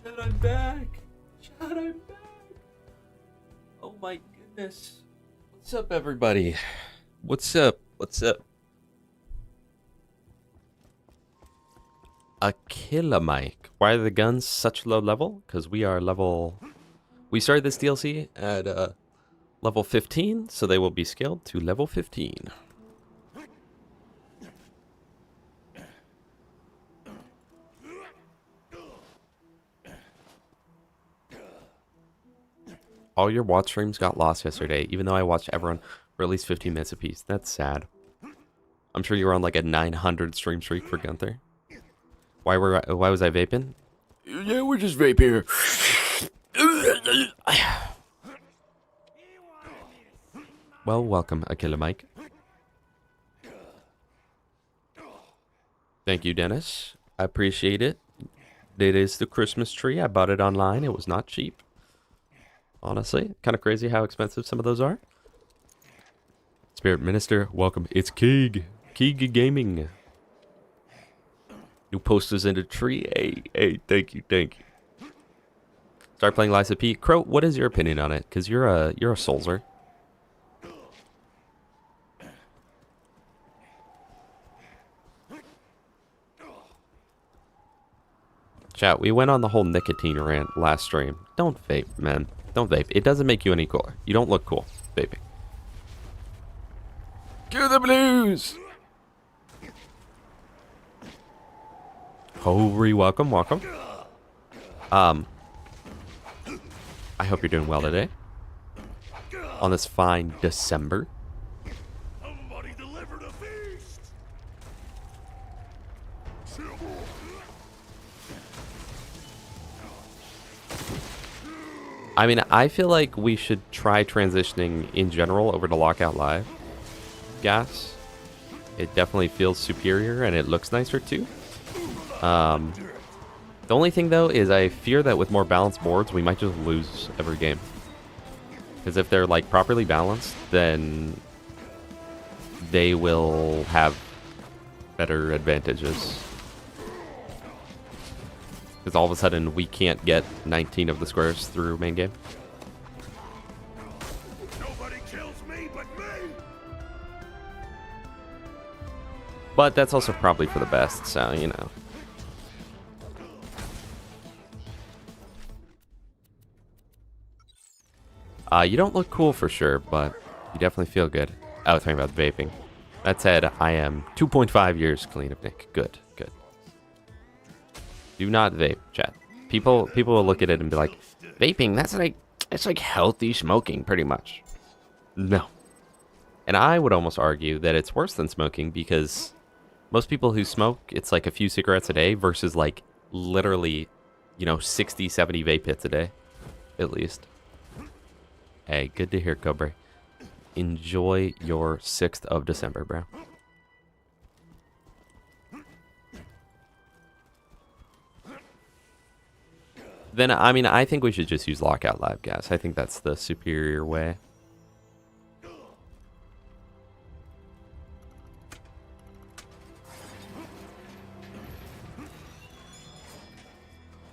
Chad, I'm back. Chad, I'm back. Oh my goodness. What's up, everybody? What's up? What's up? A killer mic. Why are the guns such low level? Because we are level... We started this DLC at level 15, so they will be scaled to level 15. All your watch streams got lost yesterday, even though I watched everyone for at least 15 minutes apiece. That's sad. I'm sure you were on like a 900 stream streak for Gunther. Why was I vaping? Yeah, we're just vape here. Well, welcome, Akila Mike. Thank you, Dennis. I appreciate it. It is the Christmas tree. I bought it online. It was not cheap. Honestly, kind of crazy how expensive some of those are. Spirit Minister, welcome. It's Krieg. Krieg Gaming. New posters in the tree. Hey, thank you. Start playing Lysa P. Crow, what is your opinion on it? Because you're a Soulser. Chat, we went on the whole nicotine rant last stream. Don't vape, man. Don't vape. It doesn't make you any cooler. You don't look cool vaping. Cue the blues. Hori, welcome, welcome. I hope you're doing well today. On this fine December. Somebody delivered a feast. I mean, I feel like we should try transitioning in general over to Lockout Live. Gas. It definitely feels superior and it looks nicer too. The only thing though is I fear that with more balanced boards, we might just lose every game. Because if they're like properly balanced, then they will have better advantages. Because all of a sudden we can't get 19 of the squares through main game. Nobody kills me but me. But that's also probably for the best, so you know. You don't look cool for sure, but you definitely feel good. Oh, talking about vaping. That said, I am 2.5 years clean of Nick. Good, good. Do not vape, chat. People will look at it and be like, vaping, it's like healthy smoking, pretty much. No. And I would almost argue that it's worse than smoking because most people who smoke, it's like a few cigarettes a day versus like literally, 60, 70 vape hits a day, at least. Hey, good to hear, Cobra. Enjoy your 6th of December, bro. Then, I mean, I think we should just use Lockout Live, guys. I think that's the superior way.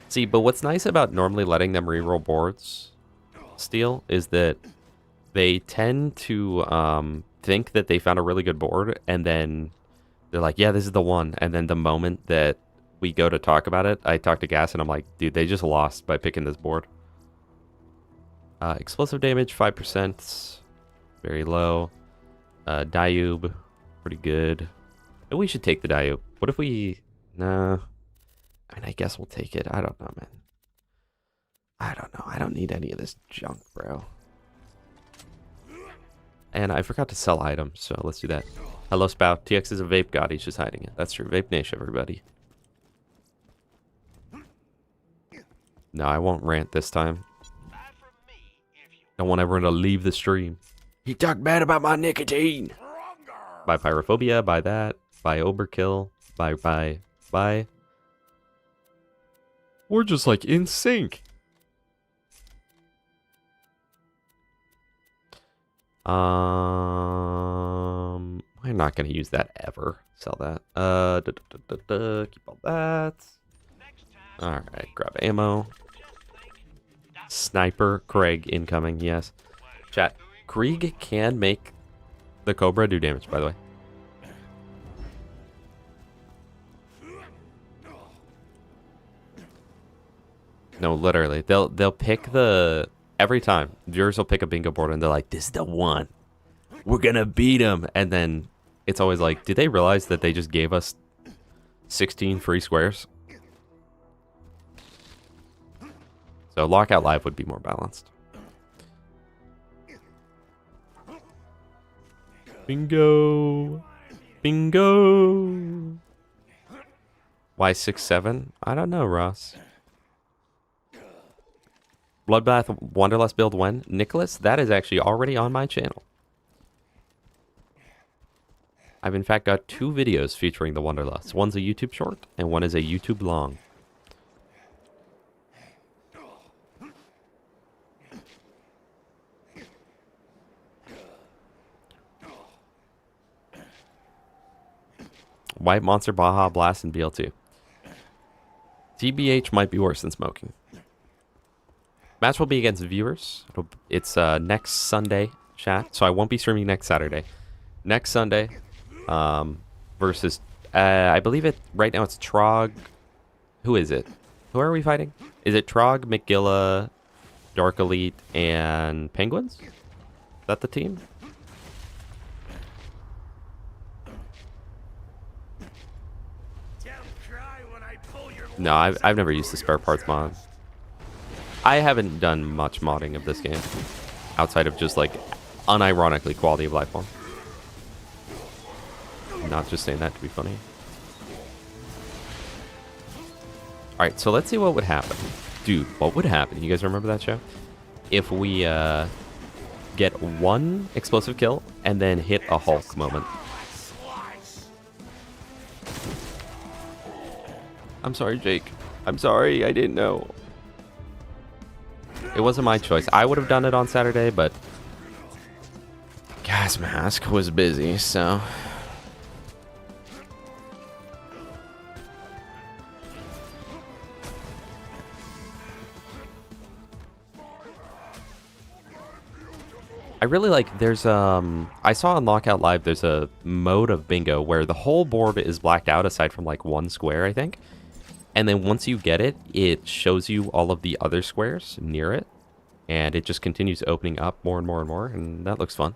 See, but what's nice about normally letting them reroll boards, Steel, is that they tend to think that they found a really good board, and then they're like, yeah, this is the one. And then the moment that we go to talk about it, I talk to Gas, and I'm like, dude, they just lost by picking this board. Explosive damage, 5%. Very low. Diube, pretty good. And we should take the Diube. What if we... Nah. I mean, I guess we'll take it. I don't know, man. I don't know. I don't need any of this junk, bro. And I forgot to sell items, so let's do that. Hello, Spout. TX is a vape god. He's just hiding it. That's true. Vape Nation, everybody. No, I won't rant this time. Don't want everyone to leave the stream. He talked bad about my nicotine. Buy Pyrophobia, buy that, buy Overkill, buy. We're just like in sync. I'm not gonna use that ever. Sell that. Keep all that. Alright, grab ammo. Sniper, Krieg incoming, yes. Chat, Krieg can make the Cobra do damage, by the way. No, literally. They'll pick the... Every time, viewers will pick a bingo board and they're like, this is the one. We're gonna beat him. And then it's always like, did they realize that they just gave us 16 free squares? So Lockout Live would be more balanced. Bingo. Bingo. Why 6-7? I don't know, Ross. Bloodbath Wanderlust build when? Nicholas, that is actually already on my channel. I've in fact got 2 videos featuring the Wanderlust. One's a YouTube short, and one is a YouTube long. White Monster, Baja Blast, and BL2. TBH might be worse than smoking. Match will be against viewers. It's next Sunday, chat. So I won't be streaming next Saturday. Next Sunday, versus I believe it right now. It's Trog. Who is it? Who are we fighting? Is it Trog, McGilla, Dark Elite, and Penguins? Is that the team? Don't cry when I pull No, I've never used the spare parts mod. I haven't done much modding of this game outside of just like unironically quality of life one. Not just saying that to be funny. Alright, so let's see what would happen. Dude, what would happen? You guys remember that show? If we get one explosive kill and then hit a Hulk moment. I'm sorry, Jake. I'm sorry, I didn't know. It wasn't my choice. I would have done it on Saturday, but Gas Mask was busy, so... I really like, there's, I saw on Lockout Live, there's a mode of bingo where the whole board is blacked out aside from like one square, I think. And then once you get it, it shows you all of the other squares near it. And it just continues opening up more and more and more, and that looks fun.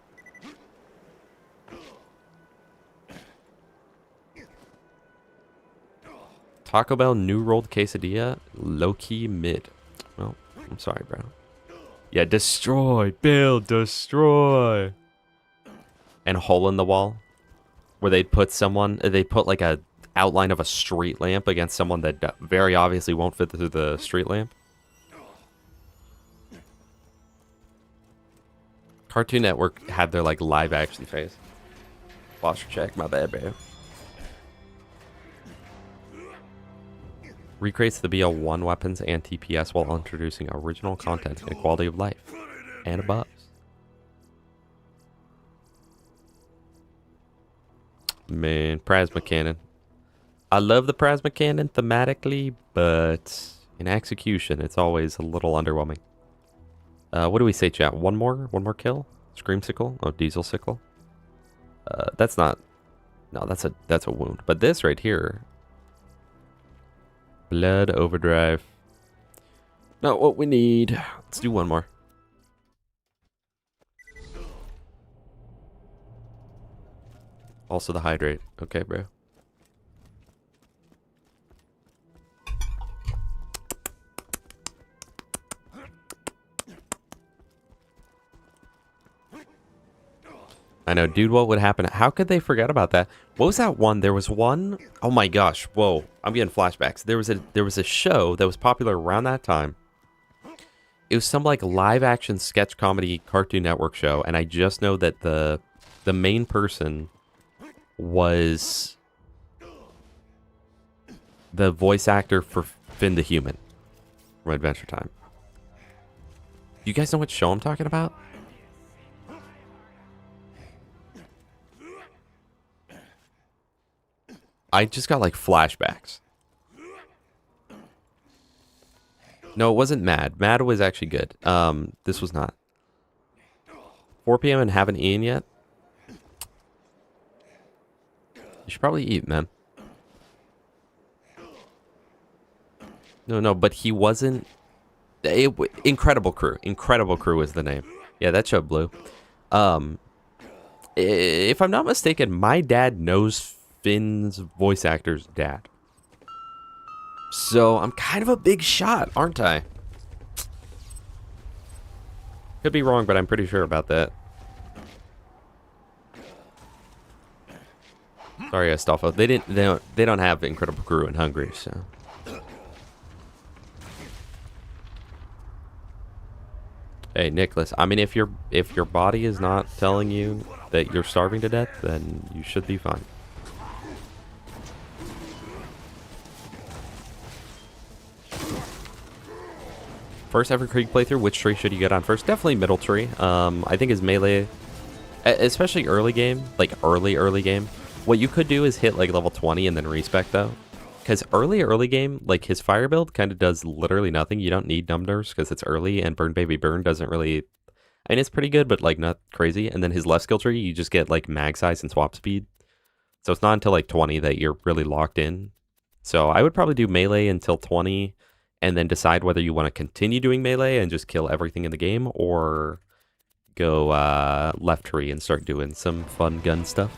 Taco Bell new rolled quesadilla, low-key mid. Well, I'm sorry, bro. Yeah, destroy, build, destroy. And hole in the wall, where they'd put someone, they put like a outline of a street lamp against someone that very obviously won't fit through the street lamp. Cartoon Network had their like live action phase. Posture check, my bad, bro. Recreates the BL1 weapons and TPS while introducing original content and quality of life and above. Man, plasma cannon. I love the plasma cannon thematically, but in execution, it's always a little underwhelming. What do we say, chat? One more kill? Screamsicle? Oh, Diesel sickle. That's not. No, that's a wound. But this right here. Blood overdrive. Not what we need. Let's do one more. Also the hydrate. Okay, bro. I know, dude, what would happen? How could they forget about that? What was that one? There was one... Oh my gosh, whoa. I'm getting flashbacks. There was a show that was popular around that time. It was some, like, live-action sketch comedy Cartoon Network show, and I just know that the main person was the voice actor for Finn the Human from Adventure Time. You guys know what show I'm talking about? I just got like flashbacks. No, it wasn't Mad. Mad was actually good. This was not. 4 p.m. and haven't eaten yet? You should probably eat, man. No, but he wasn't... Incredible Crew. Incredible Crew is the name. Yeah, that show blew. If I'm not mistaken, my dad knows Finn's voice actor's dad. So I'm kind of a big shot, aren't I? Could be wrong, but I'm pretty sure about that. Sorry, Astolfo. They don't have Incredible Crew in Hungary, so. Hey, Nicholas. I mean, if your body is not telling you that you're starving to death, then you should be fine. First ever Krieg playthrough, which tree should you get on first? Definitely middle tree. I think his melee, especially early game, like early game, what you could do is hit like level 20 and then respec though. Because early game, like his fire build kind of does literally nothing. You don't need numbers because it's early, and Burn Baby Burn doesn't really, I mean it's pretty good, but like not crazy. And then his left skill tree, you just get like mag size and swap speed. So it's not until like 20 that you're really locked in. So I would probably do melee until 20. And then decide whether you want to continue doing melee and just kill everything in the game, or go left tree and start doing some fun gun stuff.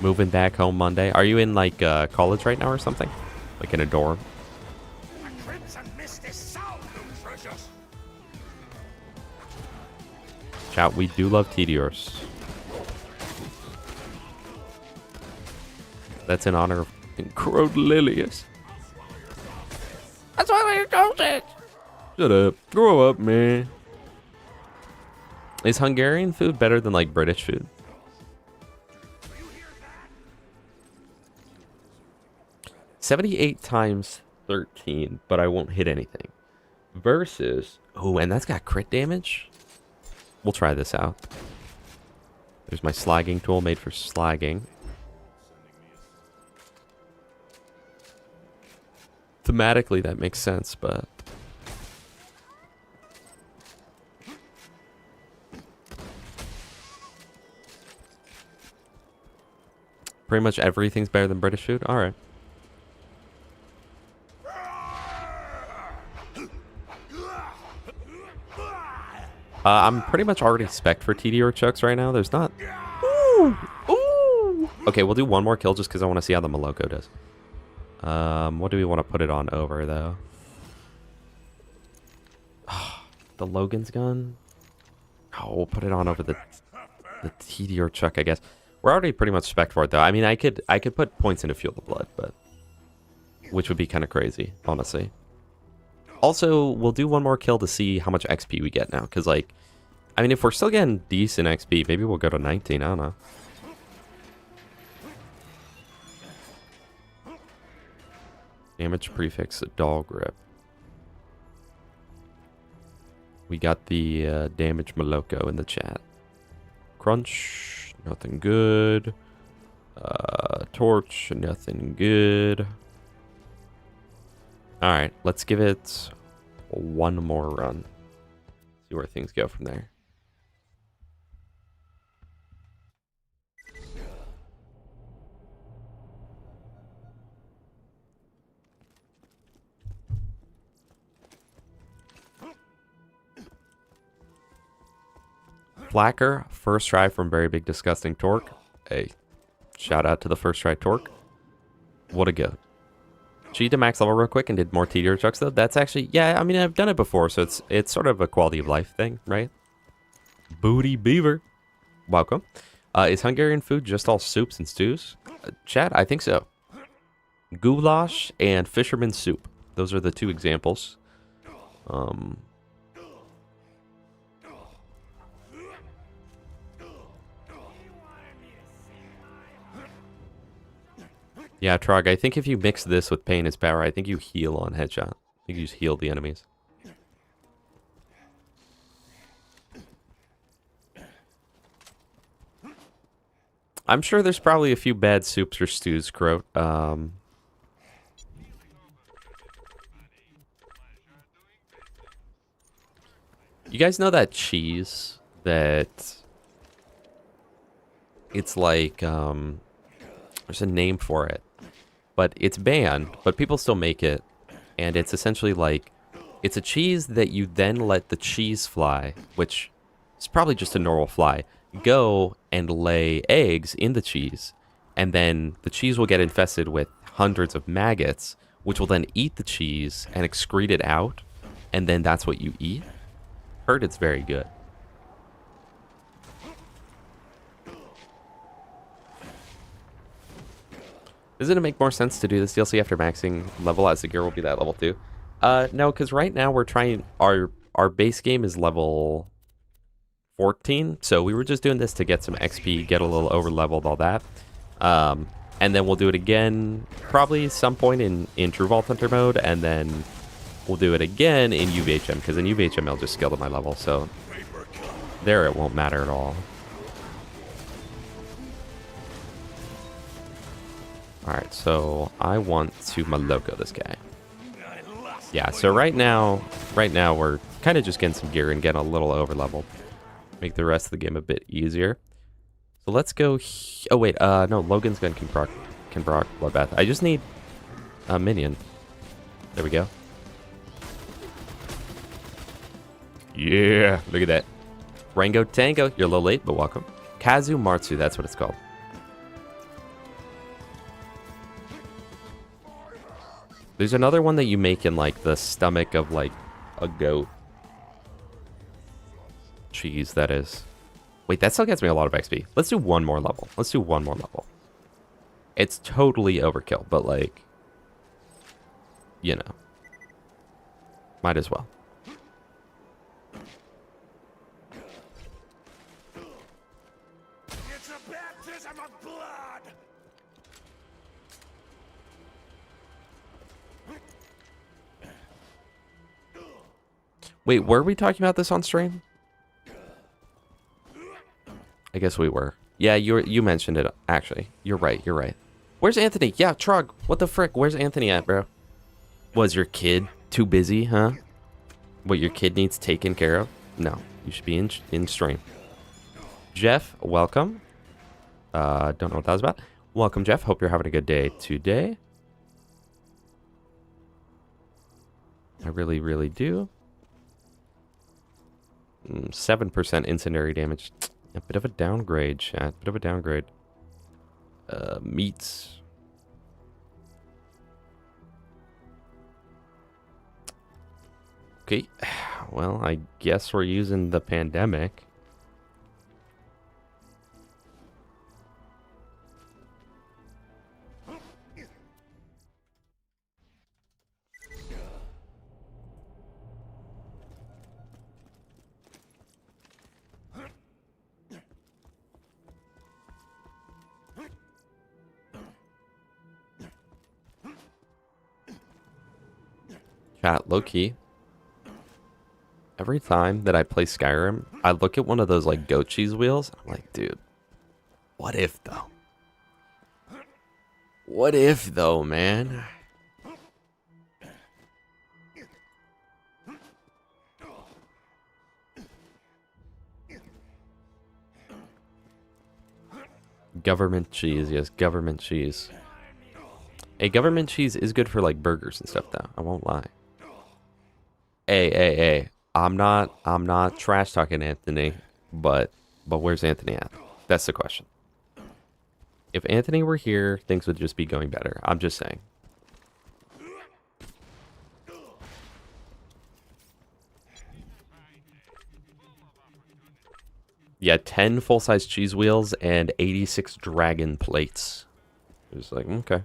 Moving back home Monday. Are you in like college right now or something? Like in a dorm? A crimson mist is so nutritious. Chat, we do love Tediors. That's in honor of Crodelius. That's why we don't it. Shut up. Grow up, man. Is Hungarian food better than like British food? $78 times 13, but I won't hit anything. Versus, oh, and that's got crit damage. We'll try this out. There's my slagging tool made for slagging. Thematically, that makes sense, but pretty much everything's better than British food. All right. I'm pretty much already spec'd for TDR chucks right now. There's not. Ooh, ooh. Okay, we'll do one more kill just because I want to see how the Moloko does. What do we want to put it on over though? The Logan's gun. Oh, we'll put it on over the TDR chuck, I guess. We're already pretty much spec'd for it though. I mean, I could put points into Fuel the Blood, but which would be kind of crazy, honestly. Also, we'll do one more kill to see how much XP we get now. Because, like, I mean, if we're still getting decent XP, maybe we'll go to 19. I don't know. Damage prefix, doll grip. We got the damage Moloko in the chat. Crunch, nothing good. Torch, nothing good. Alright, let's give it one more run. See where things go from there. Flacker, first try from Very Big Disgusting Torque. Hey, shout out to the first try Torque. What a goat. Cheat to max level real quick and did more TDR chucks though. That's actually, yeah, I mean, I've done it before, so it's sort of a quality of life thing, right? Booty Beaver. Welcome. Is Hungarian food just all soups and stews? Chat, I think so. Goulash and fisherman soup. Those are the two examples. Yeah, Trog, I think if you mix this with Pain as power, I think you heal on headshot. I think you just heal the enemies. I'm sure there's probably a few bad soups or stews, Croat. You guys know that cheese that... It's like, there's a name for it. But it's banned, but people still make it. And it's essentially like, it's a cheese that you then let the cheese fly, which is probably just a normal fly, go and lay eggs in the cheese. And then the cheese will get infested with hundreds of maggots, which will then eat the cheese and excrete it out. And then that's what you eat. Heard it's very good. Doesn't it make more sense to do this DLC after maxing level as the gear will be that level too? No, because right now we're trying, our base game is level 14, so we were just doing this to get some XP, get a little over leveled, all that. And then we'll do it again, probably some point in True Vault Hunter mode, and then we'll do it again in UVHM, because in UVHM I'll just scale to my level, so there it won't matter at all. Alright, so I want to Moloko this guy. Yeah, so right now we're kind of just getting some gear and getting a little over leveled. Make the rest of the game a bit easier. So let's go... Oh wait, no, Logan's gun can proc Bloodbath. I just need a minion. There we go. Yeah, look at that. Rango Tango, you're a little late, but welcome. Kazu Martsu, that's what it's called. There's another one that you make in like the stomach of like a goat. Cheese, that is. Wait, that still gets me a lot of XP. Let's do one more level. Let's do one more level. It's totally overkill, but like, you know, might as well. It's a baptism of blood! Wait, were we talking about this on stream? I guess we were. Yeah, you mentioned it, actually. You're right, you're right. Where's Anthony? Yeah, Trog, what the frick? Where's Anthony at, bro? Was your kid too busy, huh? What, your kid needs taken care of? No, you should be in stream. Jeff, welcome. Don't know what that was about. Welcome, Jeff. Hope you're having a good day today. I really, really do. 7% incendiary damage. A bit of a downgrade, chat. Bit of a downgrade. Meats. Okay. Well, I guess we're using the pandemic. Chat, low key. Every time that I play Skyrim, I look at one of those like goat cheese wheels. I'm like, dude, what if though? What if though, man? Government cheese, yes, government cheese. Hey, government cheese is good for like burgers and stuff though. I won't lie. Hey. I'm not trash talking Anthony, but where's Anthony at? That's the question. If Anthony were here, things would just be going better. I'm just saying. Yeah, 10 full-size cheese wheels and 86 dragon plates. It was like, okay.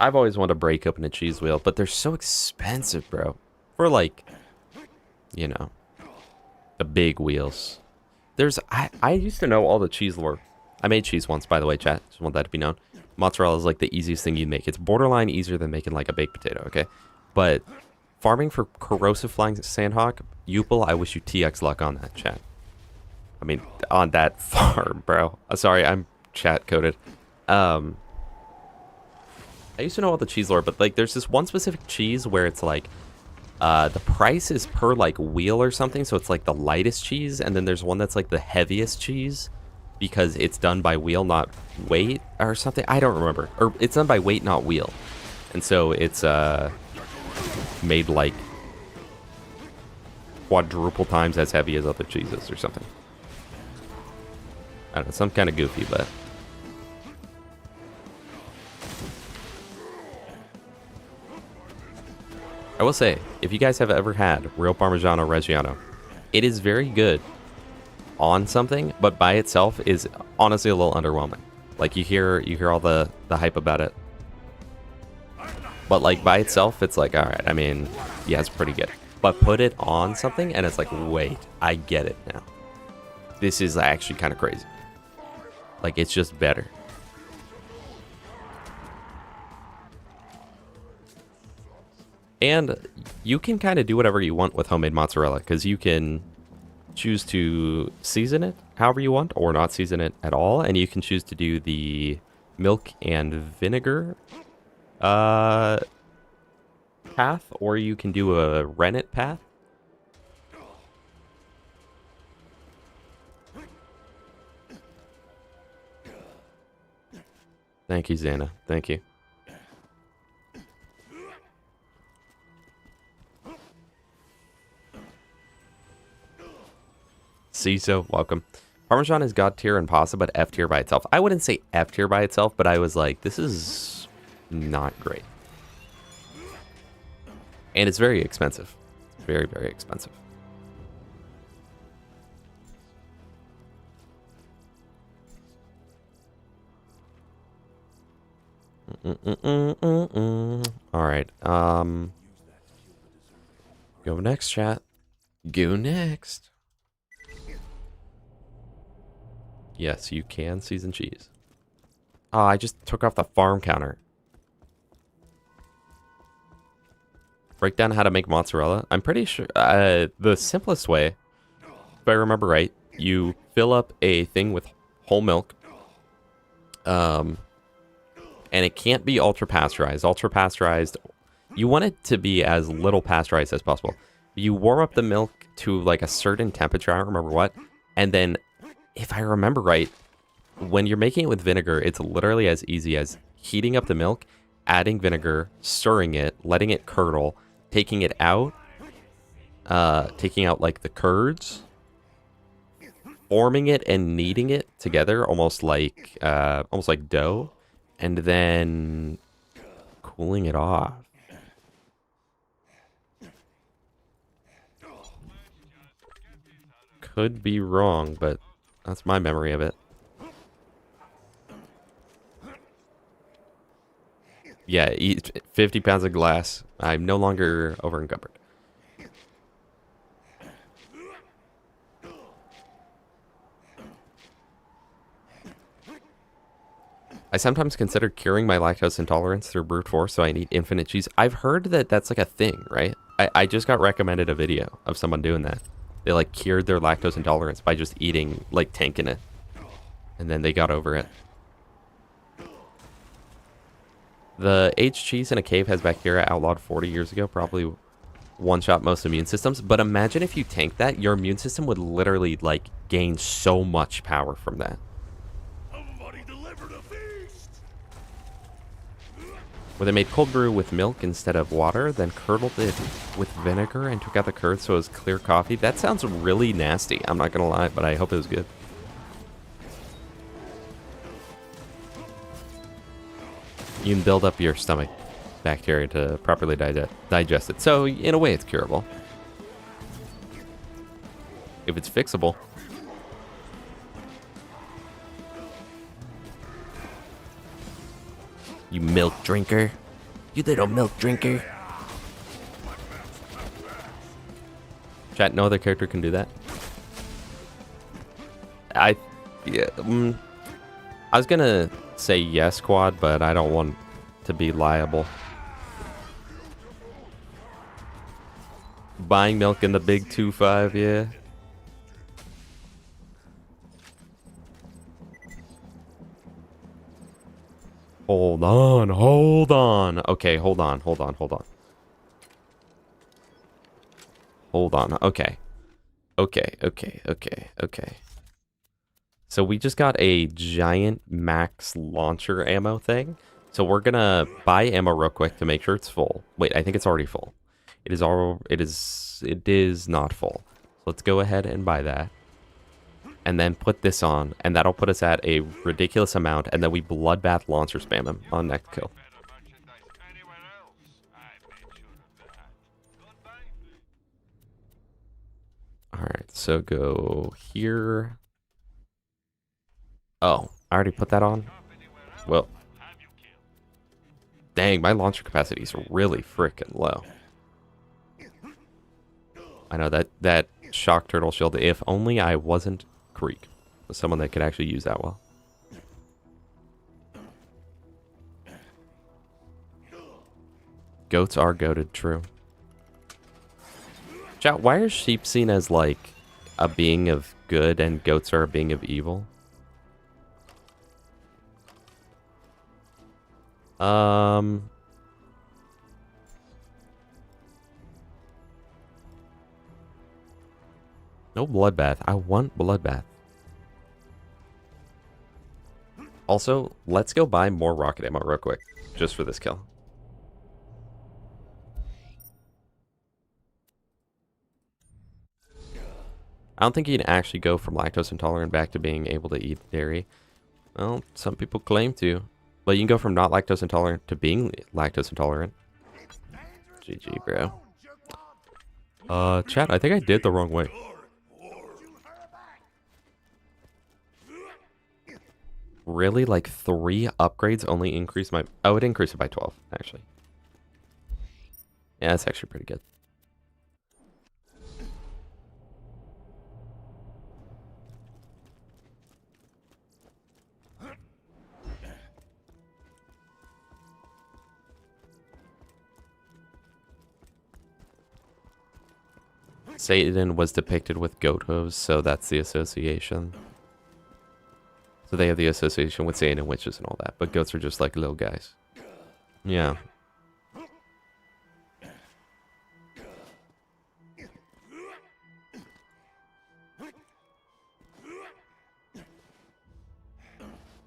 I've always wanted to break open a cheese wheel, but they're so expensive, bro. For like, you know, the big wheels. I used to know all the cheese lore. I made cheese once, by the way, chat. Just want that to be known. Mozzarella is like the easiest thing you'd make. It's borderline easier than making like a baked potato, okay? But farming for corrosive flying sandhawk, Yupil, I wish you TX luck on that, chat. I mean, on that farm, bro. Sorry, I'm chat coded. I used to know all the cheese lore, but like there's this one specific cheese where it's like the price is per like wheel or something, so it's like the lightest cheese, and then there's one that's like the heaviest cheese because it's done by wheel, not weight or something. I don't remember. Or it's done by weight, not wheel. And so it's made like quadruple times as heavy as other cheeses or something. I don't know, some kind of goofy, but I will say, if you guys have ever had real Parmigiano Reggiano, it is very good on something, but by itself is honestly a little underwhelming. Like you hear all the hype about it, but like by itself, it's like, all right. I mean, yeah, it's pretty good. But put it on something, and it's like, wait, I get it now. This is actually kind of crazy. Like it's just better. And you can kind of do whatever you want with homemade mozzarella, because you can choose to season it however you want or not season it at all. And you can choose to do the milk and vinegar path, or you can do a rennet path. Thank you, Xana. Thank you. CISO, welcome. Parmesan is God tier in pasta, but F tier by itself. I wouldn't say F tier by itself, but I was like, this is not great. And it's very expensive. Very, very expensive. All right. Go next, chat. Go next. Yes, you can season cheese. Oh, I just took off the farm counter. Break down how to make mozzarella. I'm pretty sure the simplest way, if I remember right, you fill up a thing with whole milk. And it can't be ultra pasteurized. Ultra pasteurized, you want it to be as little pasteurized as possible. You warm up the milk to like a certain temperature, I don't remember what, and then if I remember right, when you're making it with vinegar, it's literally as easy as heating up the milk, adding vinegar, stirring it, letting it curdle, taking it out, taking out like the curds, forming it and kneading it together, almost like dough, and then cooling it off. Could be wrong, but that's my memory of it. Yeah, eat 50 pounds of glass. I'm no longer over encumbered. I sometimes consider curing my lactose intolerance through brute force, so I need infinite cheese. I've heard that that's like a thing, right? I just got recommended a video of someone doing that. They like cured their lactose intolerance by just eating, like tanking it. And then they got over it. The aged cheese in a cave has bacteria outlawed 40 years ago, probably one-shot most immune systems. But imagine if you tank that, your immune system would literally like gain so much power from that. Somebody delivered a feast! Where they made cold brew with milk instead of water, then curdled it with vinegar and took out the curd so it was clear coffee. That sounds really nasty. I'm not gonna lie, but I hope it was good. You can build up your stomach bacteria to properly digest it. So, in a way, it's curable. If it's fixable. You milk drinker. You little milk drinker. Chat, no other character can do that. I was gonna say yes, Quad, but I don't want to be liable. Buying milk in the big 2.5, yeah. Hold on, hold on. Okay, hold on. Hold on, okay. Okay. So we just got a giant max launcher ammo thing. So we're gonna buy ammo real quick to make sure it's full. Wait, I think it's already full. It is not full. So let's go ahead and buy that. And then put this on, and that'll put us at a ridiculous amount, and then we bloodbath launcher spam him on next kill. Alright, so go here. Oh, I already put that on? Well. Dang, my launcher capacity is really freaking low. I know that shock turtle shield, if only I wasn't Krieg. Someone that could actually use that well. Goats are goated, true. Chat, why are sheep seen as like a being of good and goats are a being of evil? No bloodbath. I want bloodbath. Also, let's go buy more rocket ammo real quick, just for this kill. I don't think you can actually go from lactose intolerant back to being able to eat dairy. Well, some people claim to. But you can go from not lactose intolerant to being lactose intolerant. GG, bro. Chat, I think I did the wrong way. Really? Like 3 upgrades only increase my... Oh, it increased it by 12, actually. Yeah, that's actually pretty good. Satan was depicted with goat hooves, so that's the association. So they have the association with Satan and witches and all that, but goats are just like little guys. Yeah.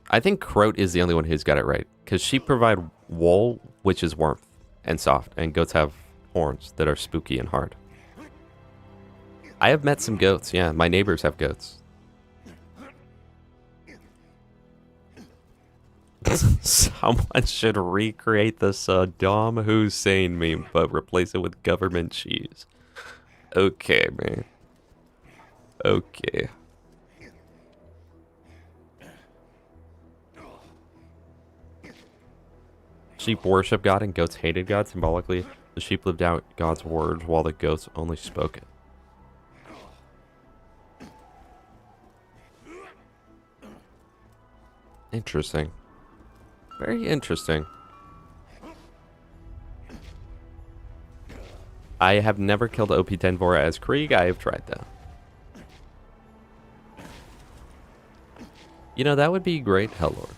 I think Croat is the only one who's got it right, because sheep provide wool, which is warmth and soft, and goats have horns that are spooky and hard. I have met some goats, yeah. My neighbors have goats. Someone should recreate the Saddam Hussein meme, but replace it with government cheese. Okay, man. Okay. Sheep worship God and goats hated God. Symbolically, the sheep lived out God's words while the goats only spoke it. Interesting. Very interesting. I have never killed OP10 Vora as Krieg. I have tried though. You know, that would be great, Hellord.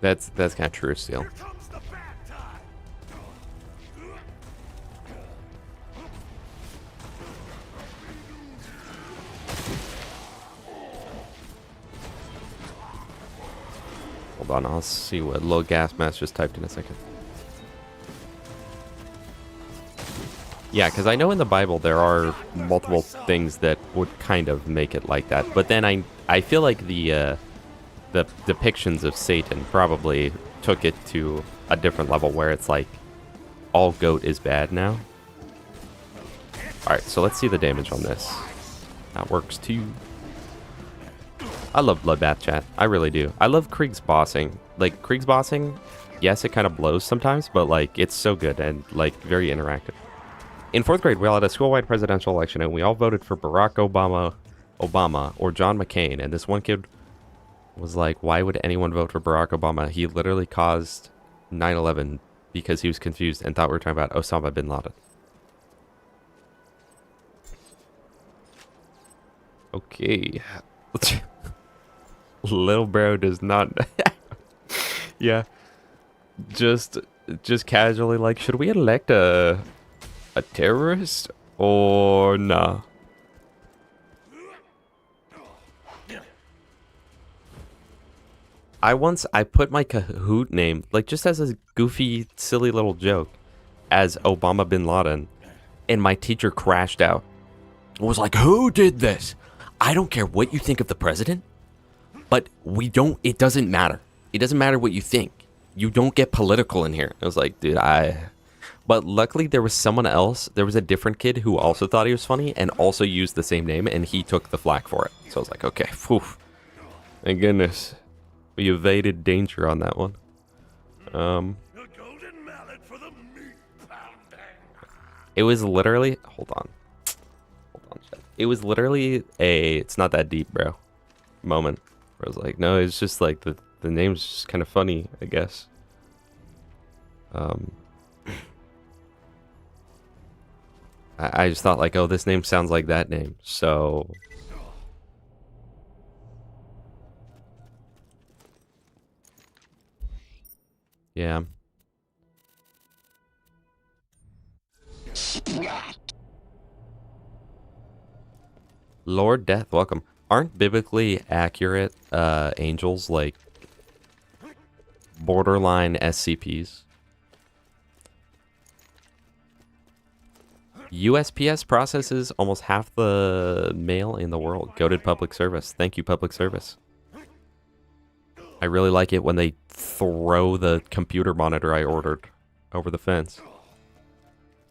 That's kind of true still. Hold on, I'll see what Low Gas Mask just typed in a second. Yeah, because I know in the Bible there are multiple things that would kind of make it like that. But then I feel like the depictions of Satan probably took it to a different level where it's like all goat is bad now. Alright, so let's see the damage on this. That works too. I love Bloodbath, chat. I really do. I love Krieg's bossing. Like, Krieg's bossing, yes, it kind of blows sometimes, but, like, it's so good and, like, very interactive. In 4th grade, we all had a school-wide presidential election, and we all voted for Barack Obama, or John McCain. And this one kid was like, why would anyone vote for Barack Obama? He literally caused 9/11 because he was confused and thought we were talking about Osama bin Laden. Okay. Little bro does not... Yeah. Just casually like, should we elect a terrorist or nah? I put my Kahoot name, like just as a goofy, silly little joke, as Obama bin Laden, and my teacher crashed out. Was like, who did this? I don't care what you think of the president, but it doesn't matter. It doesn't matter what you think. You don't get political in here. I was like, dude, But luckily there was someone else, there was a different kid who also thought he was funny and also used the same name, and he took the flack for it. So I was like, okay, phew. Thank goodness. We evaded danger on that one. It was literally, hold on, chat. It was literally it's not that deep, bro, moment. Where I was like, no, it's just like the name's just kind of funny, I guess. I just thought like, oh, this name sounds like that name, so. Yeah. Lord Death, welcome. Aren't biblically accurate angels like borderline SCPs? USPS processes almost half the mail in the world. Goated public service. Thank you, public service. I really like it when they throw the computer monitor I ordered over the fence.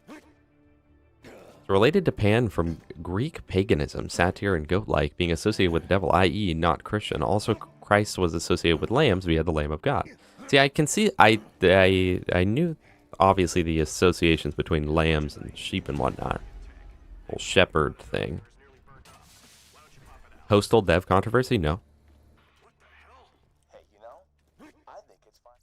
It's related to Pan from Greek paganism, satyr, and goat-like being associated with the devil, i.e. not Christian. Also, Christ was associated with lambs via the Lamb of God. See, I can see, I knew, obviously, the associations between lambs and sheep and whatnot. Whole shepherd thing. Postal dev controversy? No. Hey, you know, I think it's fine.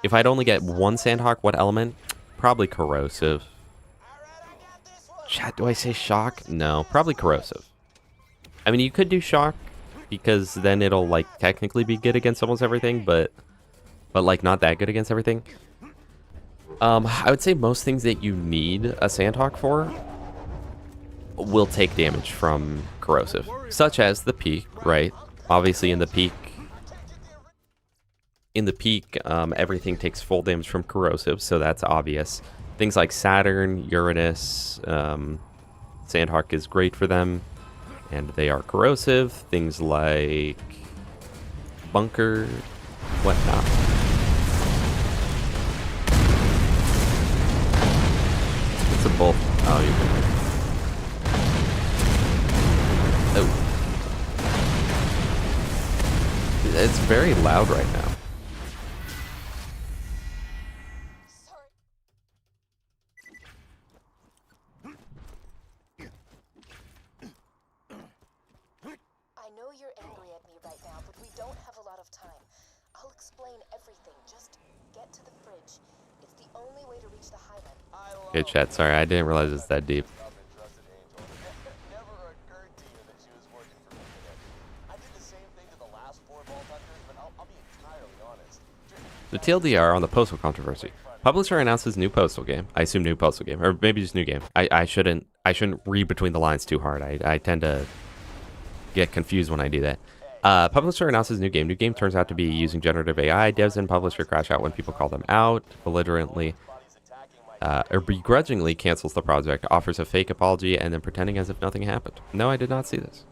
If I'd only get one Sandhawk, what element? Probably corrosive. Chat, do I say shock? No, probably corrosive. I mean, you could do shock, because then it'll, like, technically be good against almost everything, but like, not that good against everything. I would say most things that you need a Sandhawk for will take damage from corrosive, such as the peak, right? Obviously, in the peak, everything takes full damage from corrosive, so that's obvious. Things like Saturn, Uranus, Sandhawk is great for them, and they are corrosive. Things like Bunker, whatnot. It's a bolt. Oh, you can. Oh. It's very loud right now. I know you're angry at me right now, but we don't have a lot of time. I'll explain everything. Just get to the fridge. It's the only way to reach the Highland. Okay, chat, sorry, I didn't realize it's that deep. Never occurred to you that she was working for me today. I did the same thing to the last 4 Vault Hunters, but I'll be entirely honest. The TLDR on the Postal controversy. Publisher announces new Postal game. I assume new Postal game, or maybe just new game. I shouldn't read between the lines too hard. I tend to get confused when I do that. Publisher announces new game. New game turns out to be using generative AI. Devs and publisher crash out when people call them out. Belligerently, or begrudgingly cancels the project, offers a fake apology, and then pretending as if nothing happened. No, I did not see this.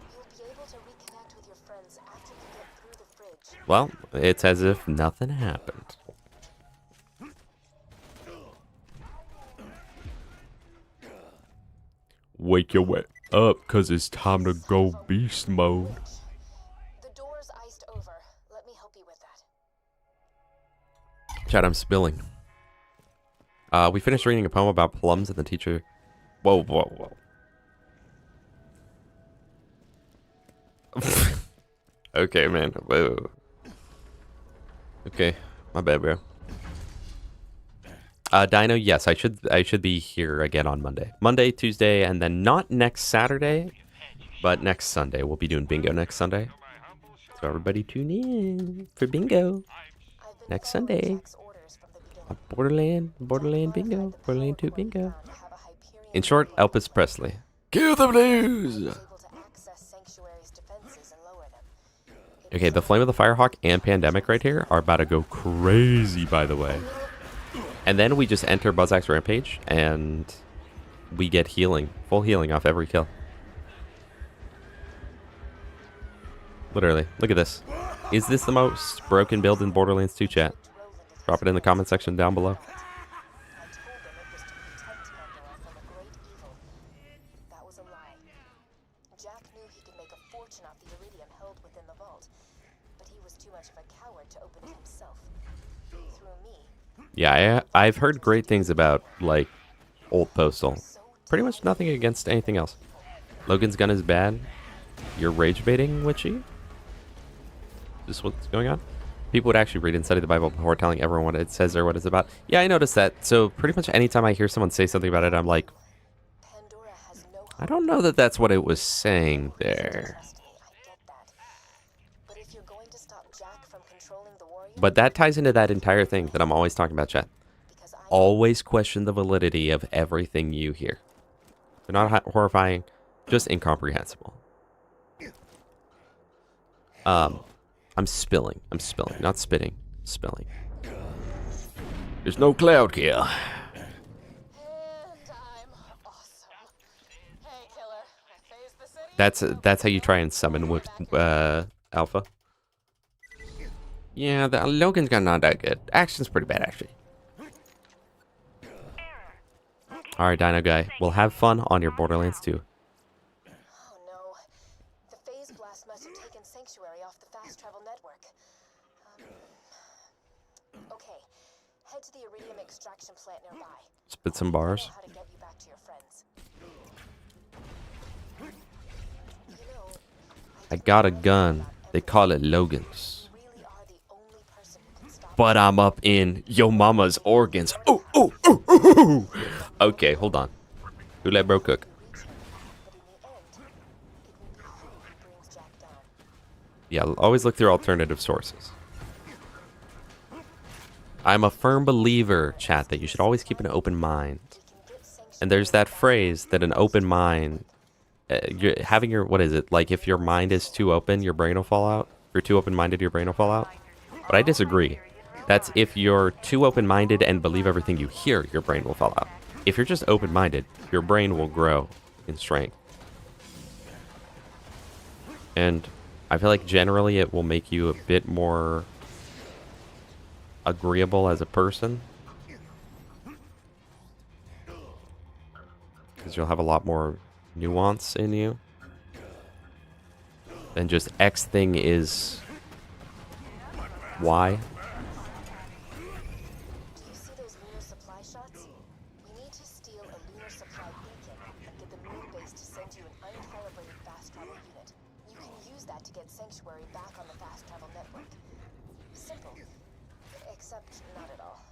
You'll be able to reconnect with your friends after you get through the fridge. Well, it's as if nothing happened. Wake your way up, cause it's time to go beast mode. The door's iced over. Let me help you with that. Chat, I'm spilling. We finished reading a poem about plums and the teacher. Whoa, whoa, whoa. Okay, man. Whoa. Okay, my bad, bro. Dino, yes, I should be here again on Monday. Monday, Tuesday, and then not next Saturday, but next Sunday. We'll be doing bingo next Sunday. So everybody tune in for bingo next Sunday. Borderland bingo. Borderland 2 bingo. In short, Elvis Presley. Kill the blues! Okay, the Flame of the Firehawk and Pandemic right here are about to go crazy, by the way. And then we just enter Buzzak's Rampage, and we get healing. Full healing off every kill. Literally. Look at this. Is this the most broken build in Borderlands 2, chat? Drop it in the comment section down below. That was a lie. Jack knew he could make a fortune off the iridium held within the vault, but he was too much of a coward to open it himself. Through me. Yeah, I've heard great things about, like, old Postal. Pretty much nothing against anything else. Logan's gun is bad. You're rage baiting, Witchy? Is this what's going on? People would actually read and study the Bible before telling everyone what it says or what it's about. Yeah, I noticed that. So pretty much anytime I hear someone say something about it, I'm like, I don't know that that's what it was saying there. But that ties into that entire thing that I'm always talking about, chat. always question the validity of everything you hear. They're not horrifying, just incomprehensible. I'm spilling. I'm spilling, not spitting. Spilling. There's no cloud here. And I'm awesome. Hey, killer. I phased the city. That's how you try and summon with Alpha. Yeah, the Logan's gun not that good. Action's pretty bad actually. All right, Dino Guy, we'll have fun on your Borderlands 2. Oh no. The phase blast must have taken Sanctuary off the fast travel network. Okay. Head to the iridium extraction plant nearby. Spit some I bars. know how to get you back to your friends. You know, I got a gun. They call it Logan's. you really are the only person who can stop But I'm up in yo mama's organs. Ooh, ooh, ooh, ooh, ooh. Okay, hold on. Who let bro cook? but in the end, it will be who brings Jack down. Yeah, always look through alternative sources. I'm a firm believer, chat, that you should always keep an open mind. We can get Sanctuary And there's that phrase that an open mind, having your, what is it? Like if your mind is too open, your brain will fall out. If you're too open-minded, your brain will fall out. But I disagree. That's if you're too open-minded and believe everything you hear, your brain will fall out. If you're just open-minded, your brain will grow in strength. And I feel like generally it will make you a bit more agreeable as a person. Because you'll have a lot more nuance in you. Than just X thing is Y. Do you see those lunar supply shots? We need to steal a lunar supply beacon and get the moon base to send you an uncalibrated fast travel unit. You can use that to get Sanctuary back on the fast travel network. Simple. Except not at all.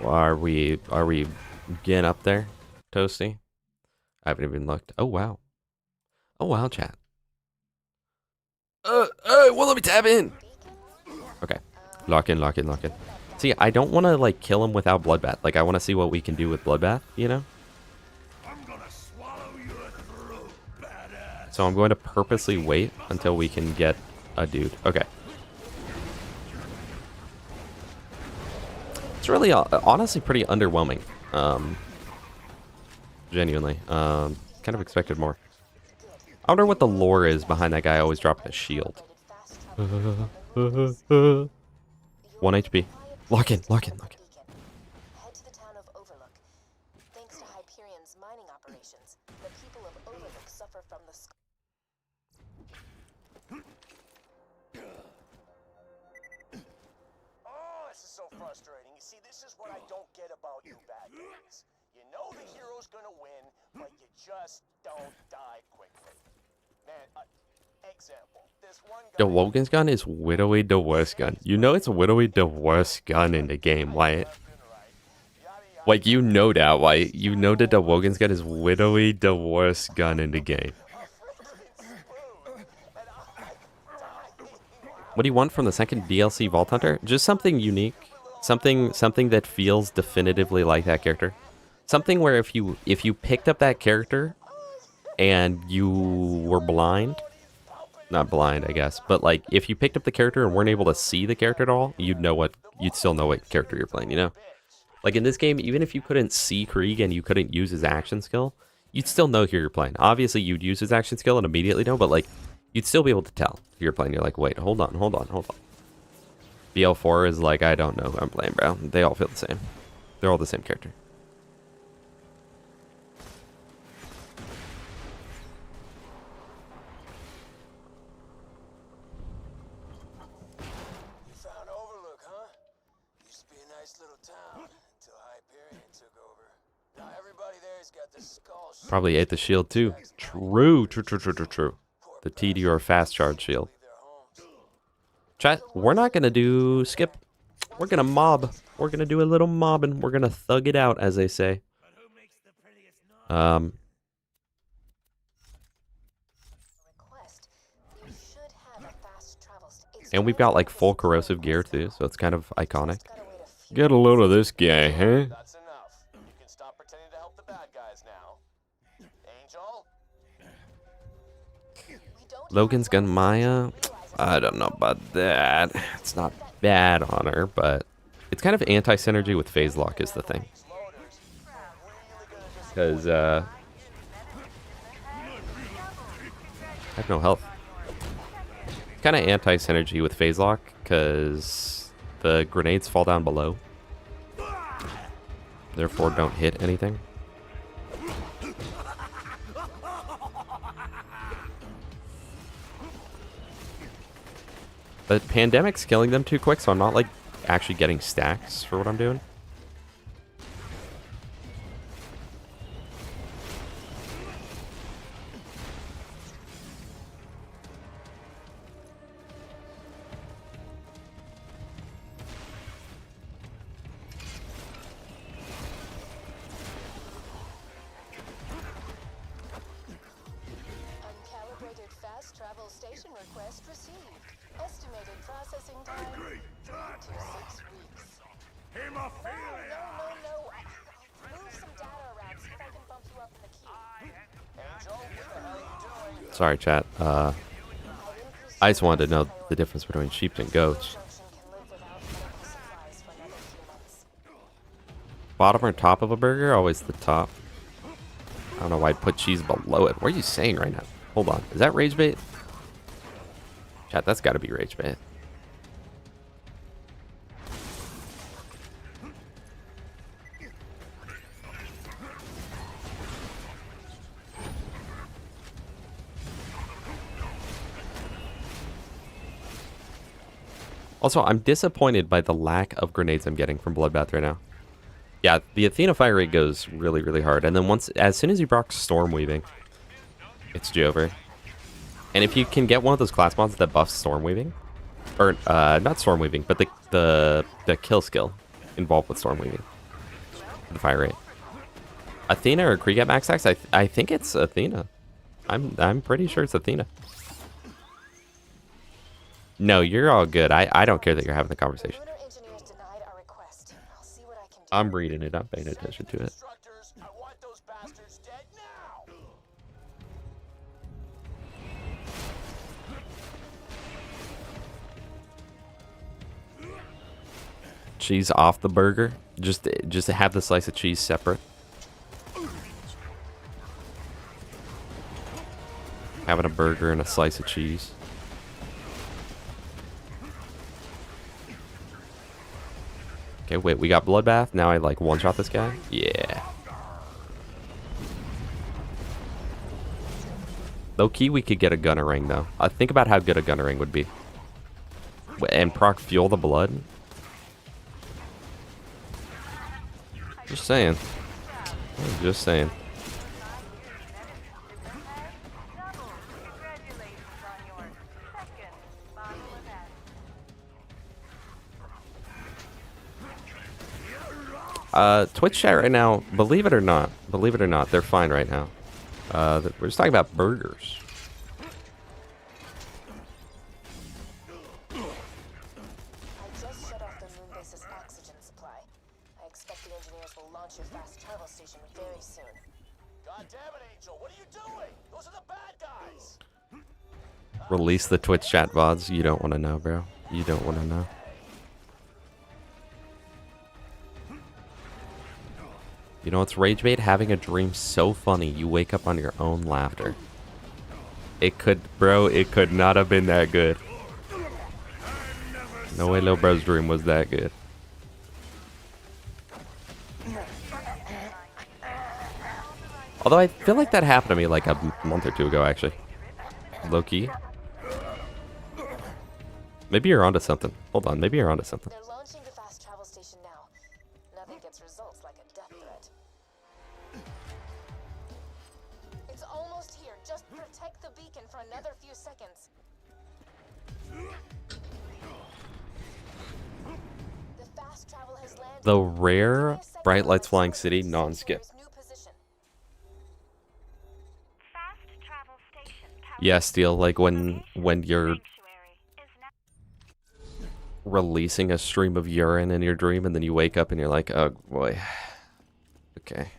Well, are we getting up there, Toasty? I haven't even looked. Oh wow. Oh wow, chat. Well, let me tap in. Okay. Lock in, lock in, lock in. See, I don't want to like kill him without bloodbath. Like I want to see what we can do with bloodbath, you know? So I'm going to purposely wait until we can get a dude. Okay. It's really honestly pretty underwhelming. Genuinely. Kind of expected more. I wonder what the lore is behind that guy always dropping a shield. 1 HP. Lock in, lock in, lock in. Head to the town of Overlook. Thanks to Hyperion's mining operations, the people of Overlook suffer from the Oh, this is so frustrating. You see, this is what I don't get about you bad guys. You know the hero's gonna win, but you just don't die quickly. Man, example. This one guy... The Logan's gun is literally the worst gun. You know it's literally the worst gun in the game, Wyatt. Like, you know that, Wyatt. You know that the Logan's gun is literally the worst gun in the game. What do you want from the second DLC Vault Hunter? Just something unique. Something that feels definitively like that character. Something where if you picked up that character and you were blind, not blind, I guess, but like if you picked up the character and weren't able to see the character at all, you'd still know what character you're playing, you know? Like in this game, even if you couldn't see Krieg and you couldn't use his action skill, you'd still know who you're playing. Obviously, you'd use his action skill and immediately know, but like you'd still be able to tell who you're playing. You're like, wait, hold on. BL4 is like, I don't know who I'm playing, bro. They all feel the same. They're all the same character. You found Overlook, huh? Used to be a nice little town until Hyperion took over. Now everybody there's got the skull. Probably ate the shield too. True. The TDR fast charge shield. Chat, we're not gonna do skip. We're gonna mob. We're gonna do a little mobbing. We're gonna thug it out, as they say. request. You should have a fast travel. It's And we've got like full corrosive gear too, so it's kind of iconic. Gotta wait a few Get a load of this guy, huh? That's enough. You can stop pretending to help the bad guys now. Angel? We don't Logan's gun Maya. I don't know about that. It's not bad on her, but it's kind of anti-synergy with phase lock is the thing. Because, I have no health. Kind of anti-synergy with phase lock, because the grenades fall down below. Therefore, don't hit anything. The pandemic's killing them too quick, so I'm not, like, actually getting stacks for what I'm doing. Uncalibrated fast travel station request received. Estimated processing time 3 to 6 weeks. No. Move some data around, see if I can bump you up in the queue. Angel, what the hell are you doing? Sorry, chat. I just wanted to know the difference between sheep and goats. Junction can live without medical supplies for another few months. Bottom or top of a burger? Always the top. I don't know why I'd put cheese below it. What are you saying right now? Hold on. Is that rage bait? Chat, that's got to be rage bait. Also, I'm disappointed by the lack of grenades I'm getting from Bloodbath right now. Yeah, the Athena fire rate goes really, really hard. And then as soon as you proc Storm Weaving, it's Jover. And if you can get one of those class mods that buffs Storm Weaving, or not Storm Weaving, but the kill skill involved with Storm Weaving, the fire rate. Athena or Krieg at max axe? I think it's Athena. I'm pretty sure it's Athena. No, you're all good. I don't care that you're having the conversation. Lunar engineers denied our request. I'll see what I can do. I'm reading it. I'm paying attention to it. Instructors, I want those bastards dead now. Cheese off the burger. Just to have the slice of cheese separate. Having a burger and a slice of cheese. Okay, wait, we got Bloodbath. Now I like one-shot this guy? Yeah. Low key, we could get a gunner ring though. Think about how good a gunner ring would be. And proc fuel the blood. Just saying. Just saying. Twitch chat right now, believe it or not, they're fine right now. We're just talking about burgers. I just shut off the moon base's oxygen supply. I expect the engineers will launch your fast travel station very soon. God damn it, Angel, what are you doing? Those are the bad guys. Release the Twitch chat VODs. You don't want to know, bro. You don't want to know. You know what's rage bait? Having a dream so funny you wake up on your own laughter. It could not have been that good. No way Lil Bro's dream was that good. Although I feel like that happened to me like a month or two ago, actually. Low key. Maybe you're onto something. Hold on, maybe you're onto something. They're launching the fast travel station now. Nothing gets results like a death threat. It's almost here. Just protect the beacon for another few seconds. The fast travel has landed. The rare Bright Lights Flying City non-skip. New position. Fast travel station powered Yeah, Steel, like when you're... sanctuary is now releasing a stream of urine in your dream, and then you wake up and you're like, oh boy. Okay.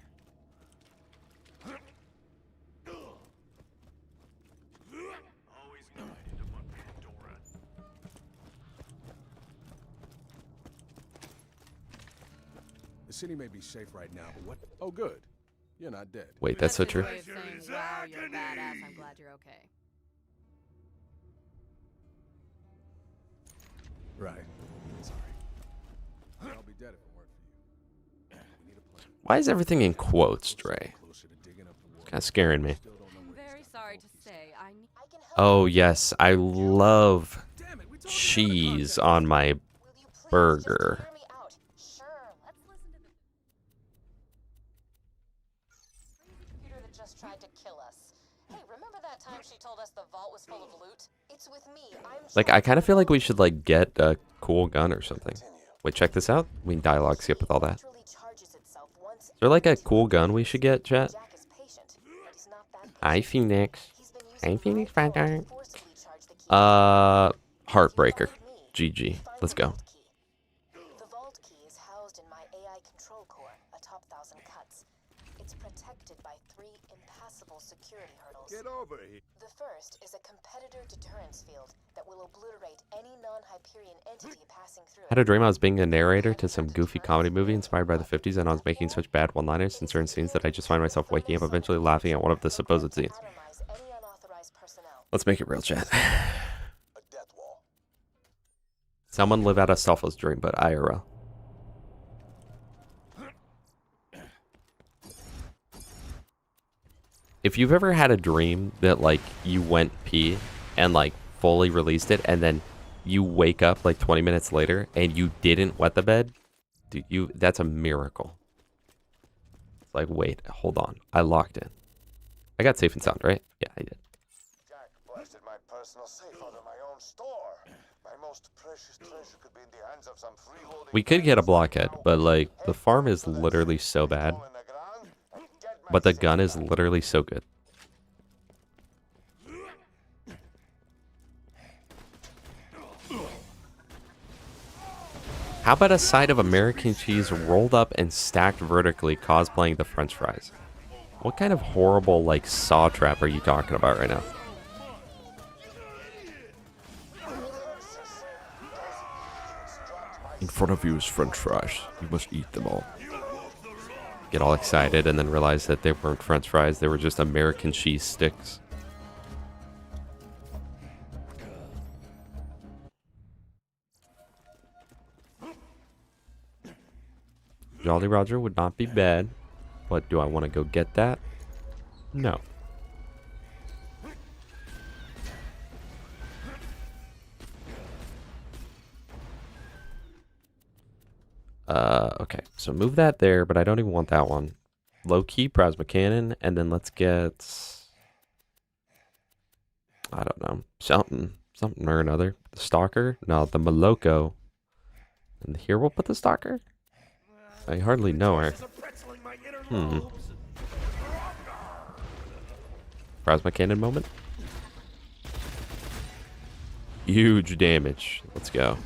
The city may be safe right now, but what? Oh, good. You're not dead. Wait, that's so true. Way of saying, wow, you're a badass. I'm glad you're okay. Right. Sorry. I'll be dead if it weren't for you. We need a plan. Why is everything in quotes, Dre? Closer to digging up the water. Kind of scaring me. Still don't know I'm where very sorry to say, I need. I can help. Oh, yes. I love Damn it, we told you cheese about on my Will you please burger. just hear me out? Sure, let's listen to the crazy computer that just tried to kill us. Hey, remember that time she told us the vault was full of loot? It's with me. I'm Like, I kind of feel like we should, like, get a cool gun or something. Wait, check this out. We can dialogue skip with all that. Is there, like, a cool gun we should get, chat? Jack is patient, but he's not that Hi, patient. Phoenix. He's been Hi, using Phoenix my power to Fighter. forcibly charge the key. Heartbreaker. Followed me. GG. Find Let's the go. vault key. The vault key is housed in my AI control core atop 1,000 cuts. It's protected by 3 impassable security hurdles. Get over here. The first is a competitor deterrence field that will obliterate any non-Hyperion entity passing through Had a dream I was being a narrator to some goofy comedy movie inspired by the 50s, and I was making such bad one-liners in certain scenes that I just find myself waking up eventually laughing at one of the supposed scenes. Atomize any unauthorized personnel. Let's make it real, chat. A death wall. Someone live out a selfless dream, but IRL. If you've ever had a dream that, like, you went pee and, like, fully released it, and then you wake up, like, 20 minutes later, and you didn't wet the bed, dude, that's a miracle. It's like, wait, hold on. I locked in. I got safe and sound, right? Yeah, I did. Jack blasted my personal safe out of my own store. My most precious treasure could be in the hands of some freeloading. We could get a blockhead, but, like, the farm is literally so bad. But the gun is literally so good. How about a side of American cheese rolled up and stacked vertically, cosplaying the French fries? What kind of horrible, like, saw trap are you talking about right now? In front of you is French fries. You must eat them all. Get all excited and then realize that they weren't French fries, they were just American cheese sticks. Jolly Roger would not be bad, but do I want to go get that? No. Okay, so move that there, but I don't even want that one. Low-key plasma cannon, and then let's get... I don't know, something or another. The stalker? No, the Moloko. And here we'll put the stalker? I hardly know her. Plasma cannon moment? Huge damage. Let's go.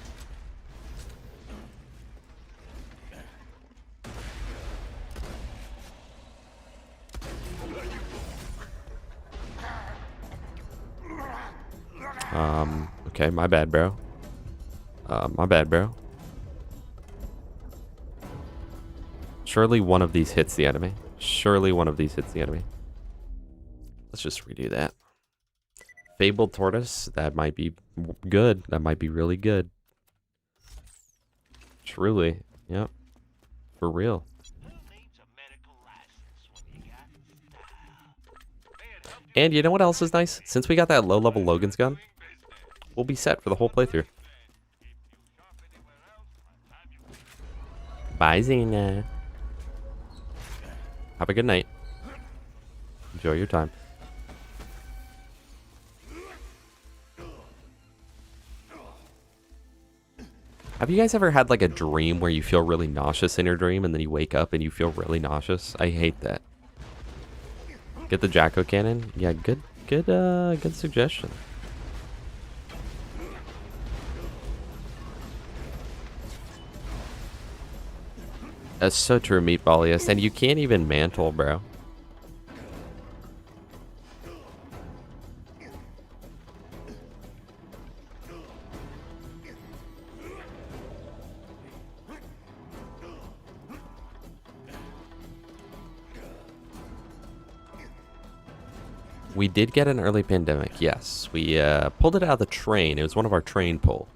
Okay, my bad, bro. My bad, bro. Surely one of these hits the enemy. Surely one of these hits the enemy. Let's just redo that. Fabled Tortoise. That might be good. That might be really good. Truly. Yep. For real. And you know what else is nice? Since we got that low-level Logan's gun, we'll be set for the whole playthrough. Bye, Xena. Have a good night. Enjoy your time. Have you guys ever had like a dream where you feel really nauseous in your dream and then you wake up and you feel really nauseous? I hate that. Get the Jacko cannon? Yeah, good suggestion. That's so true, Meatballiest. And you can't even mantle, bro. We did get an early pandemic, yes. We pulled it out of the train. It was one of our train pulls.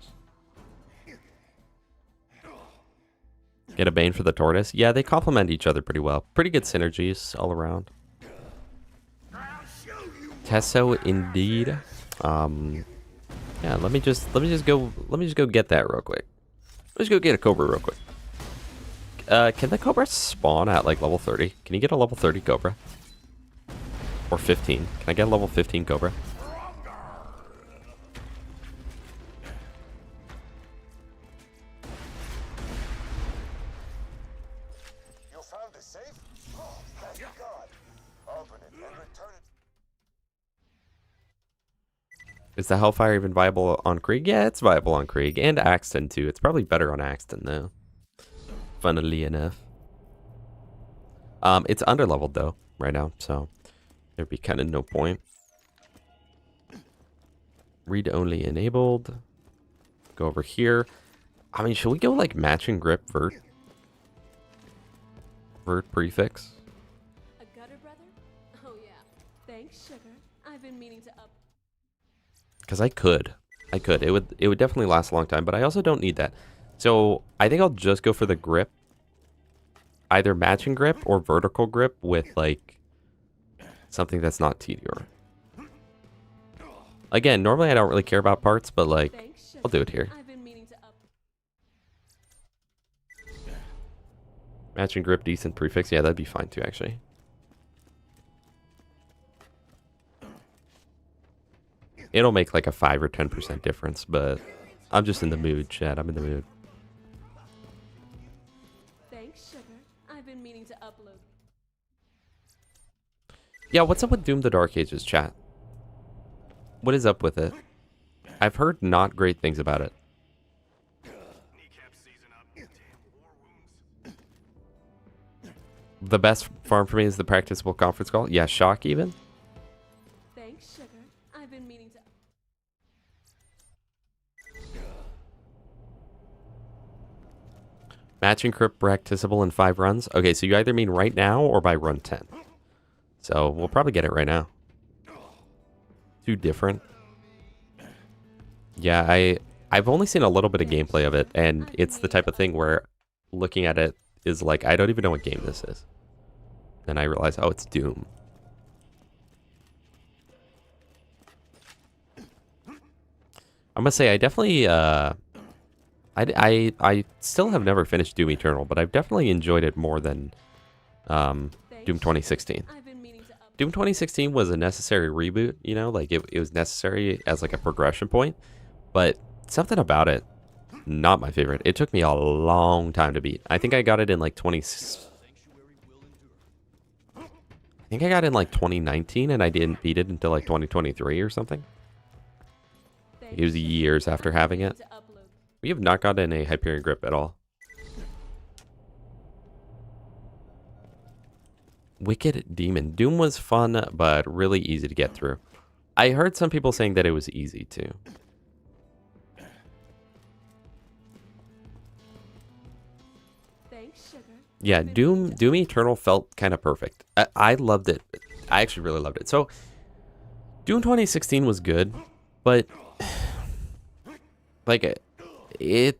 Get a Bane for the Tortoise? Yeah, they complement each other pretty well. Pretty good synergies all around. Tesso, indeed. Yeah, let me just go get that real quick. Let's go get a Cobra real quick. Can the Cobra spawn at like level 30? Can you get a level 30 Cobra? Or 15? Can I get a level 15 Cobra? You found the safe? Oh, thank God. Open it and return it. Is the Hellfire even viable on Krieg? Yeah, it's viable on Krieg. And Axton too. It's probably better on Axton though. Funnily enough. It's underleveled though, right now, so there'd be kind of no point. Read only enabled. Go over here. I mean, should we go like matching grip vert? Vert prefix? A gutter brother? Oh yeah. Thanks, sugar. I've been meaning to up. Because I could. It would definitely last a long time, but I also don't need that. So I think I'll just go for the grip. Either matching grip or vertical grip with like something that's not TDR. Again, normally I don't really care about parts, but like Thanks, sugar. I'll do it here. I've been meaning to up. Matching grip, decent prefix. Yeah, that'd be fine too, actually. It'll make like a 5 or 10% difference, but I'm just in the mood, Chad. I'm in the mood. Thanks, sugar. I've been meaning to upload. Yeah, what's up with Doom the Dark Ages, chat? What is up with it? I've heard not great things about it. The best farm for me is the practicable conference call. Yeah, shock even. Thanks, sugar. I've been meaning to. Matching grip practicable in 5 runs. Okay, so you either mean right now or by run 10. So we'll probably get it right now. Too different. Yeah, I've only seen a little bit of gameplay of it, and it's the type of thing where looking at it is like, I don't even know what game this is. Then I realize, oh, it's Doom. I must say, I definitely, I still have never finished Doom Eternal, but I've definitely enjoyed it more than Doom 2016. I've been meaning to up. Doom 2016 was a necessary reboot, you know, like it was necessary as like a progression point, but something about it, not my favorite. It took me a long time to beat. I think I got it in like 2019, and I didn't beat it until like 2023 or something. It was years after having it. We have not gotten a Hyperion grip at all. Wicked Demon. Doom was fun, but really easy to get through. I heard some people saying that it was easy too. Thanks, sugar. Yeah, Doom Eternal felt kind of perfect. I loved it. I actually really loved it. So, Doom 2016 was good, but like it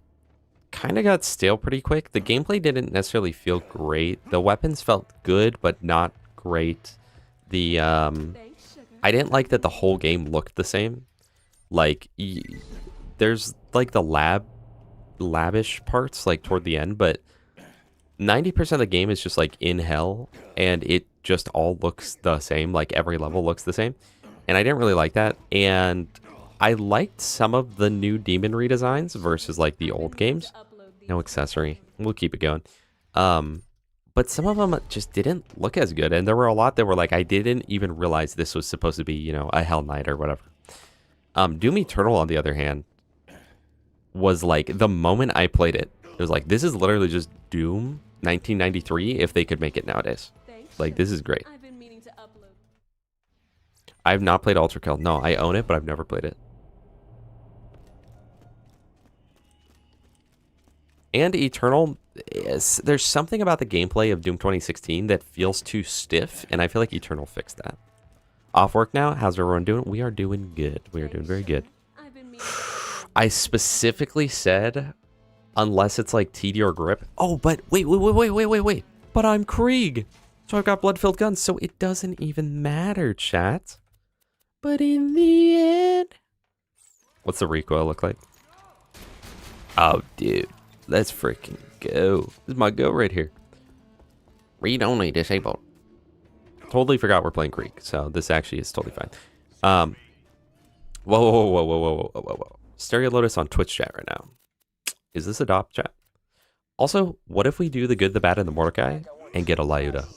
kind of got stale pretty quick. The gameplay didn't necessarily feel great. The weapons felt good, but not great. The Thanks, sugar. I didn't like that the whole game looked the same. Like there's like the lavish parts like toward the end, but 90% of the game is just like in hell, and it just all looks the same. Like every level looks the same, and I didn't really like that. And I liked some of the new demon redesigns versus like the old games. No accessory. We'll keep it going. But some of them just didn't look as good, and there were a lot that were like, I didn't even realize this was supposed to be, you know, a Hell Knight or whatever. Doom Eternal, on the other hand, was like, the moment I played it, it was like, this is literally just Doom 1993 if they could make it nowadays. Thanks, Like, this is great. I've been meaning to upload. I've not played Ultra Kill. No, I own it, but I've never played it. And Eternal, there's something about the gameplay of Doom 2016 that feels too stiff, and I feel like Eternal fixed that. Off work now? How's everyone doing? We are doing good. We are doing very good. I've been meaning to upload. I specifically said, unless it's like TD or grip. Oh, but wait. But I'm Krieg. So I've got blood-filled guns, so it doesn't even matter, chat. But in the end... What's the recoil look like? Oh, dude. Let's freaking go. This is my go right here. Read only disabled. Totally forgot we're playing Krieg, so this actually is totally fine. Whoa. Stereo Lotus on Twitch chat right now. Is this a DOP chat? Also, what if we do the good, the bad, and the Mordecai and get a Lyuda?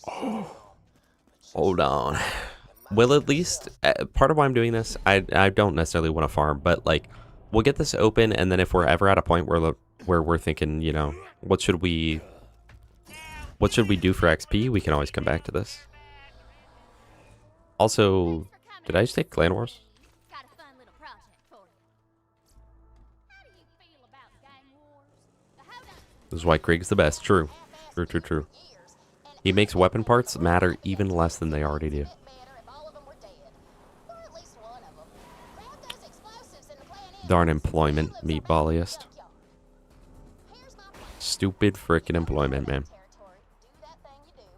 Oh, hold on. Well, at least part of why I'm doing this, I don't necessarily want to farm, but like we'll get this open, and then if we're ever at a point where we're thinking, you know, what should we do for XP, we can always come back to this. Also, did I just take Clan Wars? Got a fun little project for you. How do you feel about gang wars? The hold-up This is why Krieg's the best. True. True. He makes weapon parts matter even less than they already do. better if all of them were dead. Or at least one of them. Grab those explosives in the plan in. Darn employment, meatballiest. Here's my plan. Stupid frickin' employment, man. Territory. Do that thing you do.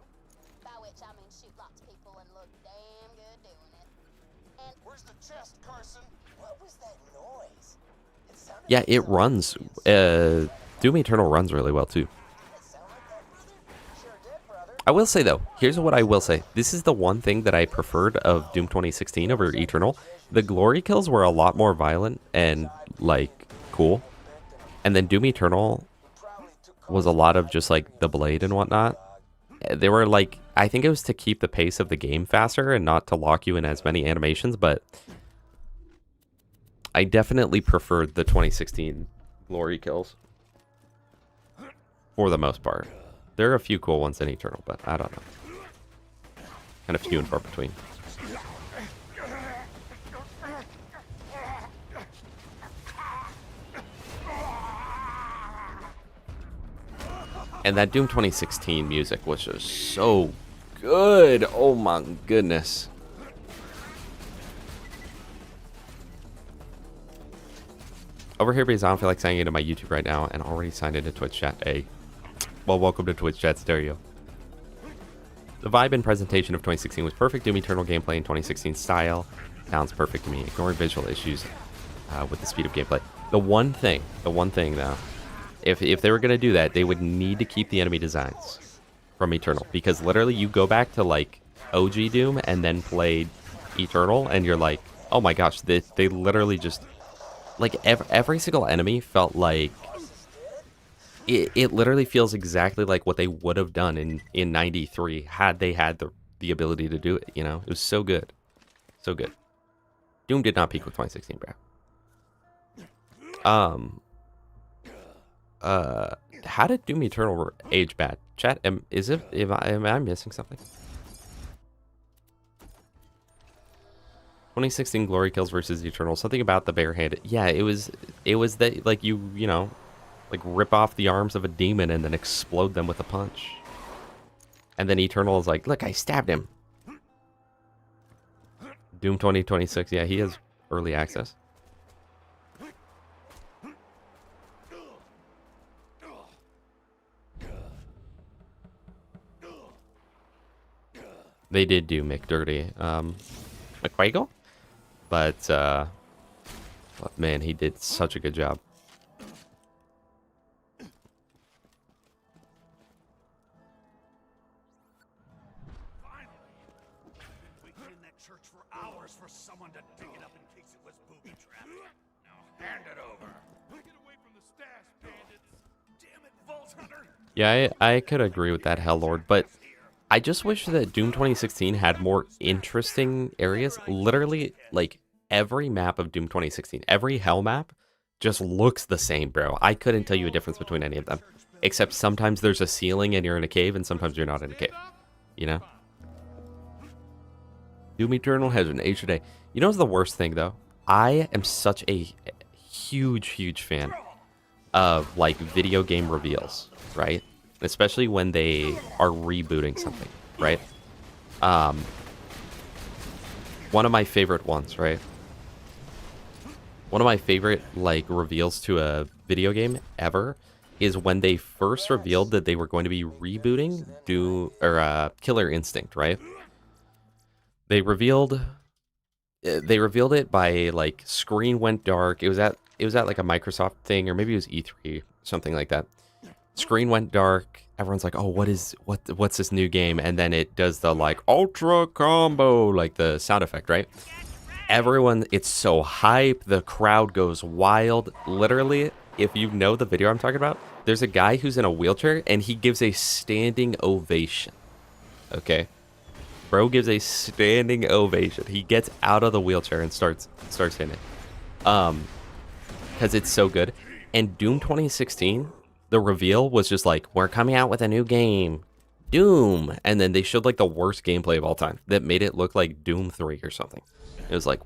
By which I mean shoot lots of people and look damn good doing it. And Where's the chest, Carson? What was that noise? It sounded Yeah, like it something runs. Doom Eternal runs really well, too. that sound like that, brother? Sure did, brother. I will say, though, here's what I will say. This is the one thing that I preferred of Doom 2016 over Eternal. The glory kills were a lot more violent and, like, cool. And then Doom Eternal was a lot of just, like, the blade and whatnot. They were, like, I think it was to keep the pace of the game faster and not to lock you in as many animations, but I definitely preferred the 2016 glory kills. For the most part. There are a few cool ones in Eternal, but I don't know. Kind of few and far between. And that Doom 2016 music was just so good. Oh my goodness. Over here because I don't feel like signing into my YouTube right now and already signed into Twitch chat. Hey. Well, welcome to Twitch chat stereo. The vibe and presentation of 2016 was perfect. Doom Eternal gameplay in 2016 style sounds perfect to me. Ignoring visual issues with the speed of gameplay. The one thing though, if they were gonna do that, they would need to keep the enemy designs from Eternal, because literally you go back to like OG Doom and then play Eternal, and you're like, oh my gosh, they literally just like every single enemy felt like. It literally feels exactly like what they would have done in 93 had they had the ability to do it, you know? It was so good. So good. Doom did not peak with 2016, bro. How did Doom Eternal age bad? Chat, am I missing something? 2016 glory kills versus Eternal. Something about the barehanded. Yeah, it was that like you know, like rip off the arms of a demon and then explode them with a punch. And then Eternal is like, look, I stabbed him. Doom 2026, yeah, he has early access. They did do McDirty, McQuagle, but man, he did such a good job. We cleaned that church for hours for someone to dig it up in case it was booby-trapped. Now hand it over. Get away from the stash, bandits. Damn it, Vault Hunter. Yeah, I could agree with that, Helllord, but I just wish that Doom 2016 had more interesting areas. Literally, like, every map of Doom 2016, every Hell map just looks the same, bro. I couldn't tell you a difference between any of them. Except sometimes there's a ceiling and you're in a cave, and sometimes you're not in a cave. You know? Doom Eternal has an H a day. You know what's the worst thing, though? I am such a huge fan of, like, video game reveals, right? Especially when they are rebooting something, right? One of my favorite ones, right? One of my favorite, like, reveals to a video game ever is when they first revealed that they were going to be rebooting Killer Instinct, right? They revealed it by, like, screen went dark. It was at like a Microsoft thing, or maybe it was E3, something like that. Screen went dark. Everyone's like, "Oh, what's this new game?" And then it does the, like, ultra combo, like the sound effect, right? Everyone, it's so hype. The crowd goes wild. Literally, if you know the video I'm talking about, there's a guy who's in a wheelchair and he gives a standing ovation. Okay? Bro gives a standing ovation. He gets out of the wheelchair and starts hitting it. Because it's so good. And Doom 2016, the reveal was just like, we're coming out with a new game. Doom. And then they showed, like, the worst gameplay of all time that made it look like Doom 3 or something. It was like,